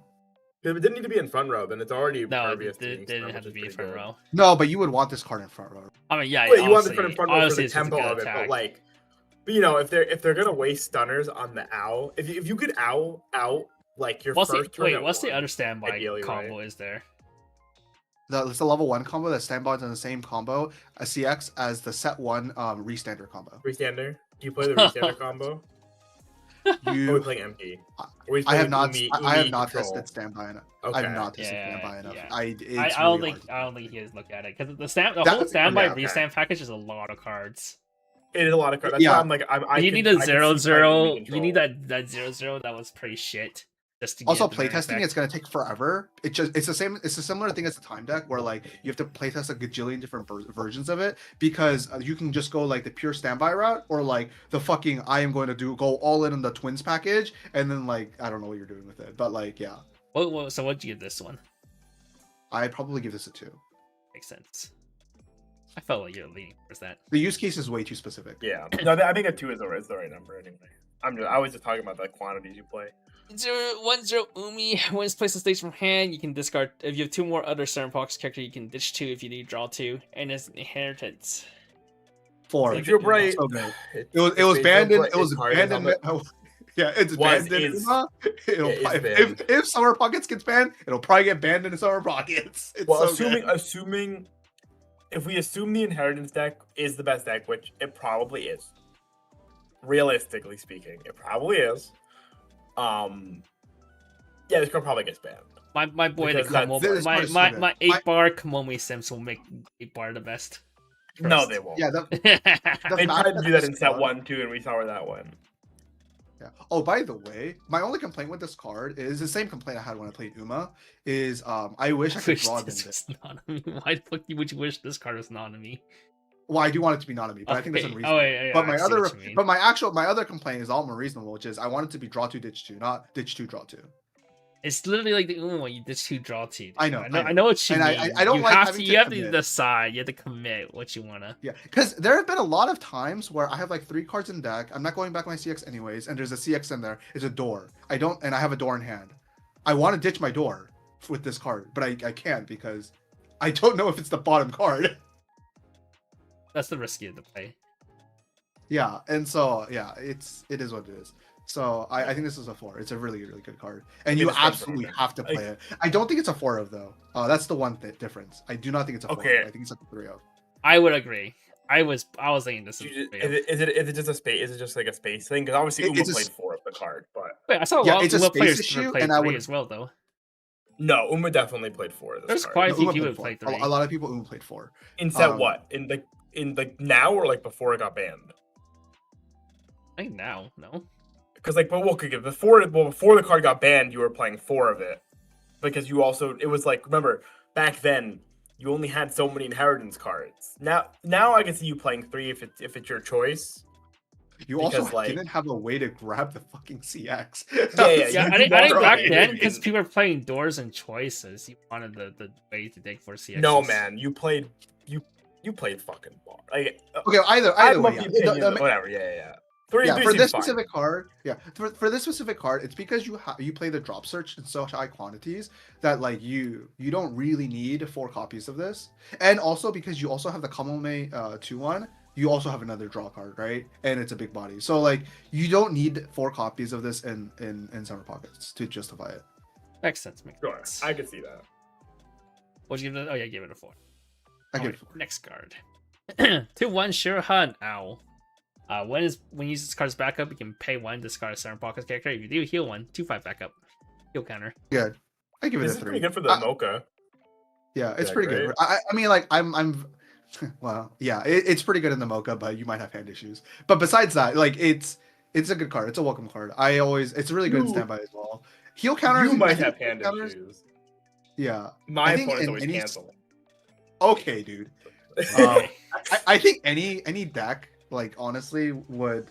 If it didn't need to be in front row, then it's already No, pervious it to being didn't spam, have which to is be pretty front good. row. No, but you would want this card in front row. I mean, yeah, Wait, you want the obviously, front row for obviously the it's just a tempo good of it, but attack. like, but you know, if they're gonna waste stunners on the owl, if you could owl out like your What's the first turn wait? at What's the one, other standby ideally, combo? right? Is there? It's the level 1 combo that standbys on the same combo as CX as the set 1 restander combo. Restander? Do you play the restander combo? Or are we You, playing MP? I have not, I have not tested standby enough. Okay. I've not tested Yeah, standby enough. yeah. It's I don't really think hard. I don't think he has looked at it because the whole standby yeah, okay. restand package is a lot of cards. It is a lot of cards. That's Yeah. why I'm like, You need a 0/0. You need that 0/0 that was pretty shit. Just to Also, get the playtesting effect. it's gonna take forever. It's the same. It's a similar thing as the time deck, where like you have to playtest a gajillion different versions of it because you can just go like the pure standby route or like the fucking I am going to go all in on the twins package and then like I don't know what you're doing with it, but like yeah, So what'd you give this one? I'd probably give this a 2. Makes sense. I felt like you're leaning towards that. The use case is way too specific. Yeah. No, I think a 2 is the right number anyway. I was just talking about the quantities you play. 0/10 Umi. When it's placed on stage from hand, you can discard. If you have 2 more other Serum Box character, you can ditch 2 if you need draw 2, and it's an inheritance. 4. If you're bright, So good. It was banned in. It was banned in. Yeah, it's Was, banned in. is. If Summer Pockets gets banned, it'll probably get banned in Summer Pockets. It's Well, so good. assuming if we assume the inheritance deck is the best deck, which it probably is, realistically speaking, it probably is. Yeah, this card probably gets banned. My boy, the Because that's- Komomi, this my card is so my, good. my 8-bar Komomi Sims will make 8-bar the best. No, Trust. they won't. Yeah, the They fact tried to do that in this set card- 1 too, and we saw where that went. Yeah. Oh, by the way, my only complaint with this card is the same complaint I had when I played Uma. Is I wish I could Wish draw this it. was Nanami. Why the fuck would you wish this card was Nanami? Well, I do want it to be Nanami, but I think that's Okay. unreasonable. Yeah, but I my see other, what you mean. but my other complaint is all more reasonable, which is I want it to be draw 2, ditch 2, not ditch 2, draw 2. It's literally like the Uma one. You ditch 2, draw 2. I know, I know what you And mean. I don't you like have having to. to You have to commit. decide. You have to commit what you wanna. Yeah, because there have been a lot of times where I have like 3 cards in deck. I'm not going back my CX anyways, and there's a CX in there. It's a door. I have a door in hand. I want to ditch my door with this card, but I can't because I don't know if it's the bottom card. That's the risky of the play. Yeah, and so yeah, it is what it is. So I think this is a 4. It's a really good card, and you It is fun absolutely for have to play it. I don't think it's a 4 of though. That's the one difference. I do not think it's a 4 Okay. of. I think it's a 3 of. I would agree. I was thinking this is. Is it just a space? Is it just like a space thing? Because obviously Uma It's a played 4 of the card, but Wait, I saw a Yeah, lot it's of a Uma players space issue, play and I 3 would- as well, though. no, Uma definitely played 4 of this There's card. quite a few Uma people who played played 3. A lot of people Uma played 4. In set what? In the now or like before it got banned? I think now, no. Because like, but before the card got banned, you were playing 4 of it, because you also it was like, remember back then you only had so many inheritance cards. Now I can see you playing 3 if it's your choice. You also Because, like- didn't have a way to grab the fucking CX. Yeah, Yeah, I think borrow back it. then, because people were playing doors and choices, you wanted the way to dig for CX. No man, you played fucking bar. Like, Okay, either I way, love yeah. the opinion, but whatever. Yeah. Three Yeah, for seems this fine. specific card, for this specific card, it's because you play the drop search in such high quantities that like you don't really need 4 copies of this, and also because you also have the Kamome 2-1, you also have another draw card, right? And it's a big body, so like you don't need 4 copies of this in Summer Pockets to justify it. Makes sense. Sure, I could see that. What'd you give it? Oh yeah, give it a 4. I give Alright, it 4. next card. 2/1 Shirahan Owl. When you use this card's backup, you can pay 1, discard a Serum Pockets character. If you do, heal 1, 2/5 backup. Heal counter. Good. I give it This a is 3. pretty good for the Mocha. Yeah, it's Yeah, pretty great. good. I mean, like I'm well, yeah, it's pretty good in the Mocha, but you might have hand issues. But besides that, like it's a good card. It's a welcome card. It's really good in standby as well. Heal counters. You might I think have heal hand counters- issues. Yeah. My I think opponents in always any- cancel. Okay, dude. I think any deck, like honestly, would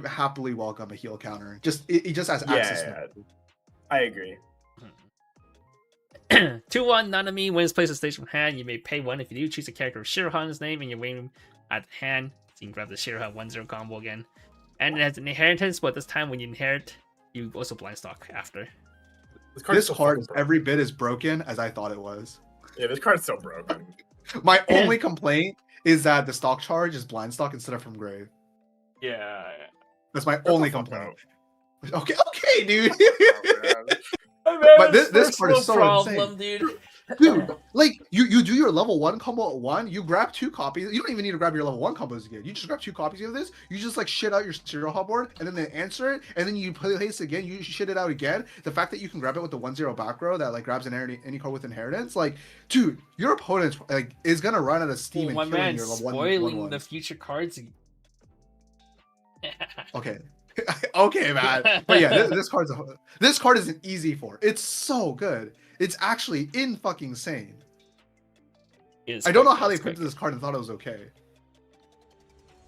happily welcome a heal counter. It just has access. Yeah, I agree. 2/1 Nanami. When it's placed on stage from hand, you may pay 1. If you do, choose a character with Shirahan's name in your name at hand. So you can grab the Shirahan 1/0 combo again. And it has an inheritance, but this time when you inherit, you also blind stock after. This so card fucking is broken. every bit as broken as I thought it was. Yeah, this card's so broken. My only complaint is that the stock charge is blind stock instead of from grave. Yeah. That's my Shut the only fuck complaint. up. Okay, dude. Oh, man. But this card is so problem, insane. dude. Dude, like you do your level 1 combo at 1, you grab 2 copies. You don't even need to grab your level 1 combos again. You just grab 2 copies of this. You just like shit out your serial hop board, and then they answer it, and then you place it again. You shit it out again. The fact that you can grab it with the 1/0 back row that like grabs any card with inheritance, like, dude, your opponent like is gonna run out of steam My and killing man, your level 1. spoiling the future cards. Okay. Okay, man. But yeah, this card is an easy 4. It's so good. It's actually in fucking insane. I don't know how they printed this card and thought it was okay.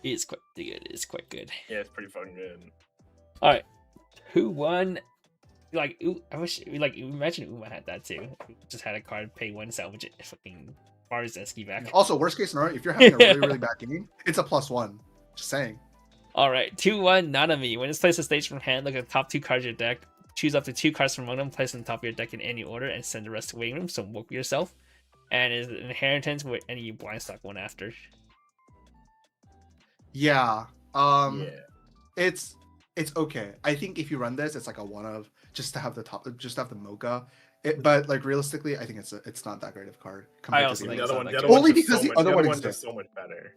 It's quite good. It's quite good. Yeah, it's pretty fucking good. All right, who won? Like, I wish, like, imagine Uma had that too. Just had a card, pay 1, salvage it, fucking bars Eski back. Also, worst case scenario, if you're having a really, really bad game, it's a +1. Just saying. All right, 2-1 Nanami. When it's placed on stage from hand, look at the top 2 cards of your deck. Choose up to 2 cards from among them, place them on top of your deck in any order, and send the rest to waiting room. So work yourself. And is an inheritance with any blind stock one after. Yeah. Yeah. It's okay. I think if you run this, it's like a one of just to have the top, just to have the mocha. But like realistically, I think it's not that great of a card. I also to think the the other other it's one. not Only that because the other one exists. so much better.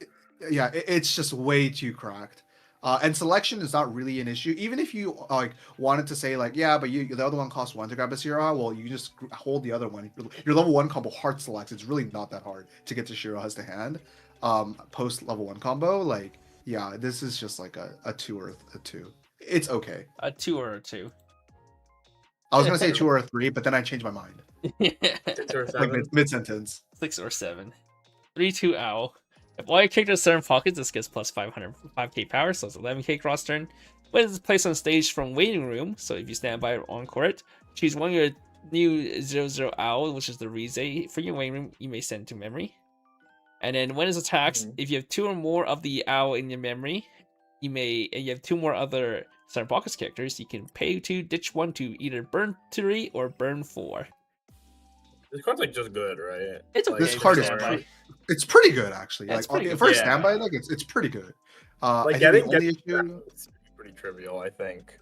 Yeah, it's just way too cracked. And selection is not really an issue. Even if you like wanted to say like, yeah, but the other one costs 1 to grab a Shiro, well, you just hold the other one. Your level 1 combo hard selects. It's really not that hard to get to Shiro's to hand. Post level 1 combo, like, yeah, this is just like a 2 or a 2. It's okay. A 2 or a 2. I was gonna say 2 or a 3, but then I changed my mind. 6 or 7. Like mid sentence. 6 or 7. 3-2 owl. If all your characters are in pockets, this gets plus 505k power, so it's 11k cross turn. When it's placed on stage from waiting room, so if you stand by or on court, choose one of your new 0/0 owl, which is the Rize, for your waiting room, you may send to memory. And then when it attacks, if you have 2 or more of the owl in your memory, and you have 2 more other Center Pockets characters, you can pay 2, ditch 1 to either burn 3 or burn 4. This card's like just good, right? It's okay. This card is it's pretty good actually. It's Like pretty good. for a Yeah. standby, like it's pretty good. Like I think getting the only issue, it's pretty trivial, I think.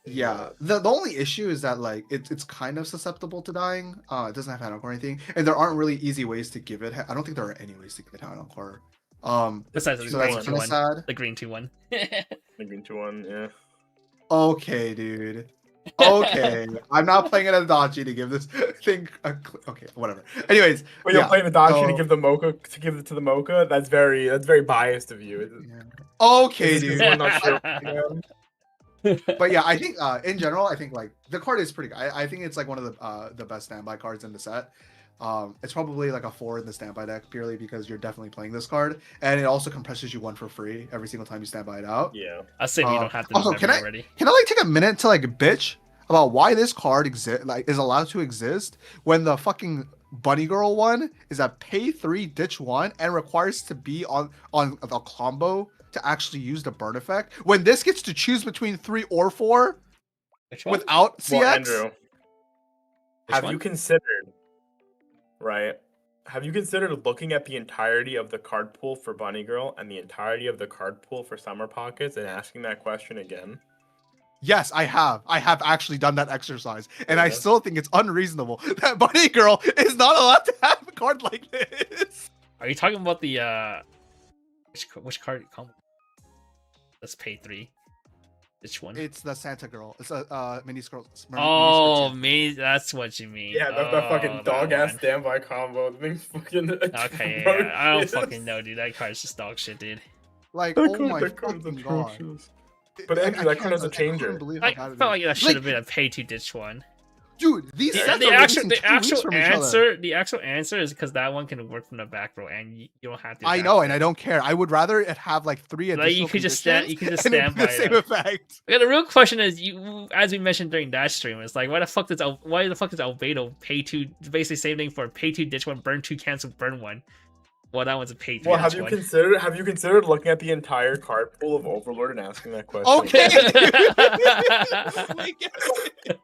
yeah, the only issue is that like it's kind of susceptible to dying. It doesn't have hand encore or anything, and there aren't really easy ways to give it. I don't think there are any ways to give it hand encore. Besides the So green that's 2-1. kind of sad. The green 2-1. Maybe 2-1, yeah. Okay, dude. Okay, I'm not playing it as Dachi to give this thing. Okay, whatever. Anyways, But you're playing the Dachi so- to give the Mocha to give it to the Mocha. That's very biased of you. yeah. Okay, Is dude. one not sure again? But yeah, I think in general, I think like the card is pretty good. I think it's like one of the best standby cards in the set. It's probably like a 4 in the standby deck purely because you're definitely playing this card, and it also compresses you 1 for free every single time you standby it out. Yeah. I say you don't have to Also, remember already. Can I like take a minute to like bitch about why this card is allowed to exist when the fucking Bunny Girl one is a pay 3 ditch 1 and requires to be on the combo to actually use the burn effect, when this gets to choose between 3 or 4 Which one? without CX? Well, Andrew, have one? you considered, right? Have you considered looking at the entirety of the card pool for Bunny Girl and the entirety of the card pool for Summer Pockets and asking that question again? Yes, I have. I have actually done that exercise, and I Okay. still think it's unreasonable that Bunny Girl is not allowed to have a card like this. Are you talking about the which card combo? Let's pay 3. Which one? It's the Santa Girl. It's a mini scroll. Oh, maybe that's what you mean. Yeah, that Oh, fucking that dog ass one. standby combo. The thing's fucking. Okay, yeah, I don't atrocious. fucking know, dude. That card's just dog shit, dude. Like, That oh card- my that card's fucking god. atrocious. But Andrew, that card has a changer. I felt like that should have been a pay 2 ditch 1. Dude, these sets The are actual, releasing the 2 weeks actual from each other. answer, the actual answer is because that one can work from the back row, and you don't have to. I know, and I don't care. I would rather it have like 3 additional Like, you could just stand- you could just and it stand be the by same it. effect. Yeah, the real question is, you, as we mentioned during that stream, it's like, why the fuck does Albedo pay 2? Basically, same thing for pay 2, ditch 1, burn 2, cancel, burn 1. Well, that one's a pay 3. Well, ditch have you 1. considered looking at the entire card pool of Overlord and asking that question? Okay. dude.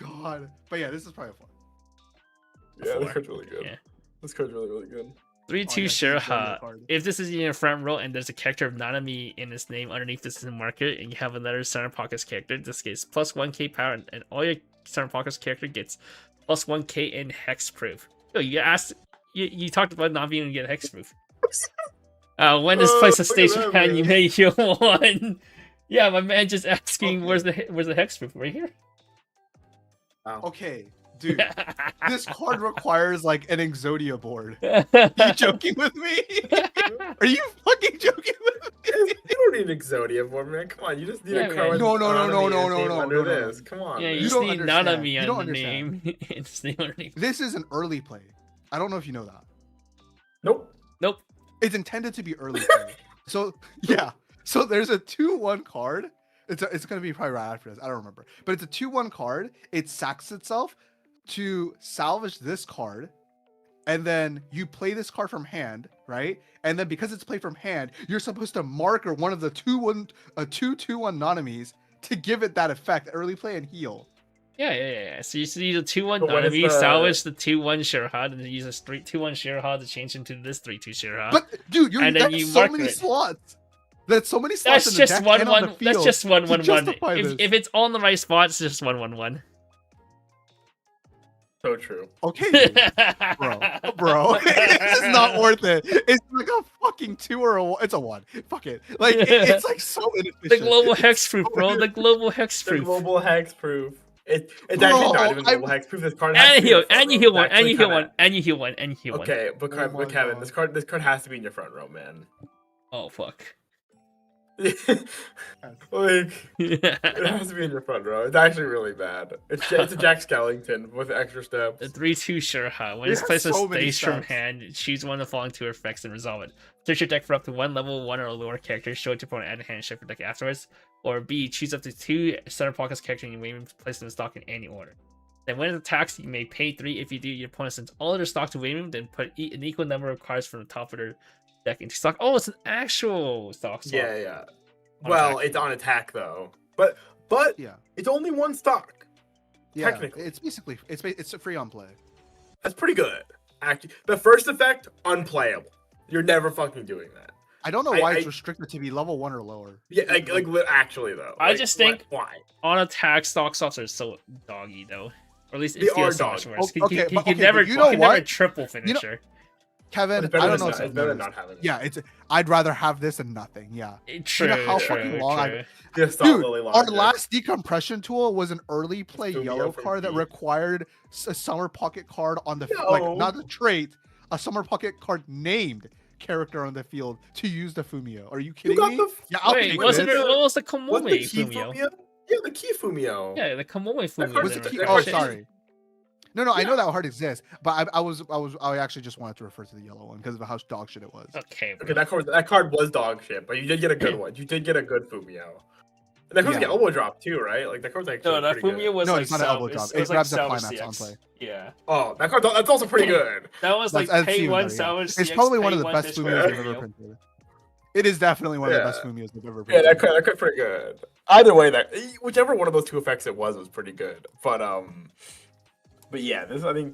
God. But yeah, this is probably fun. Yeah, Four. this card's really good. Yeah. This card's really, really good. 3-2 yeah, huge Shiraha. card. If this is in your front row and there's a character of Nanami in its name underneath this marker, and you have another Center Pockets character, this gets plus 1k power, and all your Center Pockets character gets plus 1k in hexproof. Yo, you talked about not being able to get hexproof. When this place is look at stage that, hand, you man. may heal 1. Yeah, my man just asking where's the hexproof right here. Okay, dude. This card requires like an Exodia board. You joking with me? Are you fucking joking with me? You don't need Exodia board, man. Come on, you just need Yeah, a man. card with No, Nanami no, under no. this. Come on, Yeah, man. you You just don't need understand. Nanami You on don't the understand. name. Its name underneath. This is an early play. I don't know if you know that. Nope. Nope. It's intended to be early play. So yeah. So there's a 2/1 card. It's gonna be probably right after this. I don't remember. But it's a 2/1 card. It sacks itself to salvage this card. And then you play this card from hand, right? And then because it's played from hand, you're supposed to mark one of the 2/1 Nanamis to give it that effect, early play and heal. Yeah. So you see the 2-1 But when is Nanami, the- salvage the 2-1 Shirahad, and then use a 2-1 Shirahad to change into this 3-2 Shirahad. But dude, And then that's you so mark many it. slots. That's so many slots That's in the just deck one and on the one. That's field just one to one one. justify this. If it's all in the right spot, it's just 1-1-1. So true. Okay, dude. bro, this is not worth it. It's like a fucking 2 or a 1. It's a 1. Fuck it. Like it's like so inefficient. The global hex proof, so bro. The global hex The proof. global hexproof. It's Bro, actually not even global hexproof. This card has And to be in heal, the front and you row. heal one, It's and you actually heal kinda- one, and you heal one, and you heal one. Okay, but, Oh my Kevin, God. this card has to be in your front row, man. Oh fuck. Like it has to be in your front row. It's actually really bad. It's a Jack Skellington with extra steps. The 3-2 Shirha. When It this has places so many stays from steps. hand, choose one of the following 2 effects and resolve it. Search your deck for up to 1 level 1 or lower character, show it to opponent, add a hand, shift your deck afterwards. Or B, choose up to 2 Center Pockets character and you may place them in stock in any order. Then when it attacks, you may pay 3. If you do, your opponent sends all of their stock to Waymond, then put an equal number of cards from the top of their deck into stock. Oh, it's an actual stock swap. Yeah. On Well, attack. it's on attack though. But Yeah. it's only 1 stock. Yeah. Technically. It's basically it's a free on play. That's pretty good. Actually, the first effect unplayable. You're never fucking doing that. I don't know why it's I- restricted to be level 1 or lower. Yeah, actually though. I Like, just think- why? On attack, stock swaps are so doggy though. Or at least They it feels are so much doggy. worse. Okay, You but- can okay, never, but you know can never what? triple finisher. Kevin, It's better I don't than know. not, if it's better than you not having it. Yeah, I'd rather have this than nothing. Yeah. True, know how true, fucking long true. Just Dude, Lily our logic. last decompression tool was an early play Fumio yellow from card that Pete. required a summer pocket card on the No. like not the trait, a summer pocket card named character on the field to use the Fumio. Are you kidding got me? the Yeah, I'll Wait, take wasn't this. there? What was the Wasn't the Kamome key Fumio? Fumio? Yeah, the key Fumio. Yeah, the Kamome That Fumio. card Was was it the key? card Oh, is- sorry. No, I Yeah. know that card exists, but I actually just wanted to refer to the yellow one because of how dog shit it was. Okay, bro. Okay, that card was dog shit, but you did get a good one. You did get a good Fumio. And that card's Yeah. get elbow drop too, right? Like that card's actually No, that pretty Fumio good. was No, like it's not an elbow drop. It was grabs the salvage climax on CX. play. Yeah, Oh, that's also pretty good. that was like That's pay even one better, yeah. salvage. It's CX, probably one of pay the best dish Fumios one I've ever Fumio. printed. It is definitely one of the best Yeah. Fumios I've ever Yeah, printed. that card's pretty good. Either way, whichever one of those 2 effects it was pretty good. But yeah,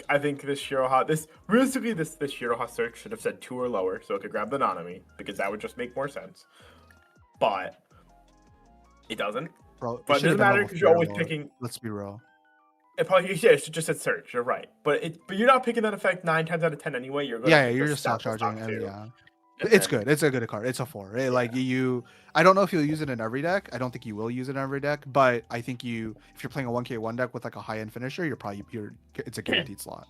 I think this Shiroha this Shiroha search should have said 2 or lower, so it could grab the Nanami, because that would just make more sense. But it doesn't. Bro, But it should've doesn't been matter level because you're 3 or always lower. picking. Let's be real. It probably it just said search. You're right, but you're not picking that effect 9 times out of 10 anyway. You're Yeah, pick you're the just stock stock charging, and too. yeah, And it's then- good. It's a good card. It's a 4. Like I don't know if you'll use it in every deck. I don't think you will use it in every deck, but I think if you're playing a 1k1 deck with like a high end finisher, it's a guaranteed slot.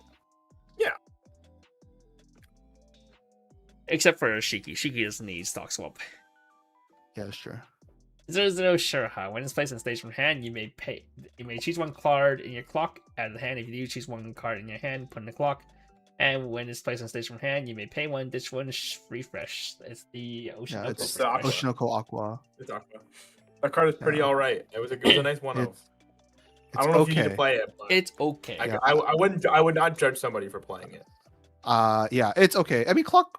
Except for Shiki. Shiki doesn't need stock swap. Yeah, that's true. 0-0 Shirha. When it's placed on stage from hand, you may choose 1 card in your clock, add the hand. If you do, choose 1 card in your hand, put in the clock. And when it's placed on stage from hand, you may pay 1, ditch 1, refresh. It's the Ocean Yeah, it's the Aqua. Oshinoko Aqua. It's Aqua. That card is pretty Yeah. alright. It was a nice one. It's I don't know if you need okay. to play it, but It's okay. I would not judge somebody for playing it. Yeah, it's okay. I mean, clock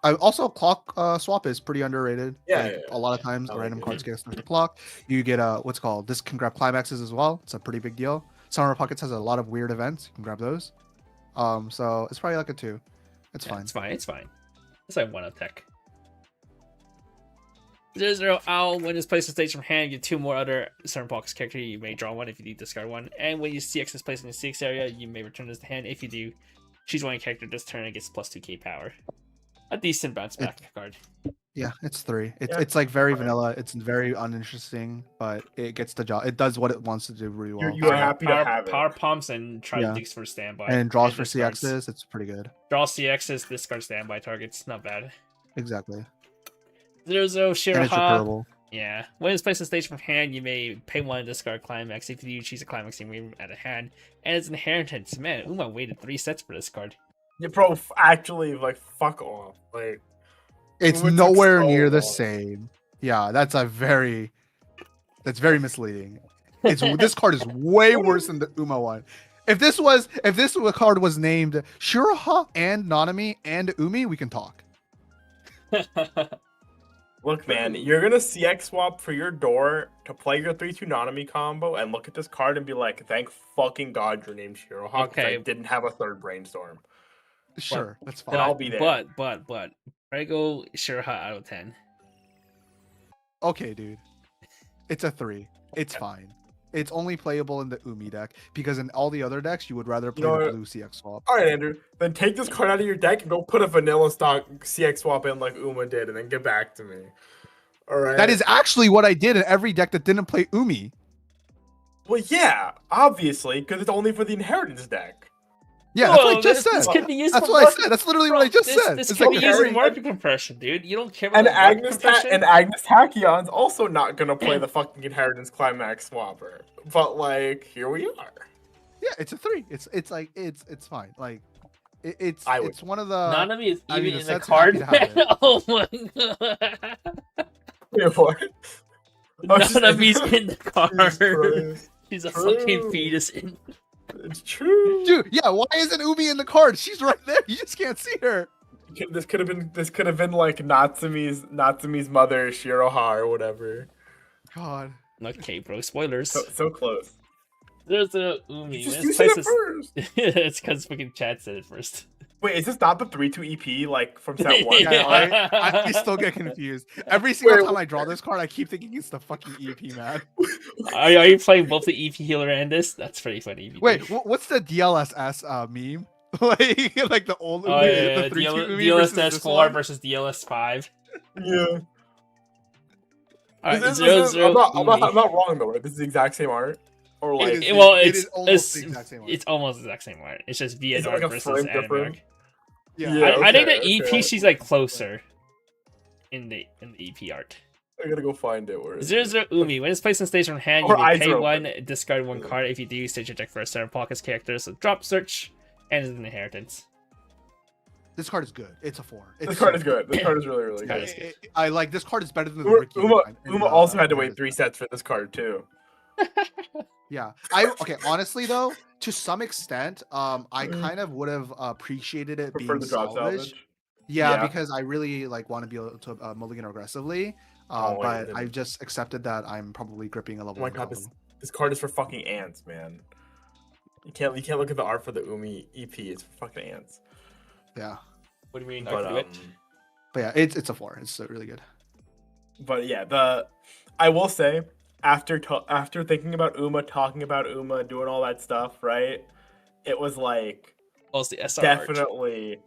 swap is pretty underrated. Yeah, Like, yeah, a lot of yeah. times I like random it. cards get stuck to clock. You get what's called this can grab climaxes as well. It's a pretty big deal. Summer Pockets has a lot of weird events. You can grab those. So it's probably like a 2. It's fine. It's fine. It's fine. It's like 1 attack. 0-0 Owl. When it's placed in stage from hand, you get 2 more other Summer Pockets character. You may draw 1 if you do, discard 1. And when you CX is placed in the CX area, you may return this to hand. If you do, choose 1 character this turn and gets plus 2k power. A decent bounce back card. Yeah, it's 3. Yeah, It's like very fine. vanilla. It's very uninteresting, but it gets the job. It does what it wants to do really well. You're happy to have it. Power pumps and try Yeah. digs for standby. And draws for discards. CXs. It's pretty good. Draw CXs, discard standby targets. Not bad. Exactly. 0-0 And it's Shiraha. repairable. Yeah. When it's placed in stage from hand, you may pay 1 and discard climax. If you do, choose a climax you may at a hand. And it's inheritance. Man, Uma waited 3 sets for this card. Yeah, bro, actually, like, fuck off. Like, It's Uma took nowhere so near the long. same. Yeah, that's very misleading. This card is way worse than the Uma one. If this card was named Shiraha and Nanami and Umi, we can talk. look, man, you're gonna CX swap for your door to play your 3/2 Nanami combo and look at this card and be like, thank fucking God your name's Shiroha, because Okay. I didn't have a 3rd brainstorm. Sure, that's fine. And I'll be there. But Prego Shiraha out of 10. Okay, dude. It's a 3. It's fine. It's only playable in the Umi deck because in all the other decks you would rather play know the what? blue CX swap. All right, Andrew, then take this card out of your deck and go put a vanilla stock CX swap in like Uma did, and then get back to me. All right. That is actually what I did in every deck that didn't play Umi. Well, yeah, obviously, because it's only for the inheritance deck. Yeah, that's what I Whoa, just this said. could be used That's for what I market- said. That's literally what I just this, said. This It's could like be a used very- in market compression, dude. You don't care about And the market Agnes compression? and Agnes Tachyon's also not gonna play the fucking inheritance climax swapper. But like, here we are. Yeah, it's a 3. It's like it's fine. Like it's I would- it's one of the Nanami is I even mean, in the the sets are happy card. to have it. Oh my god. Wait, what? Oh, she's- Nanami's in the card. Christ. She's a True. fucking fetus in. It's true. Dude, yeah, why isn't Umi in the card? She's right there. You just can't see her. This could have been like Natsumi's mother, Shiroha, or whatever. God. Okay, bro. Spoilers. So close. There's a Umi. You just This used place it is... first. It's because fucking chat said it first. Wait, is this not the 3/2 EP like from set 1? Yeah, I still get confused. Every single Wait, time I draw this card, I keep thinking it's the fucking EP, man. Are you playing both the EP healer and this? That's pretty funny. EP. Wait, what's the DLSS meme? like the old Oh Umi, yeah, the 3-2 Umi DLS versus this 4 one? versus DLS 5. Yeah. Alright, This is- 0-0 I'm Umi. not wrong though, right? This is the exact same art. Or like, It is- Well, it it's is almost it's, the exact same art. it's almost the exact same art. It's just Is VN it art like a versus frame anime different? art. Yeah. Yeah. I think okay, the EP okay. she's like closer in the EP art. I gotta go find it. Where is 0-0 Umi. When it's placed in stage from hand, Her you may eyes pay are 1, open. discard 1 card. If you do, stage your deck for a Summer Pockets character. So drop search and it's an inheritance. This card is good. It's a 4. This card is good. This card is really, really This card good. is good. I like this card is better than the Uma, Ricky. Uma, one in Uma the- also had to wait in 3 sets for this card too. Yeah. Okay, honestly though, to some extent, I kind of would have appreciated it Prefer being the drop salvaged. salvage. Yeah, Yeah. because I really like want to be able to mulligan aggressively. Oh, But yeah. I've just accepted that I'm probably gripping a level. Oh my over god, level. this card is for fucking ants, man. You can't look at the art for the Umi EP. It's for fucking ants. Yeah. What do you mean? But But yeah, it's a 4. It's really good. but yeah, I will say after thinking about Uma, talking about Uma, doing all that stuff, right? It was like Well, it's the SR art. definitely,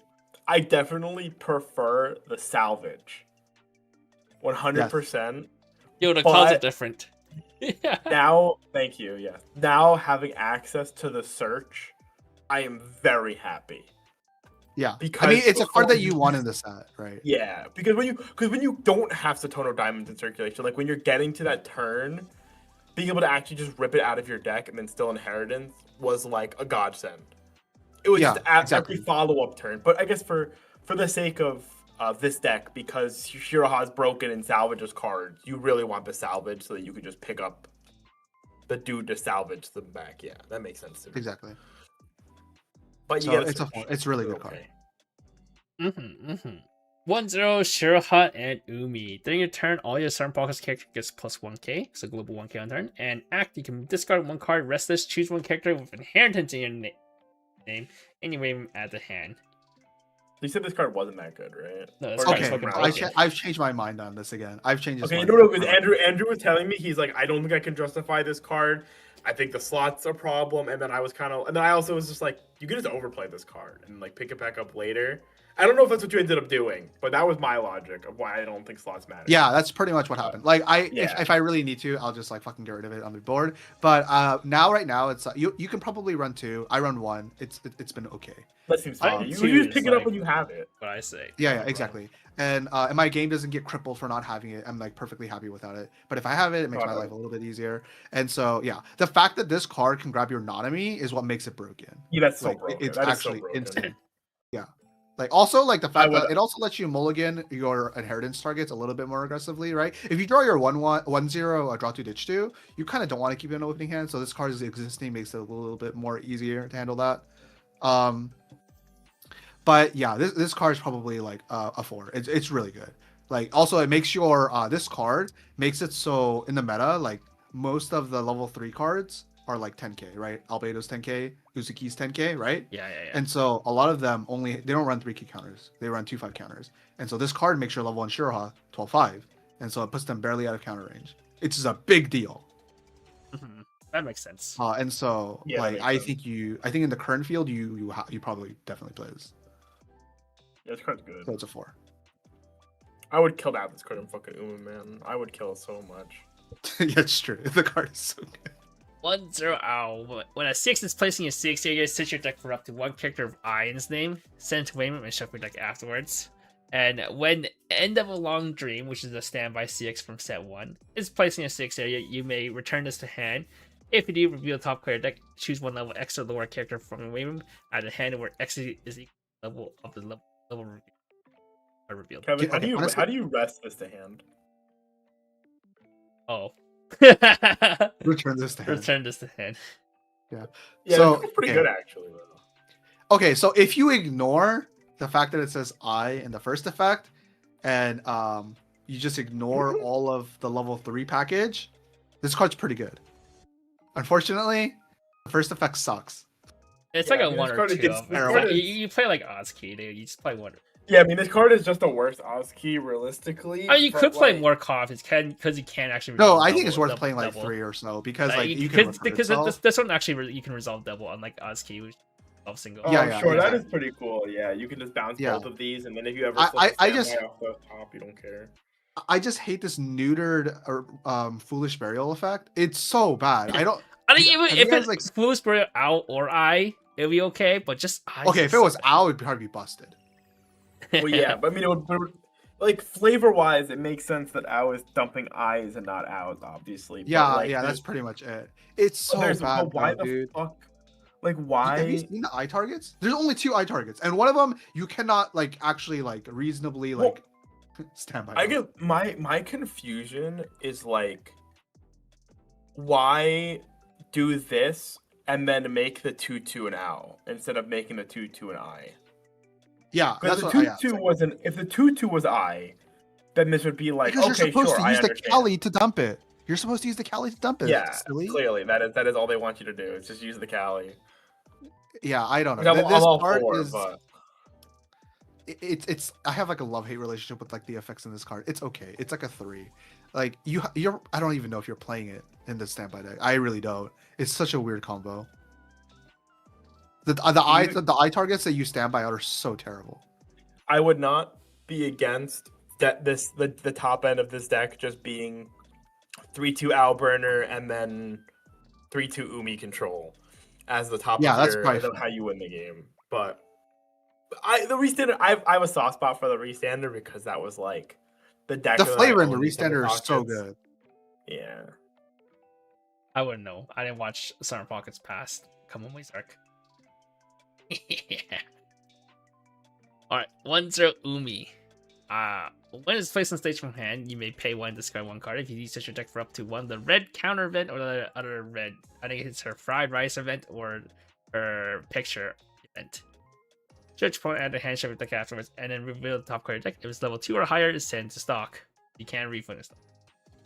I definitely prefer the salvage. 100%. Yo, the cards are but- different. Now, thank you. Yes. Now having access to the search, I am very happy. Yeah. Because I mean, it's a card that before you you- want in the set, right? Yeah, because when you don't have Satono Diamonds in circulation, like when you're getting to that turn, being able to actually just rip it out of your deck and then still inheritance was like a godsend. It was Yeah, just at exactly. every follow-up turn. But I guess for the sake of this deck, because Shiroha's broken and salvages cards, you really want the salvage so that you could just pick up the dude to salvage them back. Yeah, that makes sense to me. Exactly. But So you get it's a 4. It's a really good card. okay. Mm-hmm, mm-hmm. 1-0 Shiroha and Umi. During your turn, all your Southern Pockets character gets plus 1k, so global 1k on turn. And act, you can discard one card, restless, choose one character with inheritance in your name, and you wave him at the hand. You said this card wasn't that good, right? No, this Or card's just Okay, fucking around? broken. I've changed my mind on this again. I've changed this. Okay, mind. no, because Andrew was telling me, he's like, I don't think I can justify this card. I think the slot's a problem, and then I was and then I also was just like, you can just overplay this card and like pick it back up later. I don't know if that's what you ended up doing, but that was my logic of why I don't think slots matter. Yeah, that's pretty much what happened. Like Yeah. if I really need to, I'll just like fucking get rid of it on the board. But right now it's you can probably run 2. I run 1. It's been okay. That seems I fine. think You two just pick is, it up like, when you have it. What I say. Yeah, exactly. And my game doesn't get crippled for not having it. I'm like perfectly happy without it. But if I have it, it makes my life a little bit easier. And so yeah, the fact that this card can grab your Nanami is what makes it broken. Yeah, that's so Like, broken. it's That is actually so broken. insane. Yeah. Like also like the fact would- that it also lets you mulligan your inheritance targets a little bit more aggressively, right? If you draw your 1/1/0 draw 2 ditch 2, you kind of don't want to keep it in an opening hand. So this card is existing makes it a little bit more easier to handle that. But yeah, this card is probably like a 4. It's really good. Like also it makes your this card makes it so in the meta like most of the level 3 cards are like 10k, right? Albedo's 10k, Uzuki's 10k, right? Yeah. And so a lot of them they don't run 3k counters. They run 2/5 counters. And so this card makes your level 1 Shiroha 12/5. And so it puts them barely out of counter range. It's a big deal. Mhm. That makes sense. And so Yeah, that like makes I sense. think in the current field you probably definitely play this. Yeah, this card's good. So it's a 4. I would kill this card in fucking Uma, man. I would kill it so much. Yeah, it's true. The card is so good. 1-0 ow. When a 6 is placing a 6 area, set your deck for up to one character of I in its name, send it to Wayman and shuffle your deck afterwards. And when End of a Long Dream, which is a standby CX from set 1, is placing a 6 area, you may return this to hand. If you do, reveal the top player deck, choose one level X or lower character from Wayman at the hand where X is equal to the level of the level revealed. Kevin, Okay, honestly- how do you rest this to hand? Oh. Return this to hand. Return this to hand. Yeah, So, that's pretty yeah. good actually, though. Okay, so if you ignore the fact that it says I in the first effect, and you just ignore all of the level 3 package, this card's pretty good. Unfortunately, the first effect sucks. It's Yeah, like I a mean, 1 this or card 2. against- It's this like- card is- you play like Ozki, dude. You just play 1. Yeah, I mean, this card is just the worst Oz key realistically. Oh, you but, could play like, more Koff. It's because you can actually. No, resolve I think it's double- worth double- playing like double. 3 or so because like you can because return because itself. this one actually you can resolve double unlike Ozki, which resolves single. Oh, Yeah, sure, that yeah. is pretty cool. Yeah, you can just bounce Yeah. both of these, and then if you ever I- flip a I just- standby off the top, you don't care. I just hate this neutered foolish burial effect. It's so bad. I don't. I think even Have you if guys, it's like- like Fool Spirit out or I, it'd be okay. But just I. Okay, if it was Al, it'd probably be busted. Well, yeah, but I mean, it would like flavor-wise, it makes sense that Ow is dumping eyes and not Ows, obviously. but, Yeah, like, yeah, there's- that's pretty much it. It's so but there's- bad, but why though, the dude. fuck? Like, Have you why? seen the eye targets? There's only 2 eye targets, and one of them you cannot like actually like reasonably Well, like stand by. I on. get my confusion is like, why do this and then make the 2/2 an Ow instead of making the 2/2 an I? Yeah, Because that's the what I 2/2 wasn't. If the 2/2 was I, then this would be like, Because okay, you're supposed sure, to I use the understand. Cali to dump it. You're supposed to use the Cali to dump it. Yeah, silly. clearly that is all they want you to do. Is just use the Cali. Yeah, I don't Which know. I'm This all card for, is but it's I have like a love-hate relationship with like the effects in this card. It's okay. It's like a 3. Like you're I don't even know if you're playing it in the standby deck. I really don't. It's such a weird combo. The eye targets that you stand by are so terrible. I would not be against that. The top end of this deck just being 3/2 Owl Burner and then 3/2 Umi control as the top. Yeah, of that's your, probably of how you win the game. But the restander, I have a soft spot for the restander because that was like the deck. The that I flavor in the owned in restander is so pockets. good. Yeah. I wouldn't know. I didn't watch Summer Pockets past. Come on, Zark. Yeah. Alright, 1-0 Umi. When it's placed on stage from hand, you may pay 1, discard 1 card. If you use your deck for up to 1, the red counter event or the other red. I think it's her fried rice event or her picture event. Search point and a handshake with the deck afterwards, and then reveal the top card of your deck. If it's level 2 or higher, it's sent to stock. You can't refund it.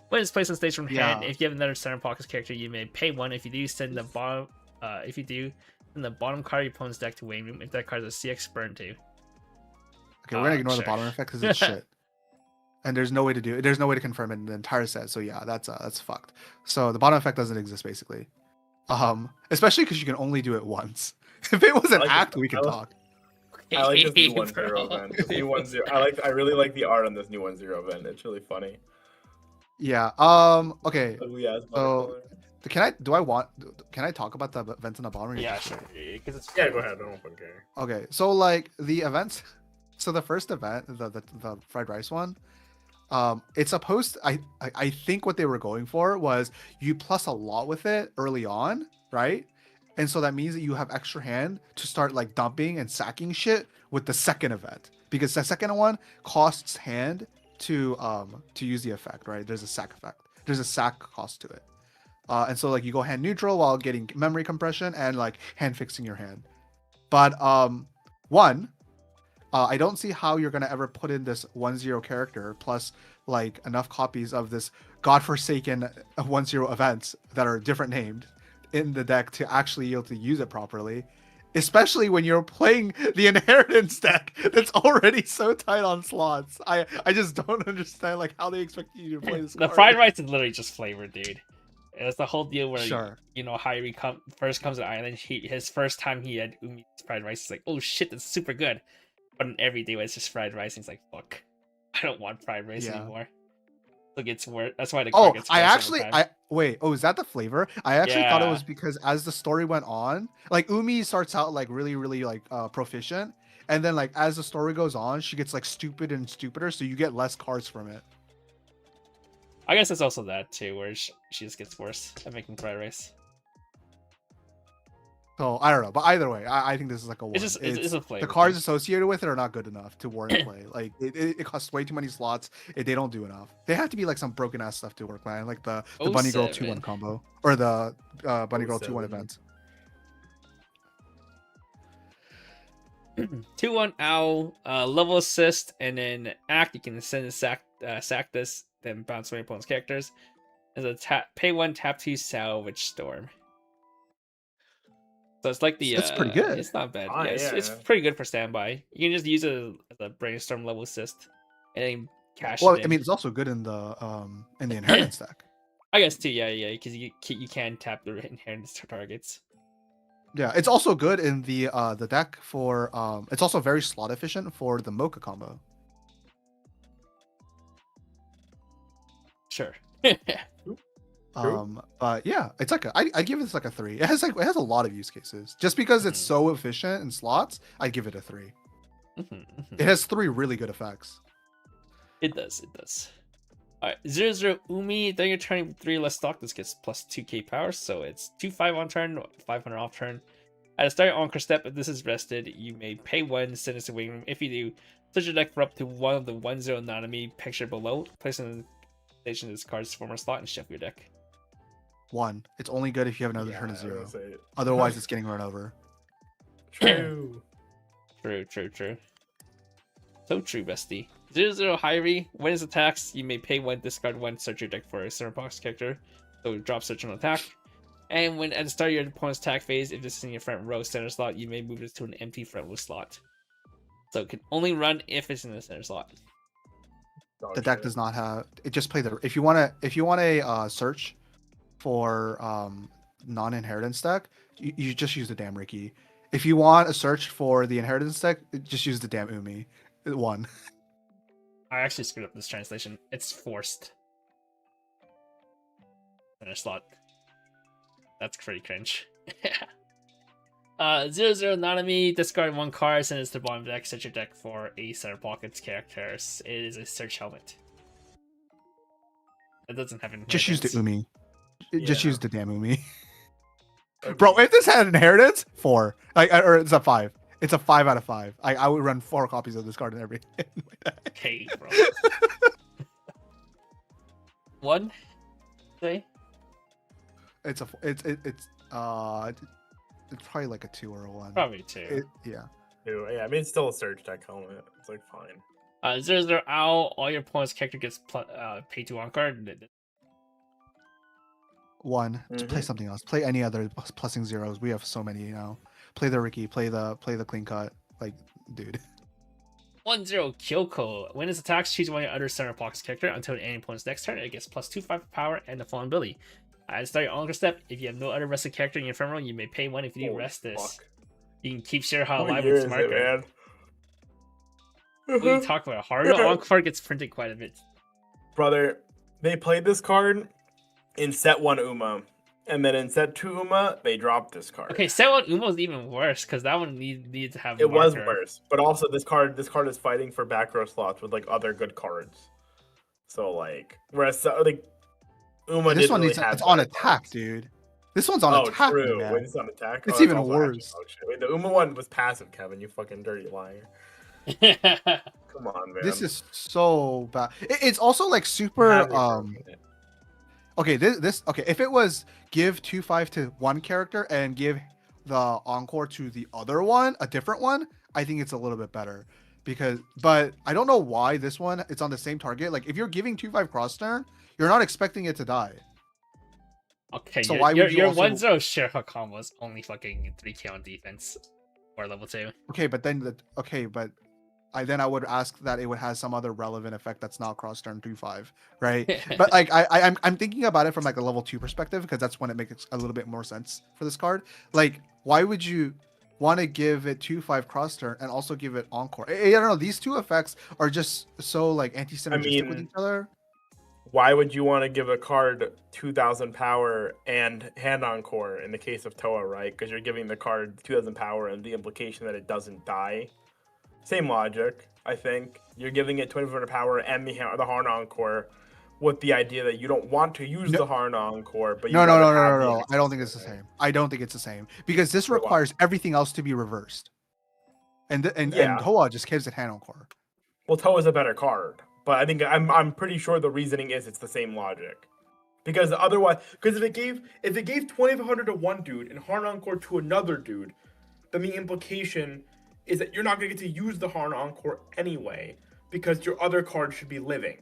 When it's placed on stage from hand, if you have another Center Pockets character, you may pay 1. If you do, send the bottom. If you do, send the bottom card of your opponent's deck to waiting room. If that card is a CX, burn 2. Okay, we're gonna ignore the sure. bottom effect because it's shit. And there's no way to do it. There's no way to confirm it in the entire set. So yeah, that's fucked. So the bottom effect doesn't exist basically. Especially because you can only do it once. If it was an act, we can talk. I like this new 1-0 event. This new 1-0. I really like the art on this new 1-0 event. It's really funny. Yeah. Okay. So can I talk about the events in the bottom? Yeah, sure. Because it's go ahead. I don't care. Okay. So like the events. So the first event, the fried rice one. It's supposed I think what they were going for was you plus a lot with it early on, right? And so that means that you have extra hand to start like dumping and sacking shit with the second event, because the second one costs hand to use the effect, right? There's a sack effect. There's a sack cost to it. And so like you go hand neutral while getting memory compression and like hand fixing your hand. But I don't see how you're gonna ever put in this 1-0 character plus like enough copies of this godforsaken 1-0 events that are different named in the deck to actually be able to use it properly, especially when you're playing the inheritance deck that's already so tight on slots. I just don't understand like how they expect you to play this. The fried rice is literally just flavor, dude. It's the whole deal where Hyrie first comes to Island. His first time he had Umi's fried rice, he's like, oh shit, that's super good. But every day it's just fried rice, and he's like, fuck, I don't want fried rice anymore. So it gets worse. That's why the card gets worse. Wait. Oh, is that the flavor? I actually thought it was because as the story went on, like Umi starts out like really, really like proficient, and then like as the story goes on, she gets like stupid and stupider, so you get less cards from it. I guess it's also that too, where she just gets worse at making fried rice. So I don't know, but either way, I think this is like a 1. It's a flavor. The cards associated with it are not good enough to warrant play. Like it costs way too many slots. They don't do enough. They have to be like some broken ass stuff to work, man. Like the Bunny Girl 2-1 combo or the Bunny Girl 2-1 event. 2-1 owl, level assist, and then act. You can send a sack this, then bounce away opponent's characters. As a pay 1, tap 2, salvage storm. So it's like that's pretty good. It's not bad. It's pretty good for standby. You can just use it as a brainstorm level assist, and then cash. Well, I mean, it's also good in the inheritance deck. I guess too. Yeah, because you can tap the inheritance targets. Yeah, it's also good in the deck for it's also very slot efficient for the Mocha combo. Sure. But yeah, it's like I give this like a 3. It has a lot of use cases. Just because it's so efficient in slots, I give it a 3. It has 3 really good effects. It does. Alright, 0-0 Umi. Then you're turning 3 less stock. This gets plus 2k power, so it's 2-5 on turn, 500 off turn. At the start on step, if this is rested, you may pay 1, send it to waiting room. If you do, search your deck for up to one of the 1-0 Nanami picture below. Place in the station this card's former slot and shuffle your deck. 1. It's only good if you have another turn of 0. Otherwise, it's getting run over. True. True. So true, bestie. 0-0 Hyrie. When it attacks, you may pay 1, discard 1, search your deck for a center box character. So drop search on attack. And when at the start of your opponent's attack phase, if this is in your front row center slot, you may move this to an empty front row slot. So it can only run if it's in the center slot. The deck does not have it. Just play the if you want a search for non-inheritance deck, you just use the damn Ricky. If you want a search for the inheritance deck, just use the damn Umi. 1. I actually screwed up this translation. It's forced. Center slot. That's pretty cringe. 0-0 Nanami, discard 1 card, send it to the bottom deck, search your deck for a center pockets characters. It is a search helmet. It doesn't have an Just use the Umi. Just use the damn Umi. Bro, if this had inheritance, 4. Or it's a 5. It's a 5 out of 5. I would run 4 copies of this card in every. Hey, bro. 1. Say. It's probably like a 2 or a 1. Probably 2. Yeah. too. Yeah, I mean, it's still a surge deck helmet. It's like fine. 0/0 owl. All your opponent's character gets pay 2 on card. One. Just play Mhm. something else. Play any other plussing zeros. We have so many now. Play the Ricky. Play the clean cut. Like, dude. 1/0 Kyoko. When it attacks, choose one of your other center box character until any opponent's next turn. It gets +2/5 power and the following ability. At the start of your onward step, if you have no other rested character in your ephemeral, you may pay 1 if you do Holy rest this. fuck. You can keep Shiraha What alive year with is its it, marker. man? What are you talking about? Haruno Encore gets printed quite a bit. Brother, they played this card in set 1 Uma, and then in set 2 Uma, they dropped this card. Okay, set 1 Umo is even worse because that one needed to have It was marker. worse, but also this card is fighting for back row slots with like other good cards. So like, whereas like Uma, This didn't one really needs have it's on better attack, cards. dude. This one's on Oh, attack, true. man. Wait, it's on attack. It's Oh, even also worse. active. Oh, shit. Wait, the Uma one was passive, Kevin. You fucking dirty liar. Okay, Come on, man. This is so bad. It's also like super. Hasn't broken it. Okay, this okay. If it was give 2/5 to one character and give the encore to the other one, a different one, I think it's a little bit better. But I don't know why this one it's on the same target. Like if you're giving 2/5 cross turn, you're not expecting it to die. So why would you your also- 1/0 Shiraha combo is only fucking 3k on defense or level 2. Okay, but then I would ask that it would have some other relevant effect that's not cross turn 2/5, right? But like I'm thinking about it from like a level 2 perspective because that's when it makes a little bit more sense for this card. Like, why would you want to give it 2/5 cross turn and also give it encore? I don't know. These two effects are just so like anti-synergistic with mean, each other. Why would you want to give a card 2,000 power and hand encore in the case of Toa, right? Because you're giving the card 2,000 power and the implication that it doesn't die. Same logic, I think. You're giving it 2,500 power and the Harn Encore with the idea that you don't want to use the Harn Encore, but you No. wanna have the I don't think it's the extra, same. I don't think it's the same because this For what? requires everything else to be reversed. And Yeah. Hoa just gives it hand encore. Well, Toa's a better card, but I think I'm pretty sure the reasoning is it's the same logic. Because otherwise, if it gave 2,500 to one dude and Harn Encore to another dude, then the implication is that you're not going to get to use the Harn Encore anyway, because your other card should be living.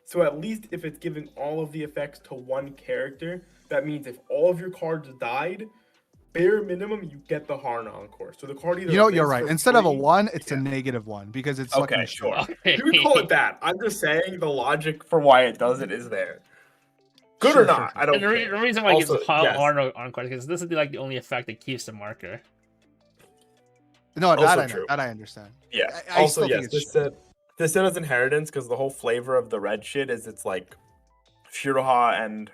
So at least if it's giving all of the effects to one character, that means if all of your cards died, bare minimum you get the Harn Encore. So the card either You're lives right. for Instead of a free- 1, it's a -1 because it's Okay, fucking sure. Okay. You can call it that. I'm just saying the logic for why it does it is there. Good Sure, or not, sure. I don't And the care. reason why it gives Also, a pile yes. Arno Encore because this is like the only effect that keeps the marker. No, that Also I know. true. That I understand. Yeah. I Also, still think yes, it's this set has inheritance because the whole flavor of the red shit is it's like Shiroha and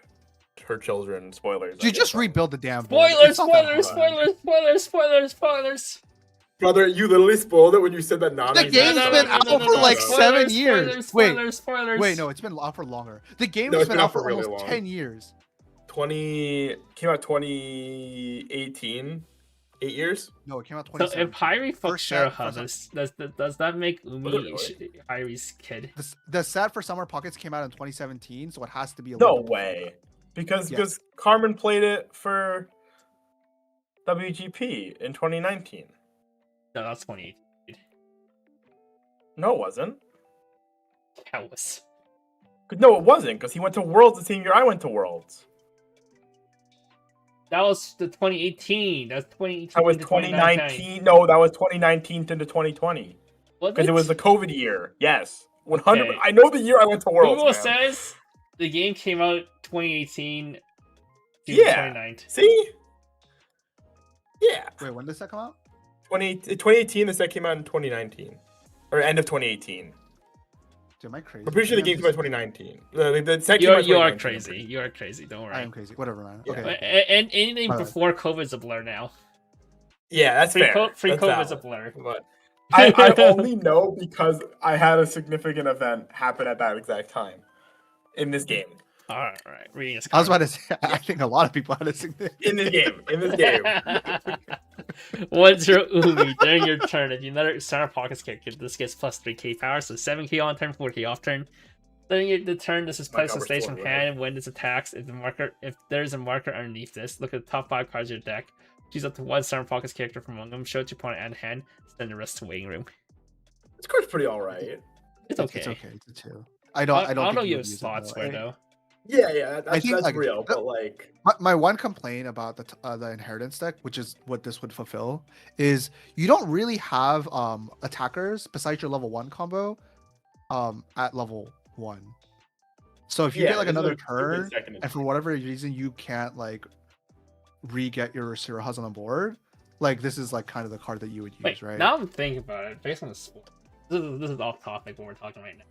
her children. Spoilers. I You guess, just probably. rebuild the damn board. Spoilers! It's not that hard. Spoilers! Brother, you literally spoiled it when you said that Nana. The game's been out for like Spoilers, 7 years. Spoilers. Wait, no, it's been out for longer. The game No, has it's been been out out for for really almost long. 10 years. 20 came out 2018. 8 years. No, it came out So 2017. if Hyrie fucks First set for Shiraha, does that make Umi Literally. Hyrie's kid? The set for Summer Pockets came out in 2017, so it has to be a No little bit- way. Because Yes. Carmen played it for WGP in 2019. No, that's 2018. No, it wasn't. That was. No, it wasn't, because he went to Worlds the same year I went to Worlds. That was the 2018. That's 2018. That was to 2019. No, that was 2019 into 2020. Because it was the COVID year. Yes. 100. Okay. I know the year I went to Worlds. Google man. says the game came out 2018 to Yeah. 2019. See? Yeah. Wait, when does that come out? 2018, the set came out in 2019. Or end of 2018. Dude, am I crazy? I'm pretty sure the game came out in 2019. The set came out in You are 2019. crazy. You are crazy. Don't worry. I am crazy. Whatever, man. Yeah. Okay. And anything Alright. before COVID is a blur now. Yeah, that's fair. Free That's COVID is a valid. blur. But I only know because I had a significant event happen at that exact time in this game. All right. Reading is I was about to say, I think a lot of people had a significant. In this game. In this game. 1/0 Umi during your turn. If you another center pockets character, this gets plus 3k power, so 7k on turn, 4k off turn. During the turn, this is My placed on cover's stage still from in, hand when this attacks. If there's a marker underneath this, look at the top 5 cards of your deck. Choose up to one Center Pockets character from among them. Show it to opponent at hand. Send the rest to waiting room. This card's pretty alright. It's okay. It's okay. It's a 2. I don't know think you would have use it, slots for it though. Yeah, I think, that's like, real. But like, my one complaint about the inheritance deck, which is what this would fulfill, is you don't really have attackers besides your level 1 combo at level 1. So if you get like this is another a stupid turn, second and for whatever reason you can't like re-get your Sirahas on the board, like this is like kind of the card that you would use, Wait, right? now I'm thinking about it based on the sport. This is off topic what we're talking right now.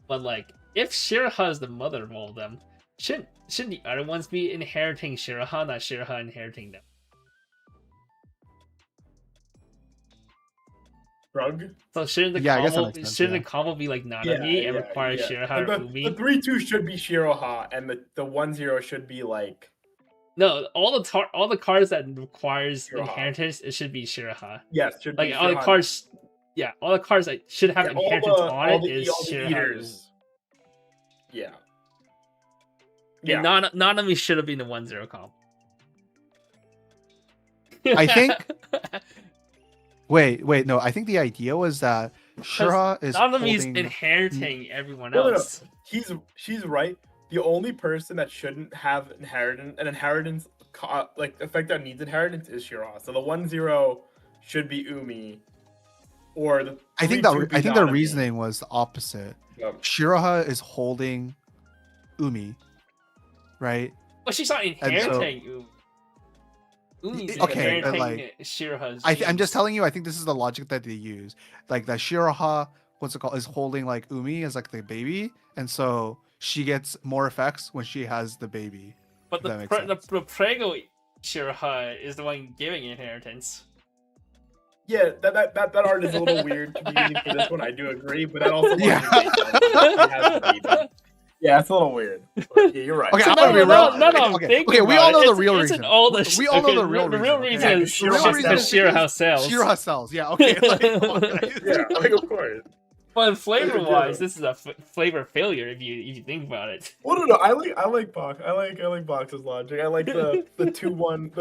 But like, if Shiraha is the mother of all of them, shouldn't the other ones be inheriting Shiraha, not Shiraha inheriting them? Rug. So shouldn't the Yeah, I guess that combo makes sense, shouldn't yeah. the combo be like Nanami and require Shiraha or The Umi? 3/2 should be Shiroha, and the 1/0 should be like. No, all the cards that requires Shiraha. inheritance, it should be Shiraha. Yes, should be Like all the Shiraha. cards, yeah, all the cards that should have Yeah, inheritance on it is all the Shiraha. eaters. Yeah. Yeah, Nanami should have been the 1/0 comp. I think. Wait, no. I think the idea was that Shira is Nanami's holding... inheriting everyone No. else. She's right. The only person that shouldn't have an inheritance like effect that needs inheritance is Shira. So the 1/0 should be Umi, or the. I think the the reasoning was the opposite. Yep. Shiraha is holding Umi, right? But she's not inheriting Umi. Umi's Okay, but, inheriting Shiraha's. I'm just telling you. I think this is the logic that they use. Like that Shiraha, what's it called, is holding like Umi as like the baby, and so she gets more effects when she has the baby. But the Prego Shiraha is the one giving inheritance. Yeah, that art is a little weird to be using for this one. I do agree, but that also. Yeah, it's a little weird. But yeah, you're right. Okay, So I'm gonna be real. okay, we all know the real it's reason. In all the We all know the real real reason. reason. The real reason is Shiraha sells. Shiraha sells. Yeah. Okay. Yeah, like of course. But flavor-wise, this is a flavor failure if you think about it. Well, no, I like Bach. I like Bach's logic. I like the 2/1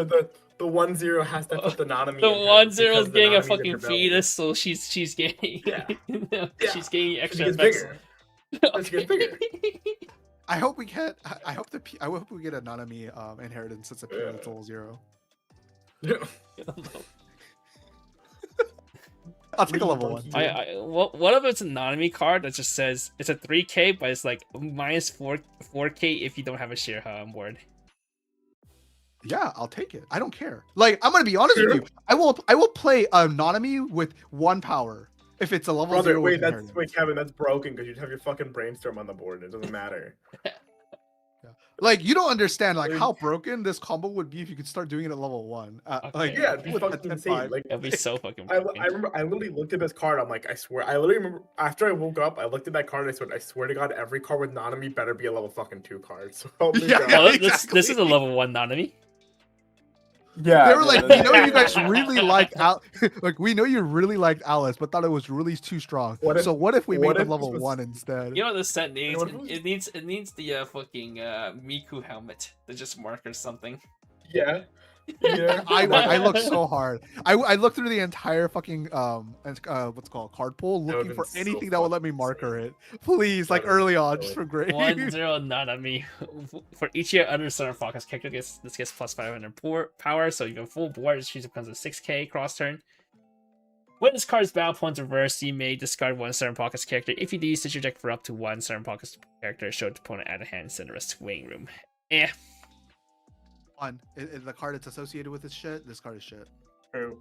the 1/0 has to put the Nanami. The 1/0 is getting a fucking fetus, so she's getting she's getting extra effects. She gets bigger. I hope we get. I hope we get a Nanami inheritance that's a pivotal 0. Yeah. I'll take a level 1. What if it's a Nanami card that just says it's a 3K, but it's like minus 4K if you don't have a Shiraha on board? Yeah, I'll take it. I don't care. Like, I'm gonna be honest with you. I will play a Nanami with 1 power if it's a level 0. Wait, Kevin, that's broken because you'd have your fucking brainstorm on the board. It doesn't matter. Like, you don't understand like how broken this combo would be if you could start doing it at level 1. Like, yeah, it'd be fucking insane. Like, it'd be so fucking broken. I remember I literally looked at this card. I'm like, I swear. I literally remember after I woke up, I looked at that card and I swear to God, every card with Nanami better be a level fucking 2 card. So this is a level 1 Nanami. Yeah, they were like, we know you guys really liked like we know you really liked Alice, but thought it was really too strong. What if we made it level 1 instead? You know what this set needs? It needs the fucking Miku helmet to just mark or something. Yeah. Yeah. I looked so hard. I looked through the entire fucking what's called card pool looking for anything that would let me marker it. Please, like early on, just for great. 1/0 Nanami. For each of your other Center Focus character this gets plus 500 power, so you have full board. She becomes a 6K cross turn. When this card's battle points reversed, you may discard 1 Center Pockets character. If you do, set your deck for up to 1 Center Pockets character. Show the opponent out of hand, send the rest to waiting room. The card that's associated with this shit. This card is shit. True.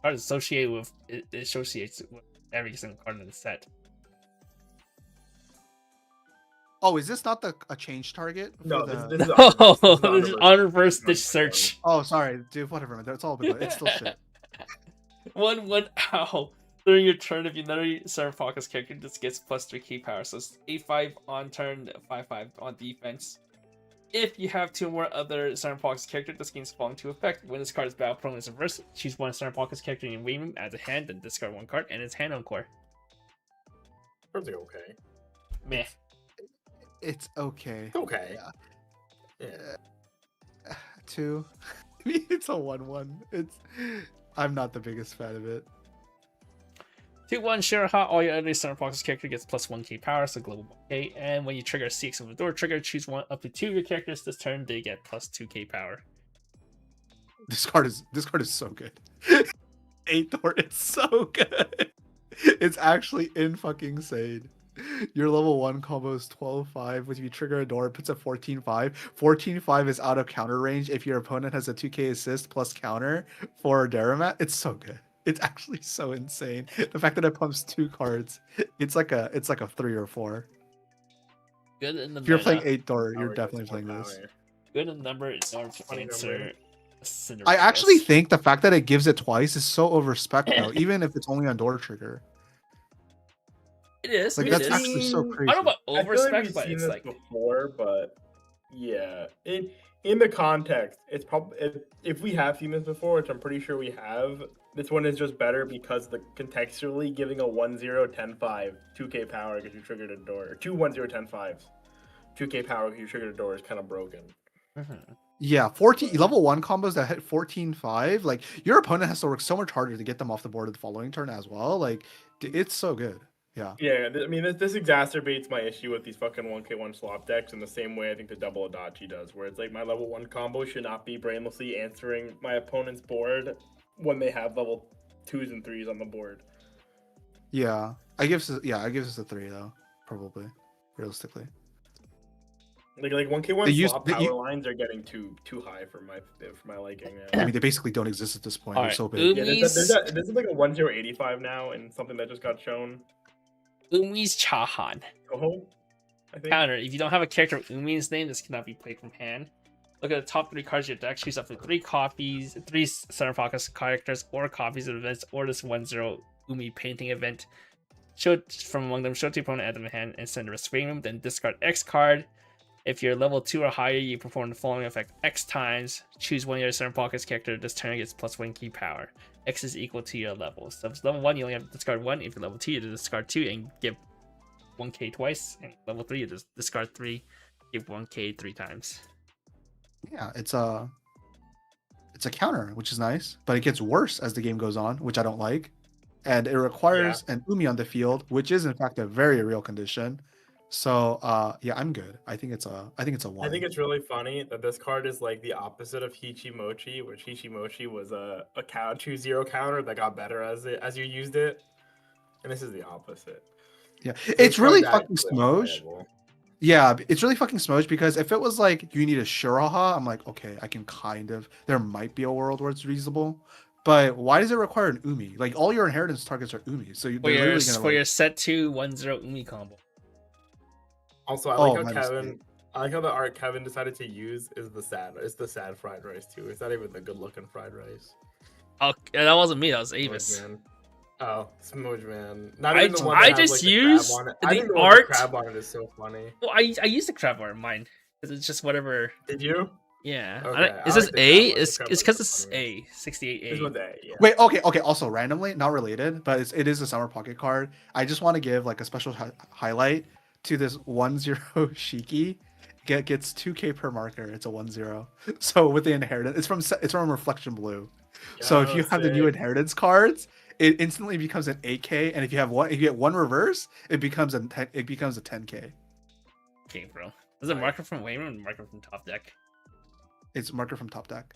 Card associated with it associates with every single card in the set. Oh, is this not a change target? No, this is on reverse stitch search. Oh, sorry, dude. Whatever. That's all. It's still shit. One ow. During your turn, if you another Center Pockets character, this gets plus 3 key power. So it's 8/5 on turn, 5/5 on defense. If you have 2 more other Center Pockets character, this gains fall into effect. When this card's battle prone is reversed, choose 1 Center Pockets character in your waiting room as a hand, then discard 1 card and its hand encore. Probably okay. Meh. It's okay. Okay. Yeah. 2. It's a 1/1. I'm not the biggest fan of it. 2/1 Shiraha, all your other Center Fox character gets plus 1k power, so global 1k. And when you trigger a CX of the door trigger, choose one up to 2 of your characters this turn, they get plus 2k power. This card is so good. 8 door, it's so good. It's actually in fucking insane. Your level 1 combo is 12-5. If you trigger a door, it puts a 14-5. 14-5 is out of counter range if your opponent has a 2k assist plus counter for Daramat. It's so good. It's actually so insane. The fact that it pumps 2 cards, it's like a 3 or 4. Good in the If you're meta. playing 8 door, you're definitely playing this. Good in number, no points or I actually think the fact that it gives it twice is so overspec though, even if it's only on door trigger. It is. Like it that's is. actually so crazy. I don't know about I feel like overspec, we've but seen it's this like before, but yeah, in the context, it's probably if we have seen this before, which I'm pretty sure we have. This one is just better because the contextually giving a 1-0-10-5 2k power because you triggered a door, or 2 1-0-10-5s 2k power because you triggered a door is kind of broken. Yeah, 14 level 1 combos that hit 14-5, like your opponent has to work so much harder to get them off the board the following turn as well. Like it's so good. Yeah. Yeah, I mean this exacerbates my issue with these fucking 1k1 slop decks in the same way I think the double Adachi does, where it's like my level 1 combo should not be brainlessly answering my opponent's board when they have level 2s and 3s on the board. Yeah. I give this a 3 though, probably, realistically. Like 1k1 slop power lines are getting too high for my liking. Yeah. I mean, they basically don't exist at this point. All They're right, so big. Yeah, this is like a 1-0-85 now, and something that just got shown. Umi's Chahan. Oh, I think. Counter. If you don't have a character with Umi's name, this cannot be played from hand. Look at the top 3 cards of your deck. Choose up to 3 Center Focus characters, or copies of events, or this 1-0 Umi painting event. Show it from among them, show it to your opponent, add them to hand, and send a restrain room. Then discard X card. If you're level 2 or higher, you perform the following effect X times. Choose one of your Center Pockets character. This turn gets plus 1 key power. X is equal to your level. So if it's level 1, you only have to discard 1. If you're level 2, you discard 2 and give 1k twice. And level 3, you just discard 3, give 1k 3 times. Yeah, it's a counter, which is nice, but it gets worse as the game goes on, which I don't like. And it requires an Umi on the field, which is in fact a very real condition. So yeah, I'm good. I think it's a 1. I think it's really funny that this card is like the opposite of Hichimochi, which Hichimochi was a 2-0 counter that got better as you used it. And this is the opposite. Yeah. It's really fucking smoge. Yeah, it's really fucking smoge because if it was like you need a Shuraha, I'm like, okay, I can there might be a world where it's reasonable. But why does it require an Umi? Like all your inheritance targets are Umi. So for your set 2 1-0 Umi combo. Also, I like how the art Kevin decided to use is the sad fried rice too. It's not even the good looking fried rice. Oh, that wasn't me. That was Avis. Oh, Smoge Man. I just used the art. The crab on it is so funny. Well, I used the crab art in mine because it's just whatever. Did you? Yeah. Okay, is this A? It's because it's A. 68A. This one's A. Yeah. Wait. Okay. Also, randomly, not related, but it is a summer pocket card. I just want to give like a special highlight to this 1-0 Shiki. Gets 2k per marker. It's a 1-0. So with the inheritance, it's from Reflection Blue. So if you have the new inheritance cards, it instantly becomes an 8k, and if you get one reverse, it becomes a 10k. Okay, bro. Is it marker from Wayman or marker from top deck? It's marker from top deck.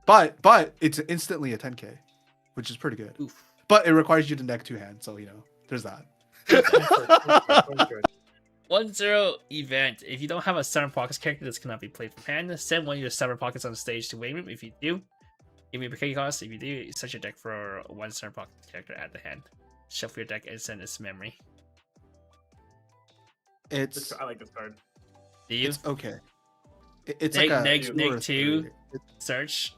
But it's instantly a 10k, which is pretty good. Oof. But it requires you to deck 2 hands, so there's that. 1-0 event. If you don't have a Center Pockets character, this cannot be played from hand. Send one of your Center Pockets on the stage to Wayman. If you do, give me a Bikini cost. If you do, you set your deck for 1 Center Pockets character at the hand. Shuffle your deck and send its memory. I like this card. Do you? It's okay. It's neg 2 search.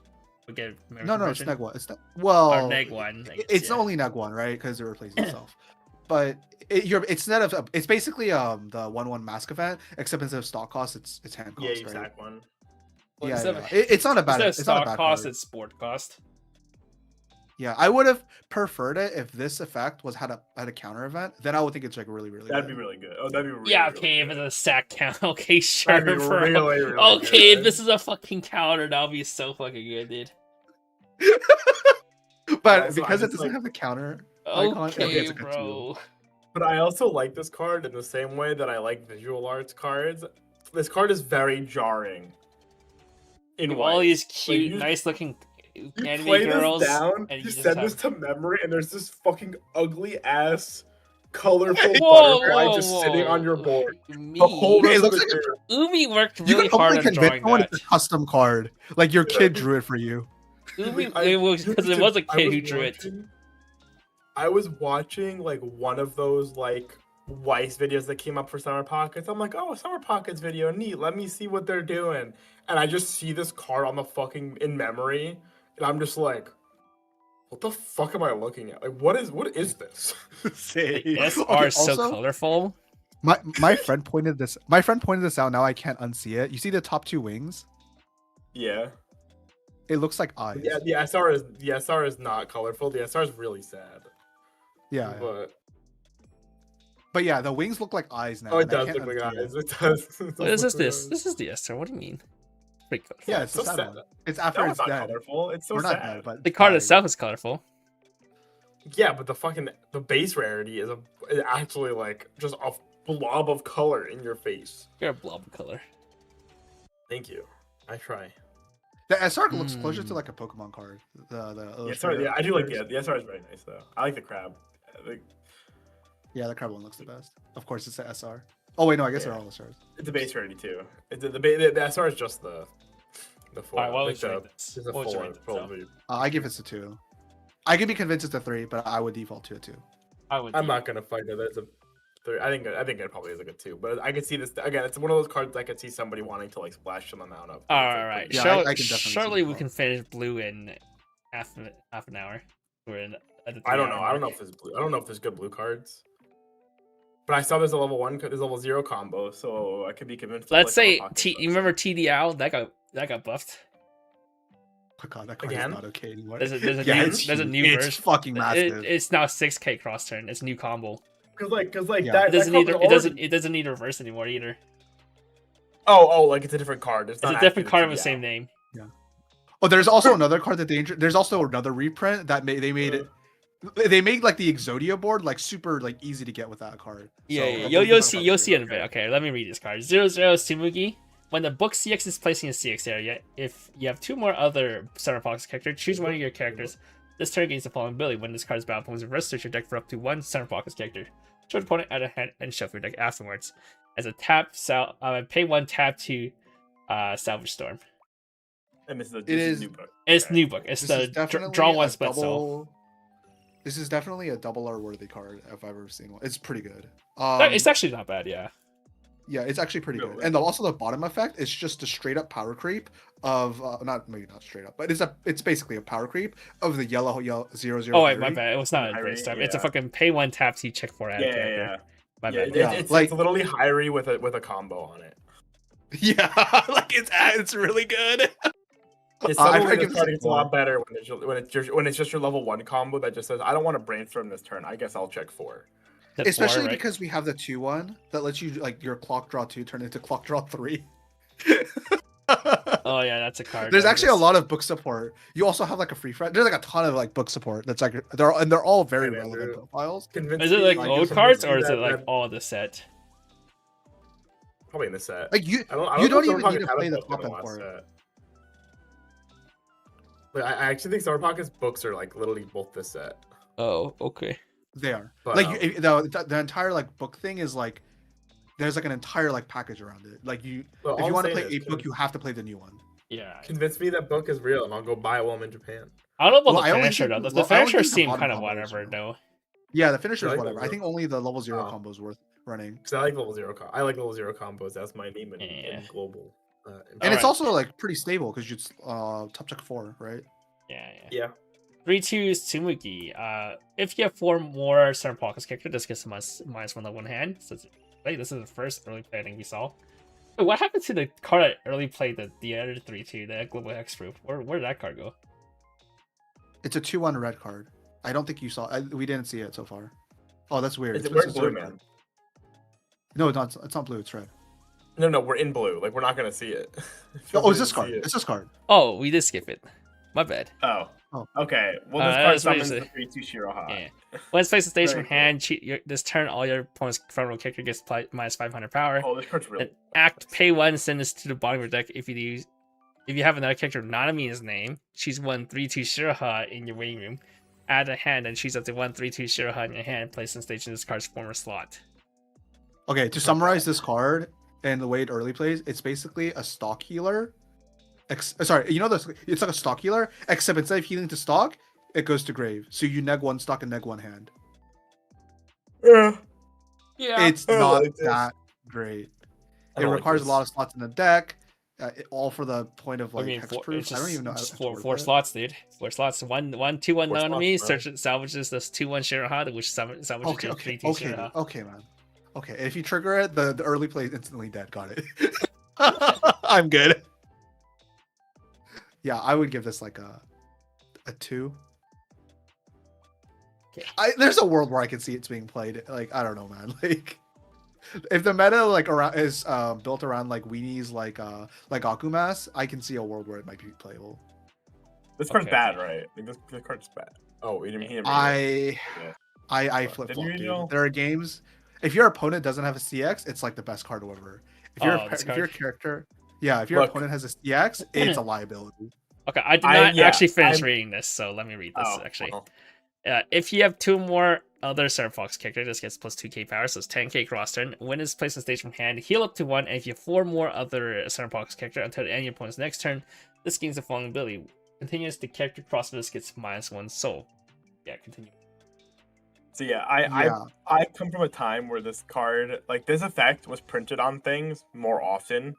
We'll get no, it's neg 1. It's well, neg 1. It's only neg 1, right? Because it replaces itself. But it's basically the 1-1 mask event, except instead of stock cost, it's hand cost. Yeah, exact one. Yeah. It's not a bad. Instead of stock cost, it's sport cost. Yeah, I would have preferred it if this effect had a counter event. Then I would think it's like really That'd good. be really good. Oh, that'd be really, Yeah, really okay, if good. it's a sack count, okay, sure, That'd be bro. really, really Okay, if good. this is a fucking counter, that'll be so fucking good, dude. But Yeah, so because I it just, doesn't like- have the counter icon, it Okay, gets a good 2. bro. But I also like this card in the same way that I like visual arts cards. This card is very jarring. In All ways. these Like, cute, nice-looking you anime play girls, this down, and you just send have... this to memory, and there's this fucking ugly ass, colorful Whoa, butterfly whoa, just sitting on your whoa. board. Me. The whole It rest of looks the like game. Umi worked You really can hard probably on convince drawing someone that. it's a custom card. Like your kid Yeah. drew it for you. Umi, I- it was because it was a I kid who drew it. I was watching like one of those like Weiss videos that came up for Summer Pockets. I'm like, oh, Summer Pockets video, neat. Let me see what they're doing. And I just see this card on the fucking in memory, and I'm just like, what the fuck am I looking at? Like, what is this? Yes, Okay, are so also, colorful. my friend pointed this. My friend pointed this out. Now I can't unsee it. You see the top 2 wings? Yeah. It looks like eyes. Yeah, the SR is not colorful. The SR is really sad. Yeah. But yeah, the wings look like eyes now. Oh, it and I does can't look like unsee eyes. it. It does. What is this? This is the SR. What do you mean? Pretty colorful. Yeah, it's So a sad sad. one. It's after That it's one's not dead. colorful. It's so Or not sad. dead, but The card died. itself is colorful. Yeah, but the base rarity is actually like just a blob of color in your face. You're a blob of color. Thank you. I try. The SR looks closer to Hmm. like a Pokemon card. The Yeah, illustrator I do like pictures. the SR is very nice though. I like the crab. Yeah, the crab one looks the best. Of course, it's the SR. Oh wait, no, I guess they're Yeah. all SRs. It's a base rarity too. It's the SR is just the four. Alright, what like would you rate this? It's a What would you 4 rate this, probably. I give it a 2. I can be convinced it's a 3, but I would default to a 2. I would. I'm not gonna fight it. It's a 3. I think it probably is like a 2. But I could see this again. It's one of those cards I could see somebody wanting to like splash some amount of. All right. Yeah, Surely, I can definitely see surely the we problem. can finish blue in half an hour. We're in at the I don't know. 3 hour I don't know mark. if there's blue. I don't know if there's good blue cards. But I saw there's a level 1, there's a level 0 combo, so I could be convinced. to Let's play say Summer Pockets you remember TDL that got buffed. Oh god, that card Again? is not okay anymore. There's a yeah, new, it's there's a huge. new It's version. fucking massive. It's now 6K cross turn. It's a new combo. Because Yeah. that It doesn't that need card it was doesn't already- it doesn't need reverse anymore either. Oh, like it's a different card. It's It's not a different actually card with the TDL. same name. Oh, there's also another card that there's also another reprint that they made it. They made like the Exodia board like super like easy to get with that card. Yeah, So, yeah. like, You'll those see are you'll fucking see it in a bit. Okay, let me read this card. 00 Tsumugi. When the book CX is placing a CX area, if you have 2 more other Summer Fox characters, choose one of your characters. This turn gains the following ability. When this card's battle opponent's reverse, search your deck for up to 1 Summer Fox character. Show the opponent out of hand and shuffle your deck afterwards. As a pay 1 tap to Salvage Storm. And this is It is- new book. It's Okay. new book. It's This the is definitely draw one a split soul. double. This is definitely a double R worthy card if I've ever seen one. It's pretty good. It's actually not bad, yeah. Yeah, it's actually pretty Really? good. And also the bottom effect is just a straight up power creep of maybe not straight up, but it's basically a power creep of the yellow 0/0. Oh wait, my bad. It was not a Irene, advanced type. It's a yeah. fucking pay 1 tap to check for ad Yeah, character. yeah. My Yeah, bad. Yeah, it's like- literally Hyrie with a combo on it. Yeah, like it's really good. It's I suddenly think this card gets a 4. lot better when it's just your level 1 combo that just says I don't want to brainstorm this turn. I guess I'll check 4. That's Especially four, right? because we have the 2/1 that lets you like your clock draw 2 turn into clock draw 3. Oh yeah, that's a card. There's that actually a is- lot of book support. You also have like a free friend. There's like a ton of like book support. That's like they're all very Hey, man, relevant dude. profiles. Convince Is it me- like I old just cards or convince is me it like that- all the set? probably in the set? Like you I don't you know don't if even Summer need to Pocket play had the a book in top end last for it. set. Like, I actually think Summer Pocket's books are like literally both this set. Oh, okay. They are. But, Like the entire like book thing is like there's like an entire like package around it. Like you Well, if all you I'm want to saying play is a book, you have to play the new one. Yeah. Convince me that book is real, and I'll go buy it while I'm in Japan. I don't know Well, about I the only finisher though. think- The well, I only finisher think the seem bottom kind of combo is whatever real. though. Yeah, the finisher is Really? whatever. I think only the level 0 Oh. combo is worth running. Because I like level 0. I like level 0 combos. That's my name in Yeah. global. And Alright. it's also like pretty stable because it's top check 4, right? Yeah, yeah. Yeah. 3/2 Tsumugi. If you have 4 more Summer Pockets character, this gets -1 level in hand. So wait, this is the first early play I think we saw. Wait, what happened to the card that early played the other 3/2, the Global Hex Proof? Where did that card go? It's a 2/1 red card. I don't think you saw. We didn't see it so far. Oh, that's weird. Is it, It's we're in a blue, red man. card. No, it's not blue. It's red. No, we're in blue. Like, we're not gonna see it. Oh, it's this See card. it. It's this card. Oh, we did skip it. My bad. Oh. Oh. Okay. Well, this That's card what summons you the say. 3/2 Shiroha. Yeah. Once placed in stage Very from hand, this turn all your opponent's front row character gets minus 500 power. Oh, this card's really. Then act, pay 1, send this to the bottom of your deck. If you have another character not a his name, choose 1/3/2 Shiroha in your waiting room. Add a hand and choose up to 1/3/2 Shiroha in your hand. Place in stage in this card's former slot. Okay, to summarize this card and the way it early plays, it's basically a stock healer. Sorry, it's like a stock healer, except instead of healing to stock, it goes to grave. So you neg 1 stock and neg 1 hand. Yeah. It's I not like this. that great. I It don't like requires a this. lot of slots in the deck, all for the point of like I mean, hexproof. I don't even know. How to four word that. slots, dude. 4 slots. One 2/1 Four no slots, enemy. bro. Salvages this 2/1 Shiroha, which salvages Okay, your okay, 3/2 okay, Shiroha. okay, man. Okay, if you trigger it, the early play is instantly dead. Got it. I'm good. Yeah, I would give this like a 2. Okay. There's a world where I can see it's being played. Like, I don't know, man. Like, if the meta like around is built around like weenies like Akumas, I can see a world where it might be playable. This card's Okay. bad, right? Like, this card's bad. Oh, he didn't read it. Yeah. I What, flip did flop, you dude. know? There are games. If your opponent doesn't have a CX, it's like the best card ever. If your Oh, this if your card. character, yeah, if your Look. opponent has a CX, it's a liability. Okay, I did I- not yeah, actually finish I'm- reading this, so let me read this Oh, actually. well. If you have 2 more other Star Fox character, this gets plus 2k power, so it's 10k cross turn. When it's placed in stage from hand, heal up to 1, and if you have 4 more other Star Fox character until the end of your opponent's next turn, this gains the following ability. Continues the character crossbow gets -1 soul. Yeah, continue. So yeah, Yeah. I come from a time where this card, like this effect, was printed on things more often,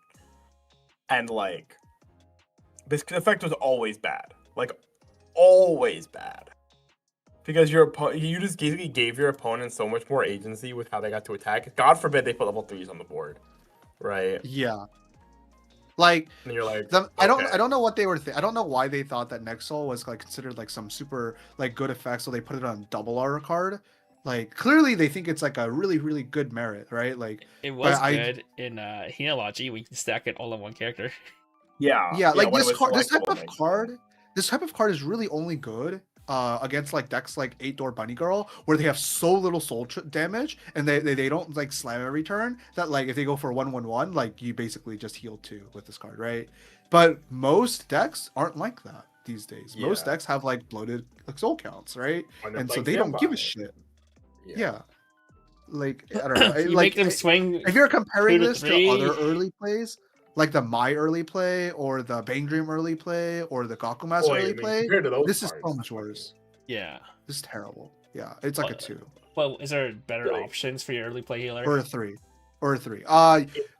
and like this effect was always bad, like always bad, because you just basically gave your opponent so much more agency with how they got to attack. God forbid they put level 3s on the board, right? Yeah. Like And you're like, I okay. don't know what they were I don't know why they thought that Nexal was like considered like some super like good effect, so they put it on double R card. Like clearly they think it's like a really really good merit, right? Like It was I- good in Henology. We can stack it all on one character. yeah, like when it this was card, selectable, this type of card is really only good against like decks like 8-door Bunny Girl, where they have so little soul damage and they don't like slam every turn, that like if they go for 1/1/1, like you basically just heal 2 with this card, right? But most decks aren't like that these days. Most Yeah. decks have like bloated like soul counts, right? When they're And so playing they don't give a standby. shit. Yeah. Like I don't know. You Like make them swing. if you're comparing 2 to this 3. to other early plays, like the My early play or the Bang Dream early play or the Gakumas Boy, I early mean, play, compared to those this is cards, so much worse. Yeah. This is terrible. Yeah, it's like a 2 Well, is there better Really? options for your early play healer? or a 3 or a 3.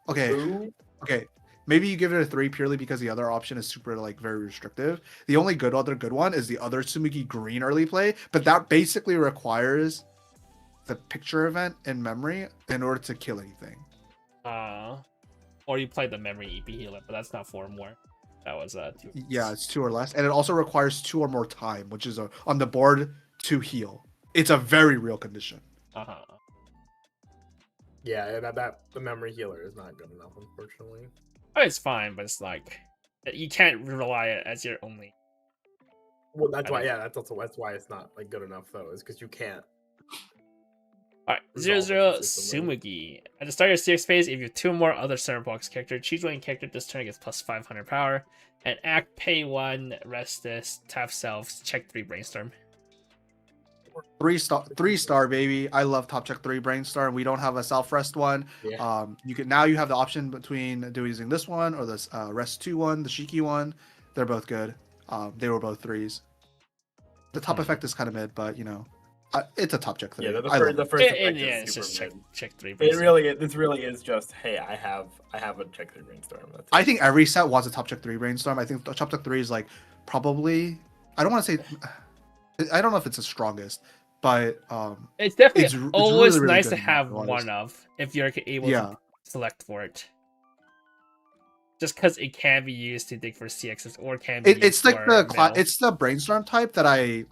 Okay, True. okay. Maybe you give it a 3 purely because the other option is super like very restrictive. The only other good one is the other Tsumugi green early play, but that basically requires the picture event in memory in order to kill anything. Or you play the memory EP healer, but that's not 4 more. That was 2. Yeah, it's 2 or less, and it also requires 2 or more time, which is on the board to heal. It's a very real condition. Uh-huh. Yeah, that the memory healer is not good enough, unfortunately. Oh, it's fine, but it's like you can't rely it as your only. Well, that's I why. don't- Yeah, that's why it's not like good enough though, is because you can't. All right, Resolve 0-0 the system, right? Sumugi. At the start of your CX phase, if you have 2 more other center box character, choose one character this turn gets plus 500 power, and act, pay 1, rest this, tap selves, check 3 brainstorm. 3-star, baby. I love top check 3 brainstorm. We don't have a self rest one. Yeah. You have the option between using this one or this rest 2 one, the Shiki one. They're both good. They were both 3s. The top effect is kind of mid, but it's a top check 3. Yeah, I love the it. first Yeah, effect yeah, is it's super just check mid. 3 It brainstorm. this really is just, hey, I have a check 3 brainstorm. That's it. I think every set wants a top check 3 brainstorm. I think the top check 3 is like probably, I don't want to say, I don't know if it's the strongest, but It's definitely it's always really, really nice good to in have honest. one of if you're able Yeah. to select for it. just because it can be used to dig for CXs or can be It's used like for mail. it's the brainstorm type that I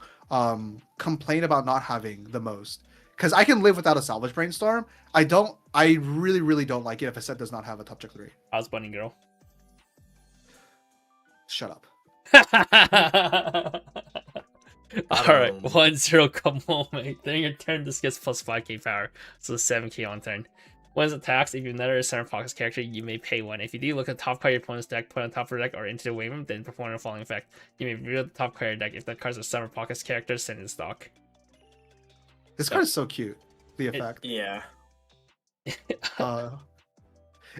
complain about not having the most. Because I can live without a salvage brainstorm. I really don't like it if a set does not have a top check 3. How's Bunny Girl? Shut up. Alright, 1-0 come on, mate. During your turn, this gets plus 5k power, so 7k on turn. When it attacks, if you another center pocket character, you may pay 1. If you do, look at the top card of your opponent's deck, put it on top of your deck or into the wave room, then perform the following effect. You may reveal the top card of your deck. If that card's a summer pockets character, send it in stock. This card is so cute. The effect. Yeah.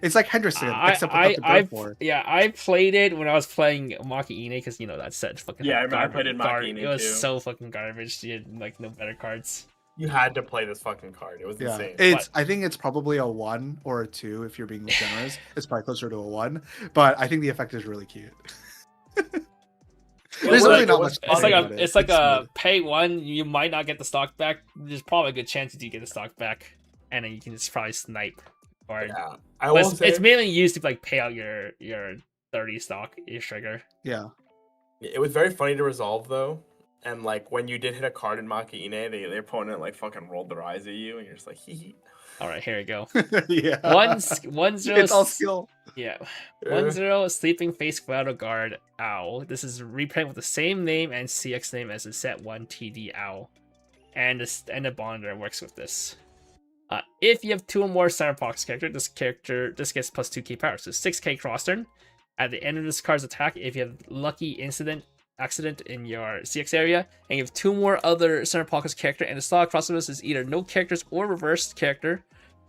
It's like Henderson, except without the I board. yeah, I played it when I was playing Maki Ine because that set fucking Yeah, I remember I played in Maki Ine It was too. so fucking garbage. You had like no better cards. You had to play this fucking card. It was Yeah, insane. I think it's probably a 1 or a 2 if you're being generous. It's probably closer to a 1, but I think the effect is really cute. There's really not much. It's like a pay 1. You might not get the stock back. There's probably a good chance that you get the stock back, and then you can just probably snipe. Or Yeah, I will say it's mainly used to like pay out your 30 stock your trigger. Yeah. it was very funny to resolve though. And like when you did hit a card in Maki Ine, the opponent like fucking rolled their eyes at you, and you're just like, hee hee. All right, here we go. Yeah. 1-0. It's all skill. Yeah. 1-0 Sleeping Face Cloud Guard Owl. This is reprint with the same name and CX name as the set 1 TD Owl. And the Bonder works with this. If you have 2 or more center box character, this gets plus 2k power. So 6k cross turn. At the end of this card's attack, if you have lucky accident in your CX area, and you have 2 more other center pockets character, and the style across this is either no characters or reversed character,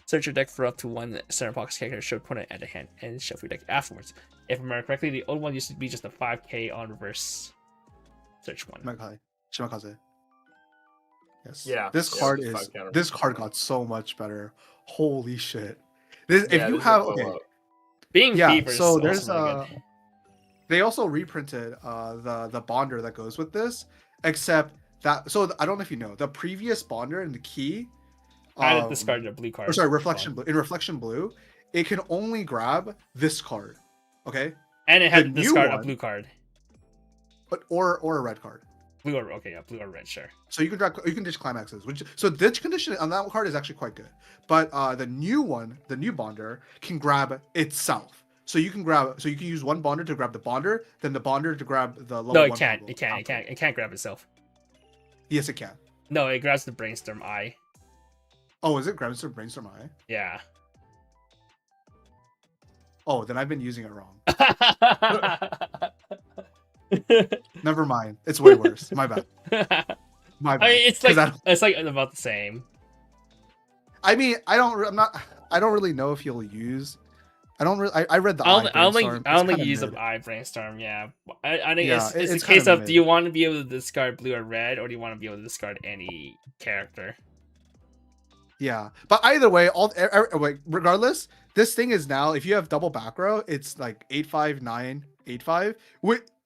search your deck for up to 1 center pockets character, show opponent at a hand, and shuffle your deck afterwards. If I remember correctly, the old one used to be just a 5k on reverse search 1. Shimakaze. Yes. Yeah. This yeah, card just is 5 this card got so much better. Holy shit. This Yeah, if you this have is a okay. blowout. Being Yeah, Fever is so also there's really good. they also reprinted the bonder that goes with this, except that I don't know if you know the previous bonder in the key. I had discarded a blue card. Or sorry, reflection blue. In reflection blue, it can only grab this card. Okay. And it had the to new discard a one- blue card. But or a red card. Blue or blue or red, sure. So you can ditch climaxes, so ditch condition on that card is actually quite good. But the new one, the new bonder, can grab itself. So you can use one bonder to grab the bonder, then the bonder to grab the level No, it 1 can't. combo. It can't grab itself. Yes, it can. No, it grabs the Brainstorm Eye. Oh, is it grabs the brainstorm eye? Yeah. Oh, then I've been using it wrong. Never mind. It's way worse. My bad. My bad. I mean, it's 'Cause like about the same. I mean, I don't really know if you'll use. I read the. I don't Brainstorm. think It's you use kinda an Eye Brainstorm. Yeah, I think Yeah, it's it's a case kinda of do you mid. want to be able to discard blue or red, or do you want to be able to discard any character? Yeah, but either way, wait, regardless, this thing is now. If you have double back row, it's like 85985.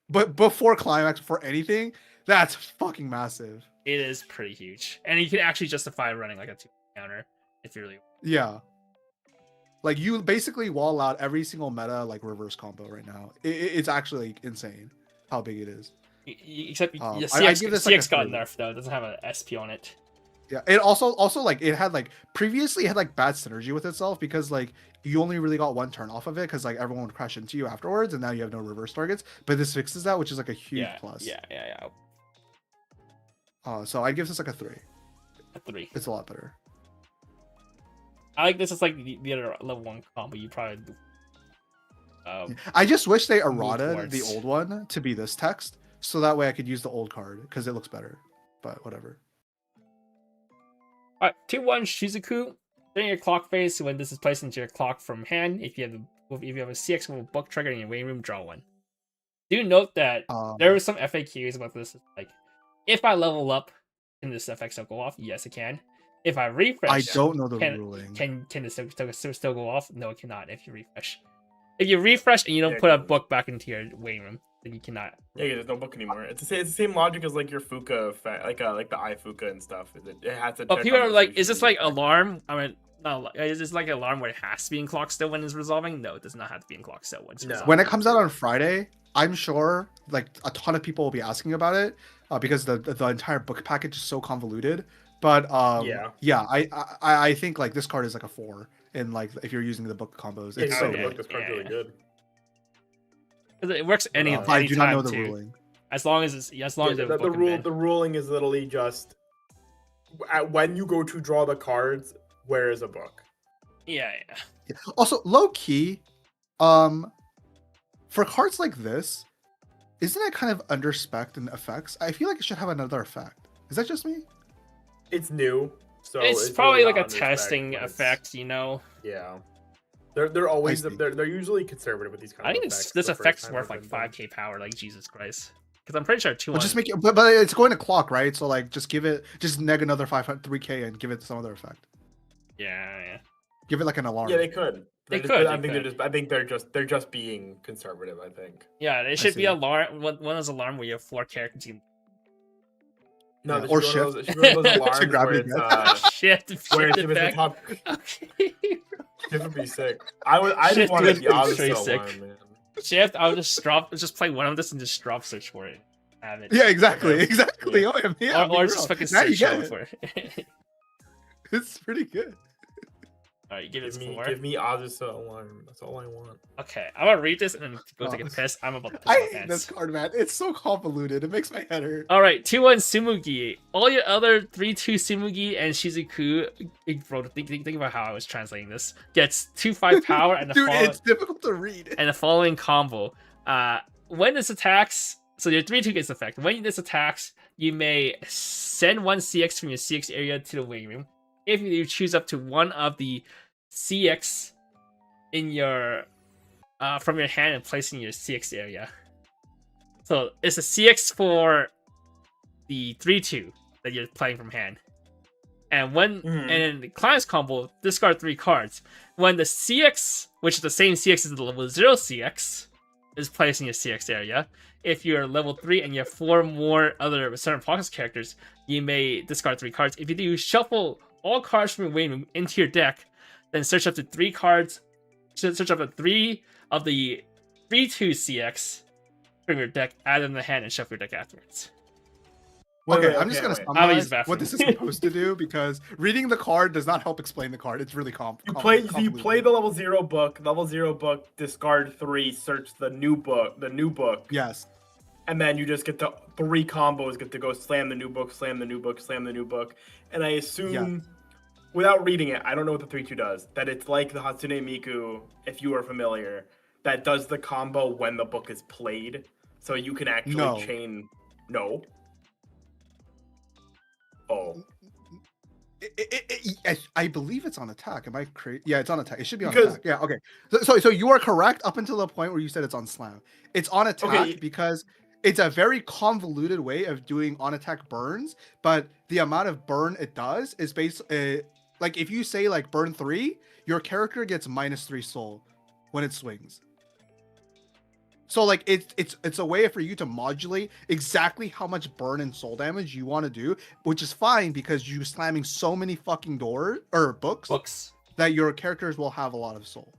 But before climax, before anything, that's fucking massive. It is pretty huge, and you can actually justify running like a 2 counter if you really. Yeah. Like you basically wall out every single meta like reverse combo right now. It's actually insane how big it is. Except the I CX, give this, like, a CX got 3. nerfed though. It doesn't have an SP on it. Yeah, it also like it had like previously it had like bad synergy with itself because like you only really got 1 turn off of it because like everyone would crash into you afterwards and now you have no reverse targets. But this fixes that, which is like a huge plus. Yeah. So I'd give this like a 3. A 3. It's a lot better. I like this is like the other level 1 combo. You probably. I just wish they move errated the towards. old one to be this text so that way I could use the old card because it looks better. But whatever. Alright, 2-1 Shizuku. During your clock phase, when this is placed into your clock from hand, if you have a CX with a book trigger in your waiting room, draw 1. Do note that there were some FAQs about this. Like, if I level up, can this effect still go off? Yes, it can. If I refresh, I don't know the can, ruling. Can this still go off? No, it cannot. If you refresh, if you refresh and you don't Yeah, put a it can. book back into your waiting room, then you cannot. Yeah, there's no book anymore. It's the same logic as like your Fuka effect, like the eye Fuka and stuff. It has to. But check people on are like, resolution is this and like effect. alarm? I mean, No, is this like an alarm where it has to be in clock still when it's resolving? No, it does not have to be in clock still when it's No. resolving. When it comes out on Friday, I'm sure like a ton of people will be asking about it because the entire book package is so convoluted. But I think like this card is like a 4, and like if you're using the book combos, it's so the good. book is really good. It works any I do not know time the too. ruling. As long as they have a book in bed. The ruling is literally just when you go to draw the cards, where is a book? Yeah. Also, low key, for cards like this, isn't it kind of under spec in effects? I feel like it should have another effect. Is that just me? It's new, so It's probably really like a not under spec, testing but it's- effect, you know. Yeah, they're always I see. they're usually conservative with these kind I of think effects. this the first effect's time worth they've like been done. 5k power, like Jesus Christ. Because I'm pretty sure 2 Well, just make it, but it's going to clock, right? So like, just give it, just neg another 3k and give it some other effect. Yeah. Give it like an alarm. Yeah, they could. They They're just- could, I they think could. I think they're just being conservative. I think. Yeah, it should be see. alarm. One of those alarm where you have 4 characters. You No, Yeah, there or should be one of shift. those- there should be one of those To alarms grab where your it's gun. shift where it it's back. the top. Okay. Shift would be sick. I Shift just wanted would the be opposite pretty sick. alarm, man. Shift. I'll just play one of this and just drop search for it. Have it. Yeah, exactly, Yeah. exactly. Yeah. Oh, yeah, Or be just real. fucking Now you search get for it. it. It's pretty good. Alright, give it Give me 4. give me opposite alarm. That's all I want. Okay, I'm gonna read this and then go take a Oh. piss. I'm about to piss I my hate pants. this card, man. It's so convoluted. It makes my head hurt. Alright, 2-1 Sumugi. All your other 3-2 Sumugi and Shizuku, bro, think about how I was translating this, gets 2-5 power and the Dude, following, it's difficult to read. and the following combo. When this attacks, so your 3-2 gets effect. When this attacks, you may send 1 CX from your CX area to the waiting room. If you choose up to one of the CX in your from your hand and place in your CX area. So it's a CX for the 3-2 that you're playing from hand. And when Mhm. and in the client's combo, discard 3 cards. When the CX, which is the same CX as the level 0 CX, is placed in your CX area, if you're level 3 and you have 4 more other certain pockets characters, you may discard 3 cards. If you do, shuffle all cards from your waiting room into your deck, then search up to 3 cards. Search up to 3 of the 3-2 CX from your deck, add them in the hand, and shuffle your deck afterwards. Okay, I'm just gonna I'll use the summarize bathroom. what this is supposed to do because reading the card does not help explain the card. It's really You play convoluted. the level 0 book. Level 0 book. Discard 3. Search the new book. Yes. And then you just get the 3 combos. Get to go slam the new book. Slam the new book. Slam the new book. And I assume, without reading it, I don't know what the 3-2 does. That it's like the Hatsune Miku, if you are familiar, that does the combo when the book is played. So you can actually No. chain. No. Oh. I believe it's on attack. Am I crazy? Yeah, it's on attack. It should be on Because- attack. Yeah, okay. So you are correct up until the point where you said it's on slam. It's on attack Okay. because it's a very convoluted way of doing on attack burns, but the amount of burn it does is based like if you say like burn 3, your character gets -3 soul when it swings. So like it's a way for you to modulate exactly how much burn and soul damage you want to do, which is fine because you're slamming so many fucking doors or books that your characters will have a lot of soul.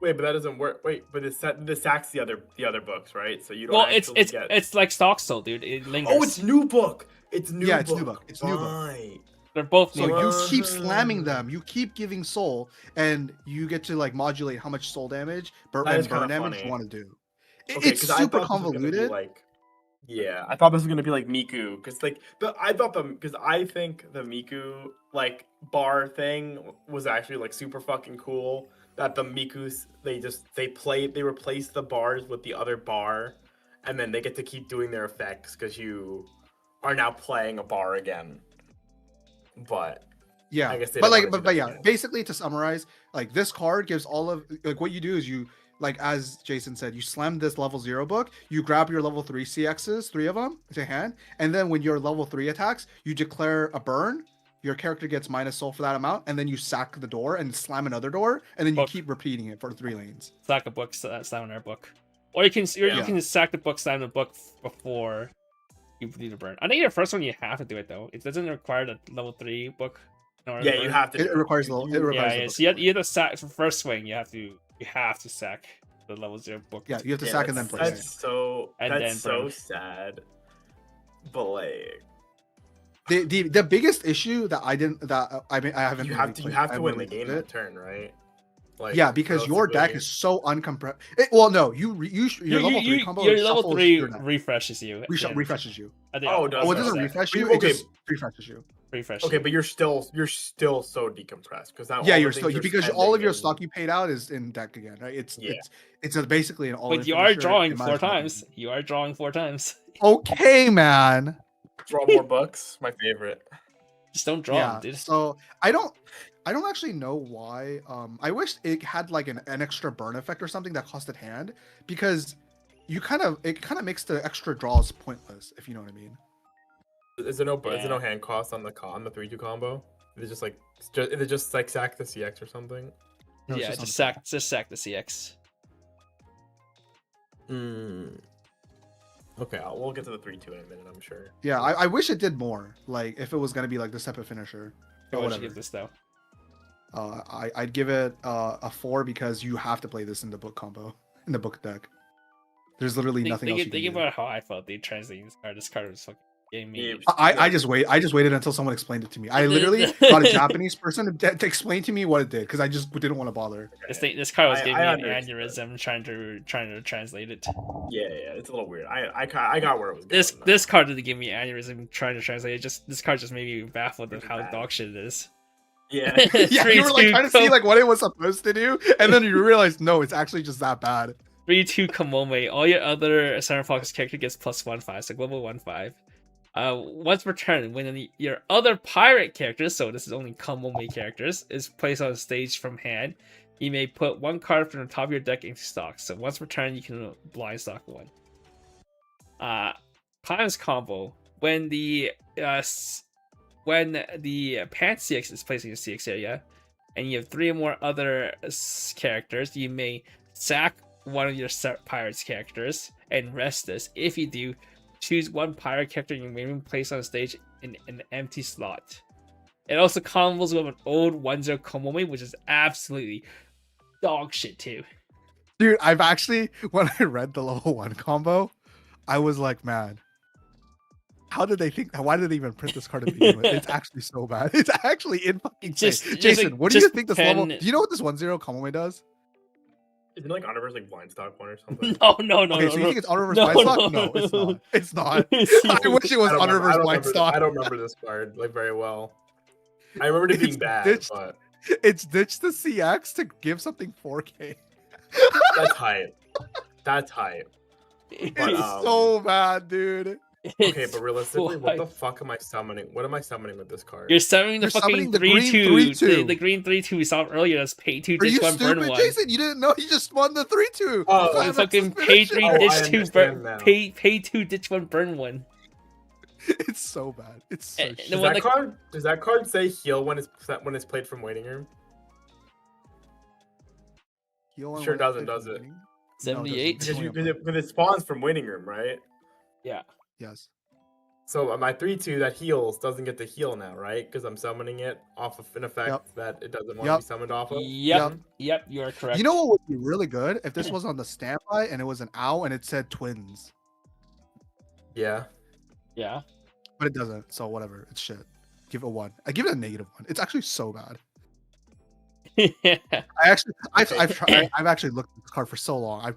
Wait, but that doesn't work. Wait, but this sacks the other books, right? So you don't. Well, actually get... it's like stock still, dude. It lingers. Oh, it's new book. It's new. Yeah, book. it's new book. It's new book. Right. They're both So new. you keep Right. slamming them, you keep giving soul, and you get to like modulate how much soul damage That is and burn kinda damage funny. you want to do. Okay, It's 'cause I super thought this was gonna be, convoluted. like, yeah, I thought this was gonna be like Miku, because like because I think the Miku like bar thing was actually like super fucking cool. That the Mikus they replace the bars with the other bar, and then they get to keep doing their effects because you are now playing a bar again. But Yeah, I guess they but don't like, wanna do but that yeah, again. basically to summarize, like this card gives all of like what you do is you like as Jason said, you slam this level 0 book, you grab your level 3 CXs, 3 of them to hand, and then when your level 3 attacks, you declare a burn. Your character gets minus soul for that amount, and then you sack the door and slam another door, and then you Book. keep repeating it for 3 lanes. Sack a book, slam our book. Or you can Yeah. you can sack the book, slam the book before you do the burn. I think the first one you have to do it though. It doesn't require the level 3 book in order Yeah, to you burn. have to. It requires the. It requires Yeah, the yeah. book So you card. have to sack for first swing. You have to sack the level 0 book. Yeah, you have to Yeah, sack and then that's, play. that's so And that's then so burn. sad. But like, The biggest issue that I didn't that I mean I haven't you really have to played, you have I to win haven't the really game played that turn, right? Like, yeah, because your deck realistically- is so uncompressed. Well, no, your level 3 combo Your it level shuffles 3 your deck. refreshes you. at the end. Refreshes you. At the- Oh, does Oh, it no, doesn't that- refresh but you. you- It okay. just refreshes you. refresh. Okay, you. but you're still so decompressed because now Yeah, all you're the still things because spending all of your is- stock you paid out is in deck again, right? It's Yeah. it's basically an all. But you are drawing 4 times. You are drawing 4 times. Okay, man. draw more bucks. My favorite. Just don't draw Yeah. them, dude. So I don't actually know why. I wish it had like an extra burn effect or something that costed hand, because it kind of makes the extra draws pointless, if you know what I mean. Is there no Yeah. hand cost on the 3/2 combo? Is it just like sack the CX or something? No, it's Yeah, just on just sack the CX. Okay, we'll get to the 3/2 in a minute. I'm sure. Yeah, I wish it did more. Like if it was gonna be like this type of finisher. But What would you whatever. give this though? I'd give it a 4 because you have to play this in the book combo, in the book deck. There's literally nothing else you can Think do. about how I felt they translating this card. This card was fucking getting me. Yeah. I just waited until someone explained it to me. I literally got a Japanese person to explain to me what it did because I just didn't want to bother. This card was I- giving me I an understand. aneurysm trying to translate it. Yeah, it's a little weird. I got where it was going. This though. this card didn't give me an aneurysm trying to translate it. This card just made me baffled at It's how bad. dog shit it is. Yeah. Yeah, you were like trying to see like what it was supposed to do, and then you realize no, it's actually just that bad. 3/2 Kamome. All your other Center Fox character gets +1/5, so global 1/5. Once per turn, when your other pirate character, so this is only Kamome characters, is placed on stage from hand, you may put 1 card from the top of your deck into stock. So once per turn, you can blind stock 1. Times combo. When the Pan CX is placed in your CX area, and you have 3 or more other characters, you may sack one of your pirates characters and rest this. If you do, choose 1 pirate character you may place on stage in an empty slot. It also combos with an old 1/0 Komome, which is absolutely dog shit too. Dude, I've actually when I read the level 1 combo, I was like, man, how did they think? Why did they even print this card to begin with? It's actually so bad. It's actually in fucking Jason, what do you think this level? Do you know what this 1/0 Komome does? Isn't it like Honorverse like blind stock one or something? No. Okay, so you think it's Honor versus No, Blind Stock? no, No, it's no. not. It's not. I wish it was Honor versus Blind Stock. I don't remember this card like very well. I remember it being It's bad, ditched. but It's ditched the CX to give something 4K. that's hype. That's hype. It's But, so bad, dude. Okay, but realistically, what the Why? fuck am I summoning? What am I summoning with this card? You're summoning the You're fucking summoning the green 3/2. 3/2. The green 3/2 we saw earlier. That's pay 2, Are ditch you 1, burn stupid, 1. Jason? You didn't know you just won the 3/2. Oh, You fucking pay 3, Oh, I ditch 2, understand now. pay 2, ditch 1, burn 1. It's so bad. It's so And shit. the one Does that card say heal when it's played from waiting room? Heal on sure one doesn't, click does it? winning? No, it 78? doesn't. Because it spawns from waiting room, right? Yeah. Yes. So my 3/2 that heals doesn't get to heal now, right? Because I'm summoning it off of an effect Yep. that it doesn't want to Yep. be summoned off of. Yep, you are correct. You know what would be really good if this was on the standby and it was an owl and it said twins, Yeah. Yeah. but it doesn't. So whatever. It's shit. Give it a 1. I give it a -1. It's actually so bad. I've actually looked at this card for so long. I've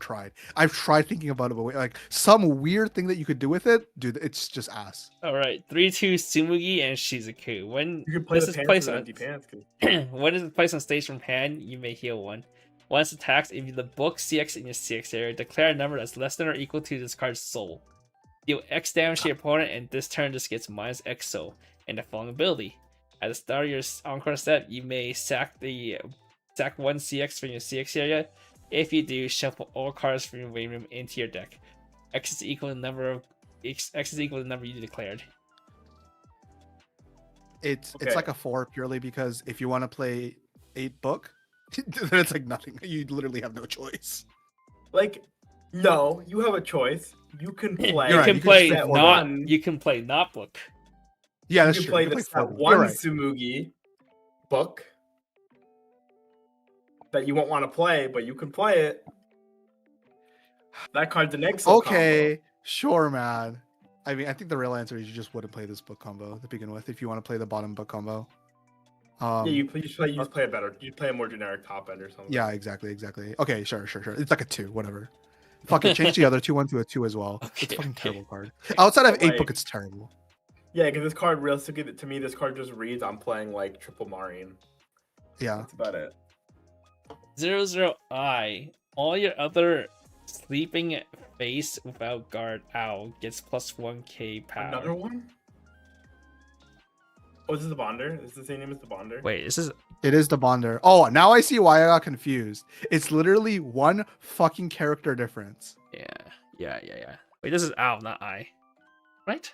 tried thinking about it, but like some weird thing that you could do with it, dude. It's just ass. All right, 3/2 Tsumugi and Shizuku. When You can play this the is pants placed with on empty pants. 'Cause- when is placed on stage from hand, you may heal 1. Once attacks, if you the book CX in your CX area, declare a number that's less than or equal to this card's soul. Deal X damage to your opponent, and this turn just gets -X soul. And the following ability: at the start of your encore step, you may sack 1 CX from your CX area. If you do, shuffle all cards from your waiting room into your deck. X is equal to the number you declared. It's Okay. like a 4 purely because if you want to play 8 book, then it's like nothing. You literally have no choice. Like, no, you have a choice. You can play. You right, can you can play set not. one. You can play not book. Yeah, You that's can true. play You can this play at 4. one You're right. Tsumugi, book that you won't want to play, but you can play it. That card's an excellent Okay, sure, man. I mean, I think the real answer is you just wouldn't play this book combo to begin with if you want to play the bottom book combo. Yeah, you just play it better. You play a more generic top end or something. Yeah, exactly. Okay, sure. It's like a 2, whatever. Fucking change the other 2-1 to a 2 as well. Okay, It's a fucking okay. terrible card. Outside of But, 8 book, like- it's terrible. Yeah, because this card realistically, to me, this card just reads I'm playing like triple Marine. Yeah. That's about it. 0-0-I. All your other sleeping face without guard owl gets plus 1k power. Another one? Oh, is this the Bonder? Is this the same name as the Bonder? Wait, this is It is the Bonder. Oh, now I see why I got confused. It's literally one fucking character difference. yeah. Wait, this is owl, not I. Right?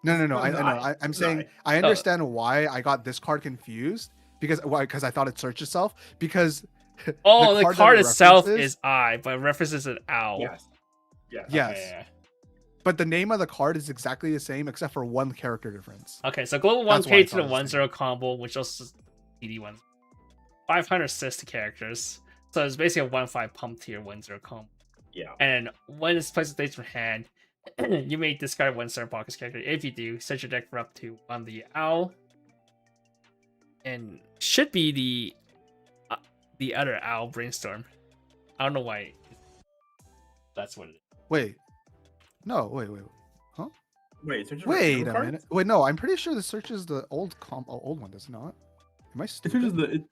No. I No, know. I'm it's saying not. I understand why I got this card confused because I thought it searched itself because Oh, the that card it itself references- is I, but it references an owl. Yes. Yes. Yes. Okay, yeah. but the name of the card is exactly the same except for one character difference. Okay, so global That's why I 1k to the thought it was 1-0 combo, which also PD ones. 500 assist to characters. So it's basically a 1-5 pump to your 1-0 combo. Yeah. And when it's placed in stage from hand, you may discard one Stern Pockets character. If you do, set your deck for up to on the owl. And should be the other owl brainstorm. I don't know why. That's what it is. Wait. No, wait. Wait, so just Wait new a cards? minute. Wait, no, I'm pretty sure this searches the old old one, does it not? Am I It's stupid? just the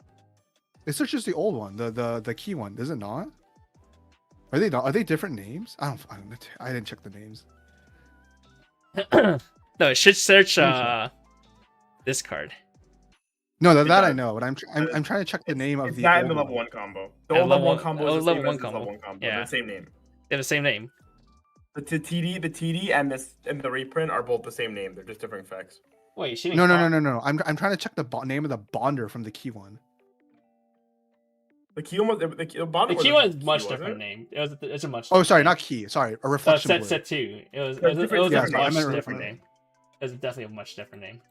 It searches the old one, the key one, does it not? Are they not? Are they different names? I didn't check the names. No, it should search Pretty sure. this card. No, that I does. know, but I'm trying to check the name of it's the that old in the level one. 1 combo. The Yeah, old level 1 level- combo oh, is the level same one as this combo. level 1 combo. Yeah. They're the same name. They have the same name. The TD and the reprint are both the same name. They're just different effects. Wait, she No. I'm trying to check the name of the bonder from the key one. The key one was the bottom. The key one is much different name. It's a much. Oh, sorry, different not key. Sorry, a name. reflection Set blue. set 2. It was There's a different- yeah, much sorry, I meant different reflection. name. It was definitely a much different name.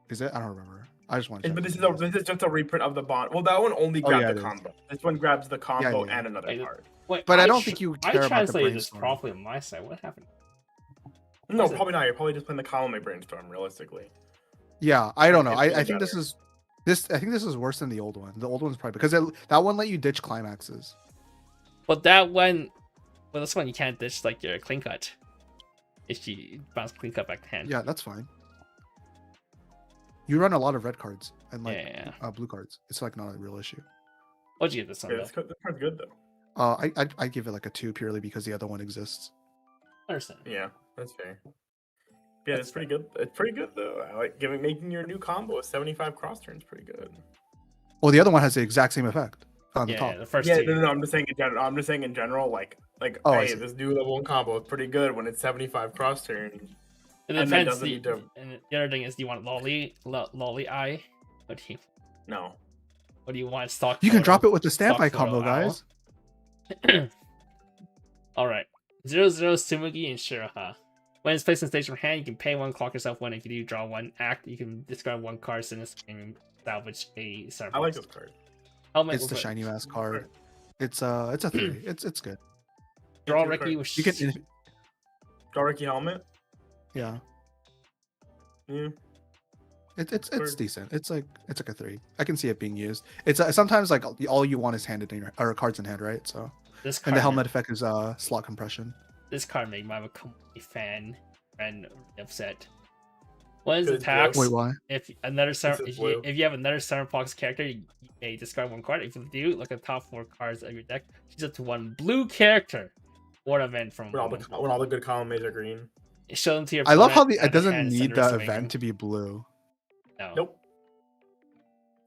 Is it? I don't remember. I just want to. But this is just a reprint of the bond. Well, that one only Oh, grabbed yeah, the it is. combo. This one grabs the combo yeah. and another Wait, card. Wait, But I don't think you I care about the translated this brainstorm. properly on my side. What happened? No, is it? probably not. You're probably just playing the column brainstorm. Realistically, Yeah, I don't know. It's I way think this better. is this. I think this is worse than the old one. The old one's probably because that one let you ditch climaxes. But that one, well, this one you can't ditch like your clean cut. If you bounce clean cut back to hand. Yeah, that's fine. You run a lot of red cards and like Yeah. blue cards. It's like not a real issue. What'd you get this one? yeah, though? this card's good though. I give it like a 2 purely because the other one exists. I understand. Yeah, that's fair. Yeah, it's pretty good. It's pretty good though. I like making your new combo with 75 cross turns. Pretty good. Well, the other one has the exact same effect on the Yeah, top. the first Yeah, two. no. I'm just saying in general. I'm just saying in general. Like, Oh, I hey, see. this new level 1 combo is pretty good when it's 75 cross turns. It and that depends. doesn't need to- And the other thing is, do you want lolly eye? What No. do you want? Stock. You can photo? drop it with the stamp Stock eye photo combo, owl. guys. All right. 0-0 Sumugi and Shiraha. When it's placed in stage from hand, you can pay 1, clock yourself 1. If you do draw 1 act, you can discard 1 card, send this and salvage a Star I like Fox. this card. Helmet It's with the a- shiny mask card. It's a 3. It's good. Draw It's a Ricky card. with You can Draw Ricky helmet. yeah. Yeah. It's Card. decent. It's like a 3. I can see it being used. It's sometimes like all you want is handed in your, or cards in hand, right? So this card. and the helmet effect is slot compression. This card made my complete fan and upset. When it Good attacks, Wait, why? if another This is blue. if you have another Center Fox character, you may discard 1 card. If you do, look at the top 4 cards of your deck. Choose up to 1 blue character or event from When all the good column mates are green. show them to your. I love how opponent it and doesn't hand need Sunder's the Awakening. event to be blue. No. Nope.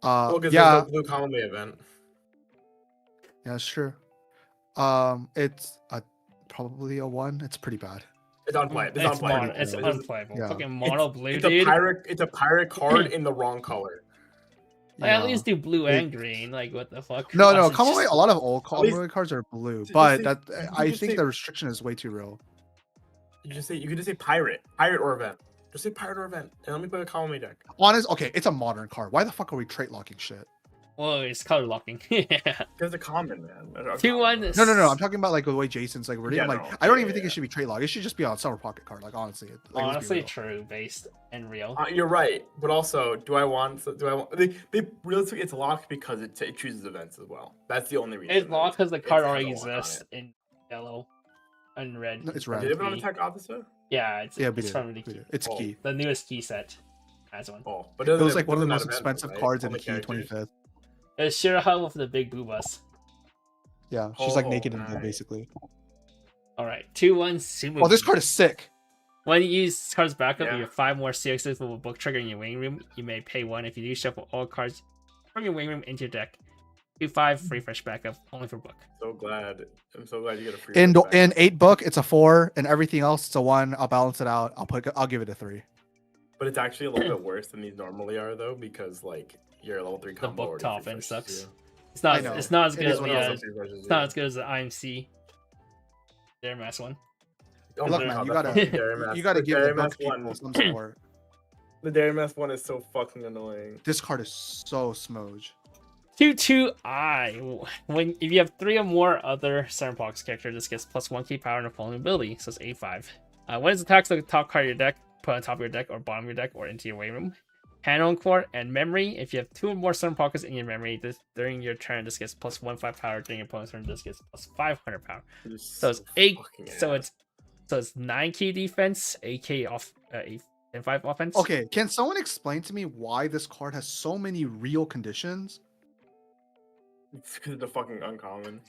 Well, because Yeah, there's no blue column mate event. yeah, sure. It's probably a 1. It's pretty bad. It's unplayable. It's It's, unplayable. it's Yeah. unplayable. Yeah. Fucking mono blue, It's dude. a pirate card in the wrong color. Like, at Yeah. least do blue It- and green. Like what the fuck? No, Unless it's common just- way. A lot of old least- common cards are blue, just but say- that you I just think say- the restriction is way too real. You could just say pirate or event. Just say pirate or event, and let me play a column deck. Honest, okay, it's a modern card. Why the fuck are we trait locking shit? Well, it's color locking. Yeah. Because a common, man. A 2-1. common. No. I'm talking about like the way Jason's like reading. Yeah, Like, no. I don't Yeah, even think yeah. it should be trait lock. It should just be on summer pocket card. Like honestly, like, let's be Honestly, real. true, based and real. You're right, but also, do I want? They realistically, it's locked because it chooses events as well. That's the only reason. It's locked because the card It's already got a lock on exists in yellow and red. No, it's red. Did it have an Key. attack opposite? Yeah, it's Yeah, we it's did. from the We key. did. It's Oh. key. The newest key set has one. Oh, but It was like one of the most doesn't have events, expensive right? cards in Only the key characters. 25th. It's Shiraha with the big boo bus. Yeah, she's like Oh, naked in bed alright. basically. All right, 2-1 Sumo. Oh, this card is sick. When you use this card's backup, Yeah. you have 5 more CXs with a book trigger in your waiting room. You may pay 1 if you do shuffle all cards from your waiting room into your deck. 2-5 free fresh backup only for book. So glad. I'm so glad you get a free. In flashback. in 8 book, it's a 4, and everything else it's a 1. I'll balance it out. I'll give it a 3. But it's actually a little bit worse than these normally are, though, because like your level 3 The combo. book already top free end freshes sucks. you. It's not. I know. It's not as It good is as what the. it is. Also free freshes It's not you. as good as the IMC. Their mass one. Oh Look, my man, God, you that gotta fucking Dairy Mask- you gotta the give the Dairy book Mask people one. some support. The Dairy Mask one is so fucking annoying. This card is so smooge. 2-2-I. When if you have 3 or more other Sunbox characters, this gets +1 key power and a falling ability, so it's 8-5. When it attacks the top card of your deck, put on top of your deck or bottom of your deck or into your waiting room. Hand on core and memory. If you have 2 or more Sun Pockets in your memory, during your turn, this gets +1/5 power. During your opponent's turn, this gets +500 power. So it's 8. fucking So ass. it's 9k defense, 8k off, 8 and 5 offense. Okay, can someone explain to me why this card has so many real conditions? It's because of the fucking uncommon.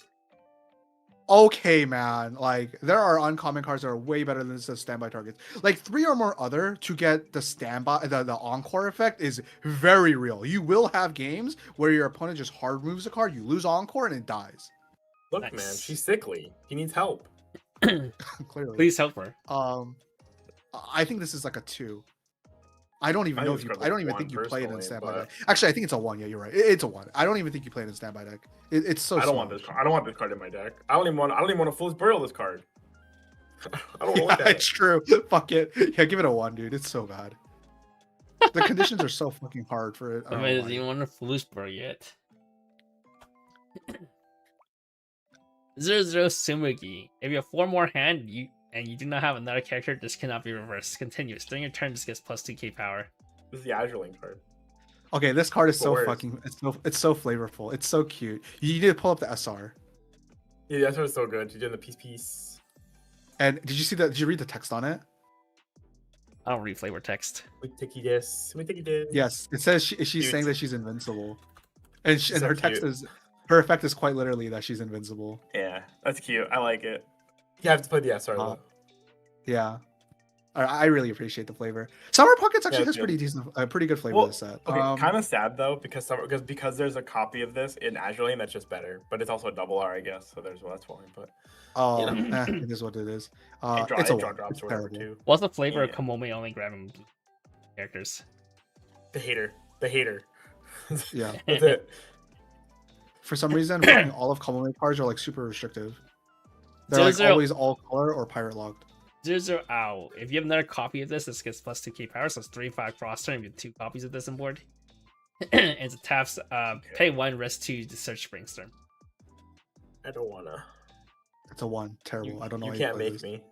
Okay, man. Like there are uncommon cards that are way better than this as standby targets. Like 3 or more other to get the standby, the encore effect is very real. You will have games where your opponent just hard moves a card, you lose encore, and it dies. Look, man, Nice. she's sickly. He needs help. Clearly. Please help her. I think this is like a 2. I don't even I know think if you. it's I don't probably even one think you play it in personally, standby but- deck. Actually, I think it's a 1. Yeah, you're right. It's a 1. I don't even think you play it in standby deck. It's so. I don't want this. I don't want this card in my deck. I don't even want to Fool's Burial this card. I don't Yeah, want it's that. true. Fuck it. Yeah, give it a 1, dude. It's so bad. The conditions are so fucking hard for it. I I don't mean, know does why. anyone want to Flusburg yet? 0-0 Sumugi. If you have 4 more hand, you do not have another character, this cannot be reversed. Continuous. During your turn, this gets +2k power. This is the Azure Link card. Okay, this card is so Worse. fucking. It's so flavorful. It's so cute. You need to pull up the SR. Yeah, that's what's so good. You're doing the piece. And did you see that? Did you read the text on it? I don't read flavor text. We take this. We take this. Yes, it says she's Cute. saying that she's invincible, and So her text cute. is her effect is quite literally that she's invincible. Yeah, that's cute. I like it. You have to play the SR though. Yeah, I really appreciate the flavor. Summer Pockets actually Yeah, has it's pretty decent, pretty good flavor Well, this set. okay, kind of sad though because there's a copy of this in Azure Lane that's just better, but it's also a double R, I guess. So that's why. But Oh, you know. it is what it is. it It's a draw one. drops It's or whatever terrible. too. What's the flavor of Yeah. Kamome only grabbing blue characters? The hater. Yeah. That's it. For some reason, fucking all of Kamome cards are like super restrictive. They're like 0-0. always all color or pirate locked. 0-0 Ow. If you have another copy of this gets +2k power, so it's 3-5 cross turn. You have 2 copies of this on board. It's a taps, pay 1, rest 2 to search brainstorm. I don't wanna. It's a 1. Terrible. You, I don't know. You how can't play make this. me.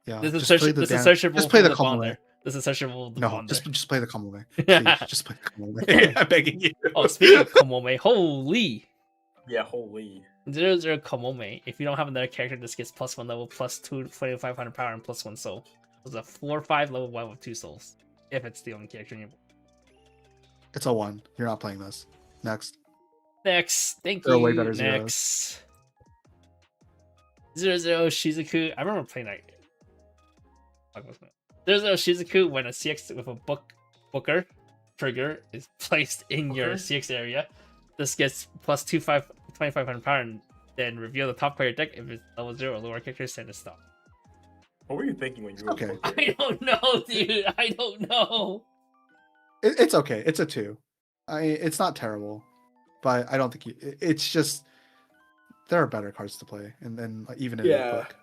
Yeah. This is just play this is damn- searchable. Just play from the bond Kamome. there. This is searchable. with the No, bond just play the Kamome. there. Please, just play the Kamome. I'm begging you. Oh, speaking of Kamome, holy. Yeah, holy. 0-0 Kamome. If you don't have another character, this gets +1 level, +2 2500 power, and +1 soul. It's a 4/5 level 1 with 2 souls. If it's the only character in your board. It's a 1. You're not playing this. Next. Next, thank There are you. way better Next. 0-0 Shizuku. I remember playing that. 0-0 Shizuku when a CX with a booker trigger is placed in your Okay. CX area. This gets +2500 power and then reveal the top player deck. If it's level 0 or lower character, send a stop. What were you thinking when you were Okay. looking? I don't know, dude. I don't know. It's okay. It's a 2. It's not terrible, but I don't think it's just there are better cards to play, and then even in the Yeah. book.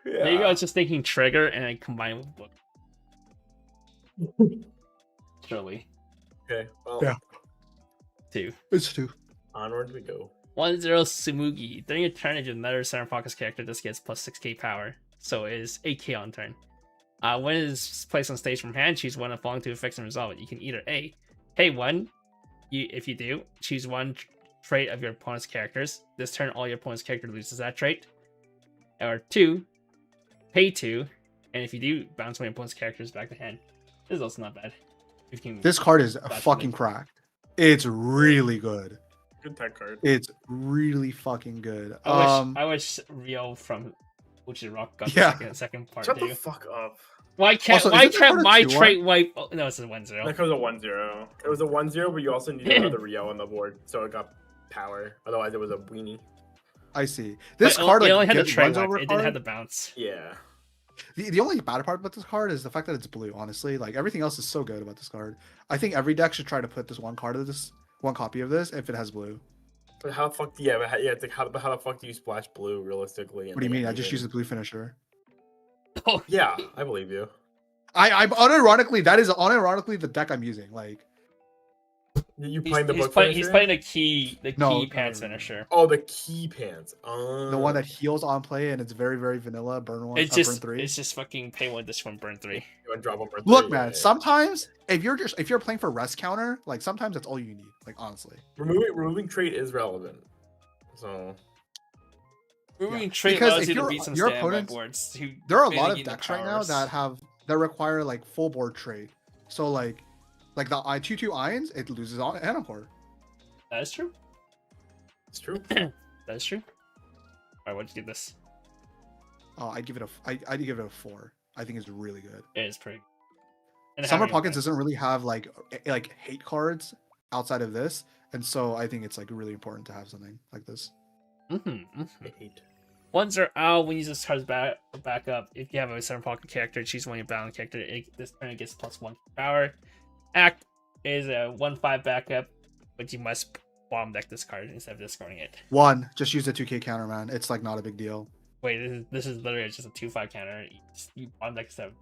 Maybe I was just thinking trigger and I combine with book. Surely. Okay. Well, Yeah. 2. It's 2. onward we go. 1-0 Sumugi. During your turn, if you have another Center Pockets character, this gets plus 6k power. So it is 8k on turn. When it is placed on stage from hand, choose one of the following two effects and resolve it. You can either A, pay 1. If you do, choose one trait of your opponent's characters. This turn, all your opponent's character loses that trait. Or 2, pay 2. And if you do, bounce one of your opponent's characters back to hand. This is also not bad. If you can This card is That's fucking good. cracked. It's really good. Good tech card. It's really fucking good. I wish Rio from Uchi Rock got Yeah. the second part Shut too. the fuck up. Why can't Also, why isn't that can't part my of 2-1? trait wipe? Oh, no, it's a 1-0. That was a 1-0. It was a 1-0, but you also needed another Rio on the board, so it got power. Otherwise, it was a weenie. I see. This But card it like only had the gets trait runs wipe. over It didn't have card. the bounce. Yeah. The only bad part about this card is the fact that it's blue. Honestly, like everything else is so good about this card. I think every deck should try to put this one copy of this if it has blue. But how the fuck? Yeah, but it's like how the fuck do you splash blue realistically? What do you mean? I just use the blue finisher. Oh, Yeah, I believe you. I'm unironically the deck I'm using. Like You playing the book he's finisher? playing the key No, pants finisher. Oh, the key pants. the one that heals on play and it's very very vanilla. Burn 1, It's burn just 3. it's just fucking pay 1 this one, burn 3. You want to drop one per Look, three, man. yeah. Sometimes if you're playing for rest counter, like sometimes that's all you need. Like honestly. removing trait is relevant. So Removing trait Because allows if you to your- beat some your standby opponents- boards. Who There are a really lot of need the decks right now powers. that require like full board trade. So like the I2 Ions, it loses on Anacore. That is true. it's true. That is true. Alright, what'd you give this? I'd give it a 4. I think it's really good. It is pretty. And Summer having Pockets doesn't really have like hate cards outside of this, and so I think it's like really important to have something like this. Hate. Ones are out when you use this card's back up. If you have a Center Pocket character, choose one of your balance character. This turn it gets +1 power. Act is a 1/5 backup, but you must bottom deck this card instead of discarding it. 1, just use the 2K counter, man. It's like not a big deal. Wait, this is literally just a 2/5 counter. You bottom deck instead of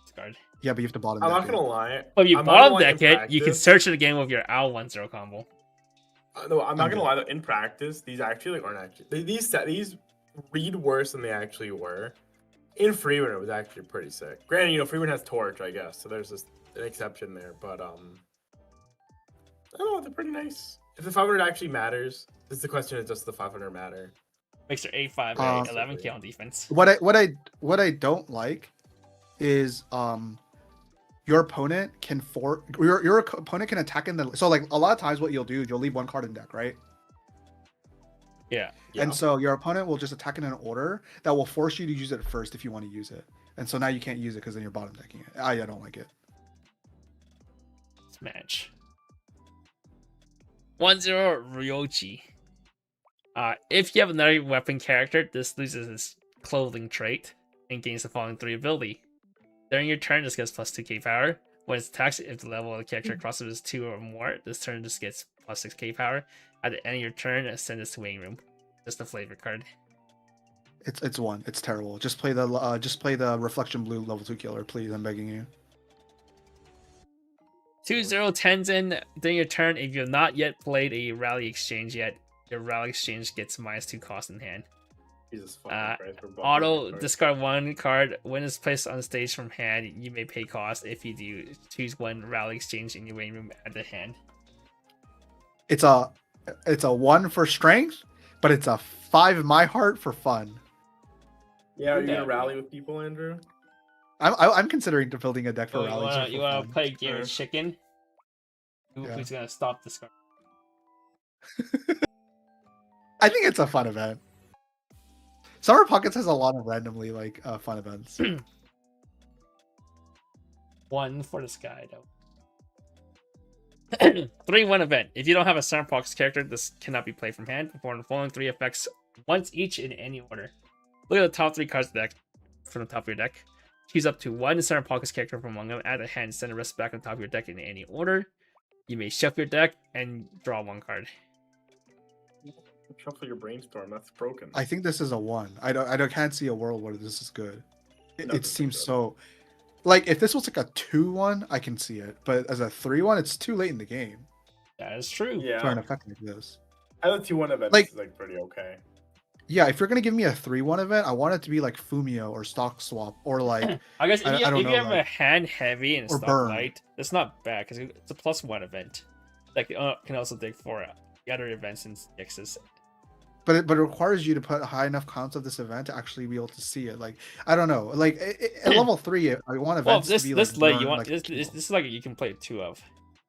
discard. Yeah, but you have to bottom I'm deck not gonna it. lie. But if you I'm not gonna bottom lie, deck in it, you can practice- search it again with your Owl 1/0 combo. No, I'm not Okay. gonna lie though. In practice, these actually aren't actually. These read worse than they actually were. In Freeman, it was actually pretty sick. Granted, Freeman has Torch, I guess, so there's just an exception there. But I don't know, they're pretty nice. If the 500 actually matters, the question is, does the 500 matter? Makes your 8/5 Um, 11k on defense. What I don't like is your opponent can your opponent can attack in the so like a lot of times what you'll do is you'll leave one card in deck, right? Yeah. Yeah. And so your opponent will just attack in an order that will force you to use it first if you want to use it. And so now you can't use it because then you're bottom decking it. I don't like it. Match. 1-0 Ryoji. If you have another weapon character, this loses its clothing trait and gains the following 3 ability. During your turn, this gets +2k power. When it attacks, if the level of the character crosses is 2 or more, this turn just gets +6k power. At the end of your turn, send this to waiting room. Just a flavor card. It's 1. It's terrible. Just play the reflection blue level 2 killer, please. I'm begging you. 2-0 Tenzin. During your turn, if you have not yet played a rally exchange yet, your rally exchange gets -2 cost in hand. Jesus fucking Christ, we're buffing Auto cards. discard 1 card. When it's placed on stage from hand, you may pay cost. If you do, choose 1 rally exchange in your waiting room at the hand. It's a 1 for strength, but it's a 5 in my heart for fun. Yeah, are you gonna Okay. rally with people, Andrew? I'm considering building a deck for So rallies. you wanna play a game of Sure. chicken? Yeah. Who's gonna stop this card? I think it's a fun event. Summer Pockets has a lot of randomly fun events. 1 for this guy, though. 3-1 event. If you don't have a Summer Pox character, this cannot be played from hand. Perform the following 3 effects once each in any order. Look at the top 3 cards of the deck from the top of your deck. Choose up to 1 Summer Pockets character from among them. Add a hand, send the rest back on top of your deck in any order. You may shuffle your deck and draw 1 card. Shuffle your brainstorm. That's broken. I think this is a 1. Can't see a world where this is good. It Nothing's seems good. so. Like if this was like a 2-1, I can see it. But as a 3-1, it's too late in the game That is true. Yeah. for an effect like this. I thought 2-1 events Like- is like pretty okay. Yeah, if you're gonna give me a 3-1 event, I want it to be like Fumio or Stock Swap or like I guess if I you, don't if you know, have a like- hand heavy and or stock burn. light, that's not bad because it's a +1 event. Like can also dig for the other events and X's. but it requires you to put high enough counts of this event to actually be able to see it. Like I don't know, like at level 3, I want Well, events this to be this like light you burn, want like, this is like you can play 2 of,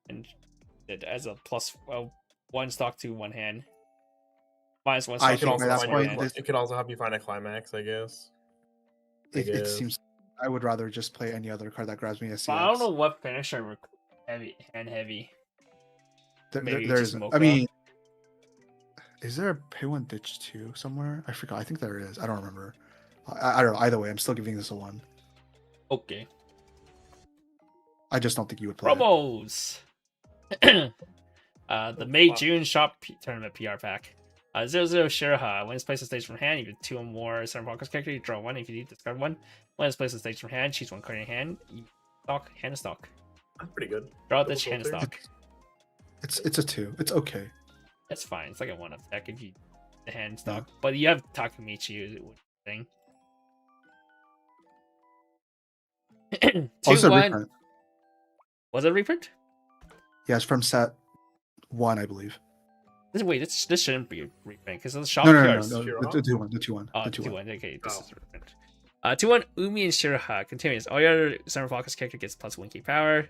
and it as a +1 stock to 1 hand. -1 I stock think to by that +1 point, hand. this- It could also help you find a climax, I guess. it guess. seems I would rather just play any other card that grabs me a CX. But I don't know what finisher heavy hand heavy. maybe There's, just I Mocha. mean, is there a pay 1 ditch 2 somewhere? I forgot. I think there is. I don't remember. I don't know. Either way, I'm still giving this a 1. Okay. I just don't think you would play it. Promos. The May June shop tournament PR pack. 00 Shiraha. When it's placed on stage from hand, you get 2 or more center focus character. You draw 1. If you need, discard 1. When it's placed on stage from hand, choose 1 card in your hand. You stock, hand to stock. That's pretty good. Draw Double this hand to filter. stock. It's a 2. It's okay. That's fine. It's like a 1 of deck if you the hand stock. But you have Takamichi thing. Also 2-1. reprint. Was it a reprint? Yeah, it's from set 1, I believe. Wait, this shouldn't be a reprint because the shop No, PRs. the 2-1, the 2-1, Oh, the 2-1. 2-1. Okay, this Oh. is reprint. 2-1 Umi and Shiraha continues. All your other center focus character gets +1 key power.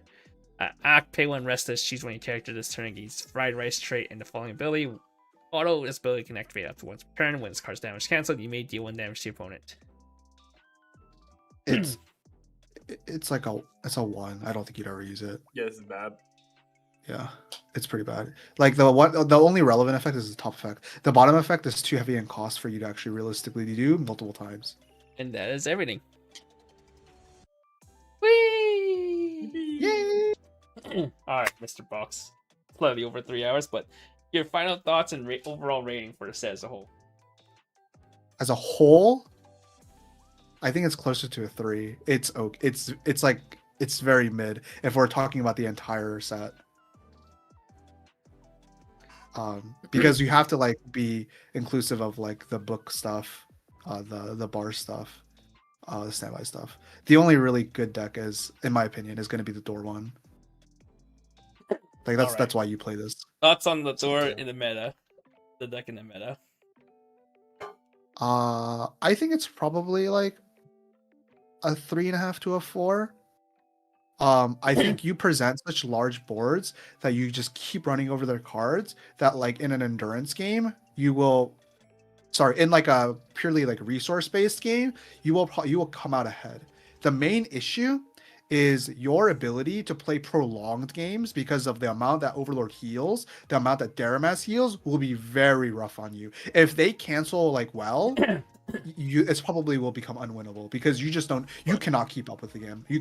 Act, pay 1 restless, choose 1 character this turn against fried rice trait and the following ability. Auto, this ability can activate up to once per turn. When this card's damage cancelled, you may deal 1 damage to your opponent. It's like it's a 1. I don't think you'd ever use it. Yeah, this is bad. Yeah, it's pretty bad. Like the only relevant effect is the top effect. The bottom effect is too heavy in cost for you to actually realistically do multiple times. And that is everything. Whee! Yay! Alright, Mr. Box. Slightly over 3 hours, but your final thoughts and overall rating for the set as a whole. As a whole, I think it's closer to a 3. It's okay. It's like it's very mid if we're talking about the entire set. Because you have to like be inclusive of like the book stuff, the bar stuff, the standby stuff. The only really good deck is, in my opinion, is going to be the door one. Like that's why you play this. Thoughts on the door in the meta, the deck in the meta. I think it's probably like a 3.5 to a 4. I think you present such large boards that you just keep running over their cards that like in an endurance game, you will in like a purely like resource based game, you will come out ahead. The main issue is your ability to play prolonged games because of the amount that Overlord heals, the amount that Daramas heals will be very rough on you. If they cancel like it's probably will become unwinnable because you cannot keep up with the game. You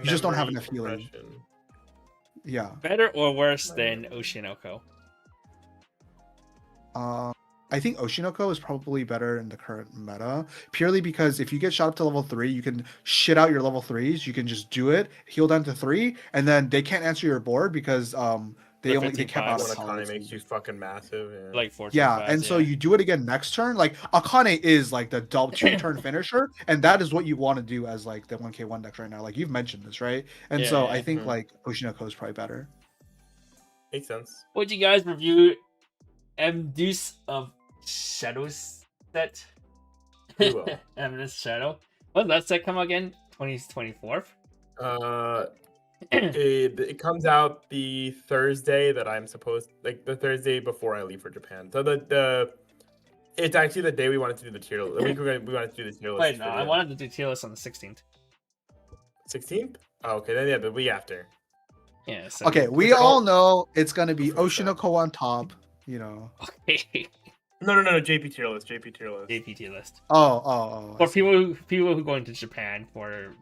just don't have enough healing. Yeah. Better or worse than Oshinoko? I think Oshinoko is probably better in the current meta, purely because if you get shot up to level 3, you can shit out your level 3s. You can just do it, heal down to 3, and then they can't answer your board because they cap out When a Akane makes you fucking massive. Yeah. Like 14 yeah, fives, and so you do it again next turn. Like Akane is like the double 2-turn finisher, and that is what you want to do as like the 1k1 deck right now. Like you've mentioned this, right? And Yeah, so yeah. I think like Oshinoko is probably better. Makes sense. Would you guys review Deuce of Shadows set? We will. Eminence Shadow. When does that set come again? 2024? It comes out the Thursday that I'm supposed, like the Thursday before I leave for Japan. So it's actually the day we wanted to do the tier list. The week we wanted to do the tier list. Wait, no, I wanted to do tier list on the 16th. 16th. Oh, okay, then yeah, the week after. Yeah. So, Okay, we It's all all- know it's gonna be Oshinoko on top. You know. Okay. No, JP tier list. JP tier list. JP tier list. Oh. For people who are going to Japan for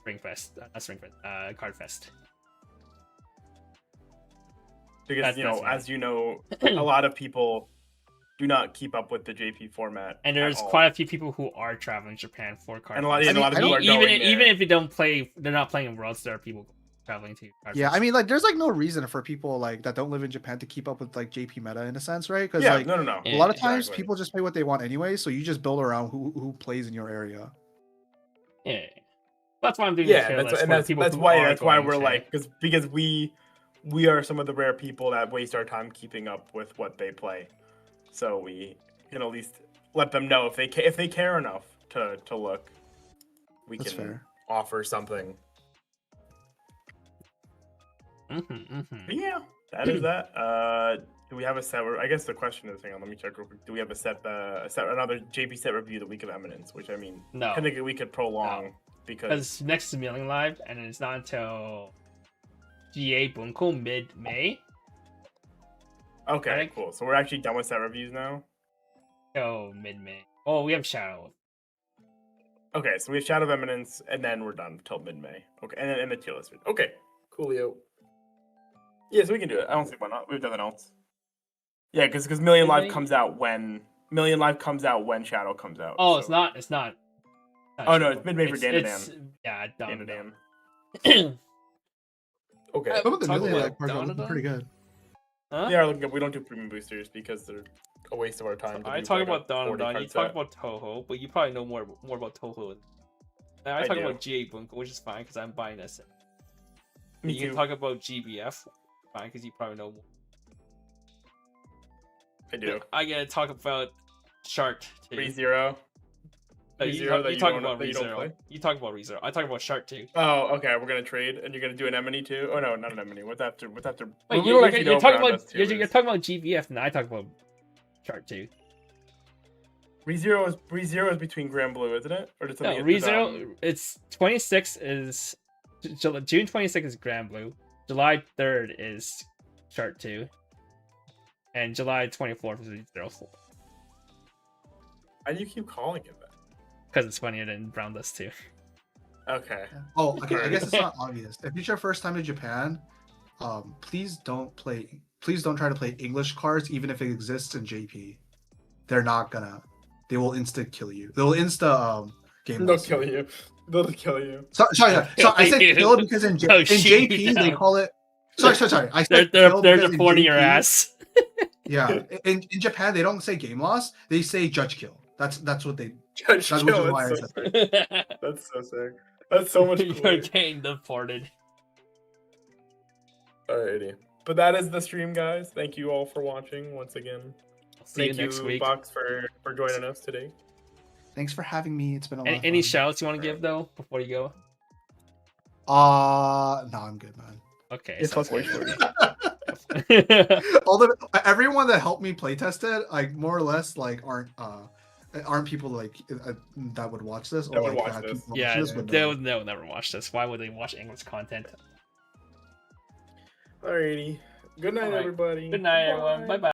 Card Fest. Because That's as fine. you know, a lot of people do not keep up with the JP format. And there's at all. quite a few people who are traveling Japan for card. And a lot, games. and a lot of I people are even going even there. if you don't play, they're not playing in Worlds. There are people traveling to. card Yeah, games. I mean, like, there's like no reason for people like that don't live in Japan to keep up with like JP meta in a sense, right? Because Yeah, like no. Yeah, a lot of times exactly. people just play what they want anyway, so you just build around who plays in your area. Yeah, that's why I'm doing. Yeah, the tier list for that's people that's who why are that's why going we're to. like because we are some of the rare people that waste our time keeping up with what they play, so we can at least let them know if they care enough to look, we That's can fair. offer something. But yeah, that is that. Do we have a set? I guess the question is, hang on, let me check real quick. Do we have a set another JP set review the week of Eminence? Which I mean, No. I think we could prolong because Because next is Milling Live, and it's not until GA Bunko mid-May. okay, I think- cool. So we're actually done with set reviews now. Oh, mid-May. Oh, we have Shadow. Okay, so we have Shadow of Eminence, and then we're done till mid-May. Okay, and then the tier list. Okay, coolio. Yeah, so we can do it. I don't see why not. We have nothing else. Yeah, because Million Live Mid-May? comes out when Shadow comes out. Oh, so- it's not. It's not. Oh, no, it's mid-May for Dan to it's, yeah, Dan to dumb. Dan. Okay. Some of the Talk Million about Live cards are looking Donadon? pretty good. Huh? They are looking good. We don't do premium boosters because they're a waste of our time. to I do talk like a about 40 Donadon, card you talk set. about Toho, but you probably know more about Toho. And I I talk do. about GA Bunko, which is fine because I'm buying this. Me You too. can talk about GBF, fine because you probably know more. I do. I gotta talk about Shark too. 3-0. No, 3-0 that you talk don't- about that you don't ReZero. play? You talk about ReZero. I talk about Shark too. Oh, okay. We're gonna trade, and you're gonna do an Emily too. Oh no, not an Emily. What's after? Wait, we don't you're actually know talking what about Brown Dust you're is. talking about GBF, and I talk about Shark too. ReZero is between Grand Blue, isn't it? Or did No, something? ReZero. It's 26 is June 26th is Grand Blue. July 3rd is Shark 2. And July 24th is ReZero. Why do you keep calling it that? Because it's funnier than Brown Dust 2. Okay. Oh, okay. I guess it's not obvious. If it's your first time to Japan, please don't try to play English cards, even if it exists in JP. They're not gonna. They will insta kill you. They will insta game. They'll loss kill you. They'll kill you. Sorry. I said kill because in Oh, in shoot you JP they down. call it. Sorry. I They're said kill they're because in deporting your JP ass. Yeah, in Japan they don't say game loss. They say judge kill. That's what they. Judge That's kill. which is why I That's so said sick. That's so sick. That's so much You're cooler. getting deported. Alrighty. But that is the stream, guys. Thank you all for watching once again. See you Thank next week. Box, for joining us today. Thanks for having me. It's been a lot. Any of fun. shouts you want to give though before you go? No, I'm good, man. Okay. It's sounds fuck good. Everyone that helped me playtest it, like more or less, like aren't people like that would watch this That would like watch that this. people Yeah, watch this would they'll know. never watch this. Why would they watch English content? Alrighty. Good night, Alright. everybody. Good night, everyone. Bye bye.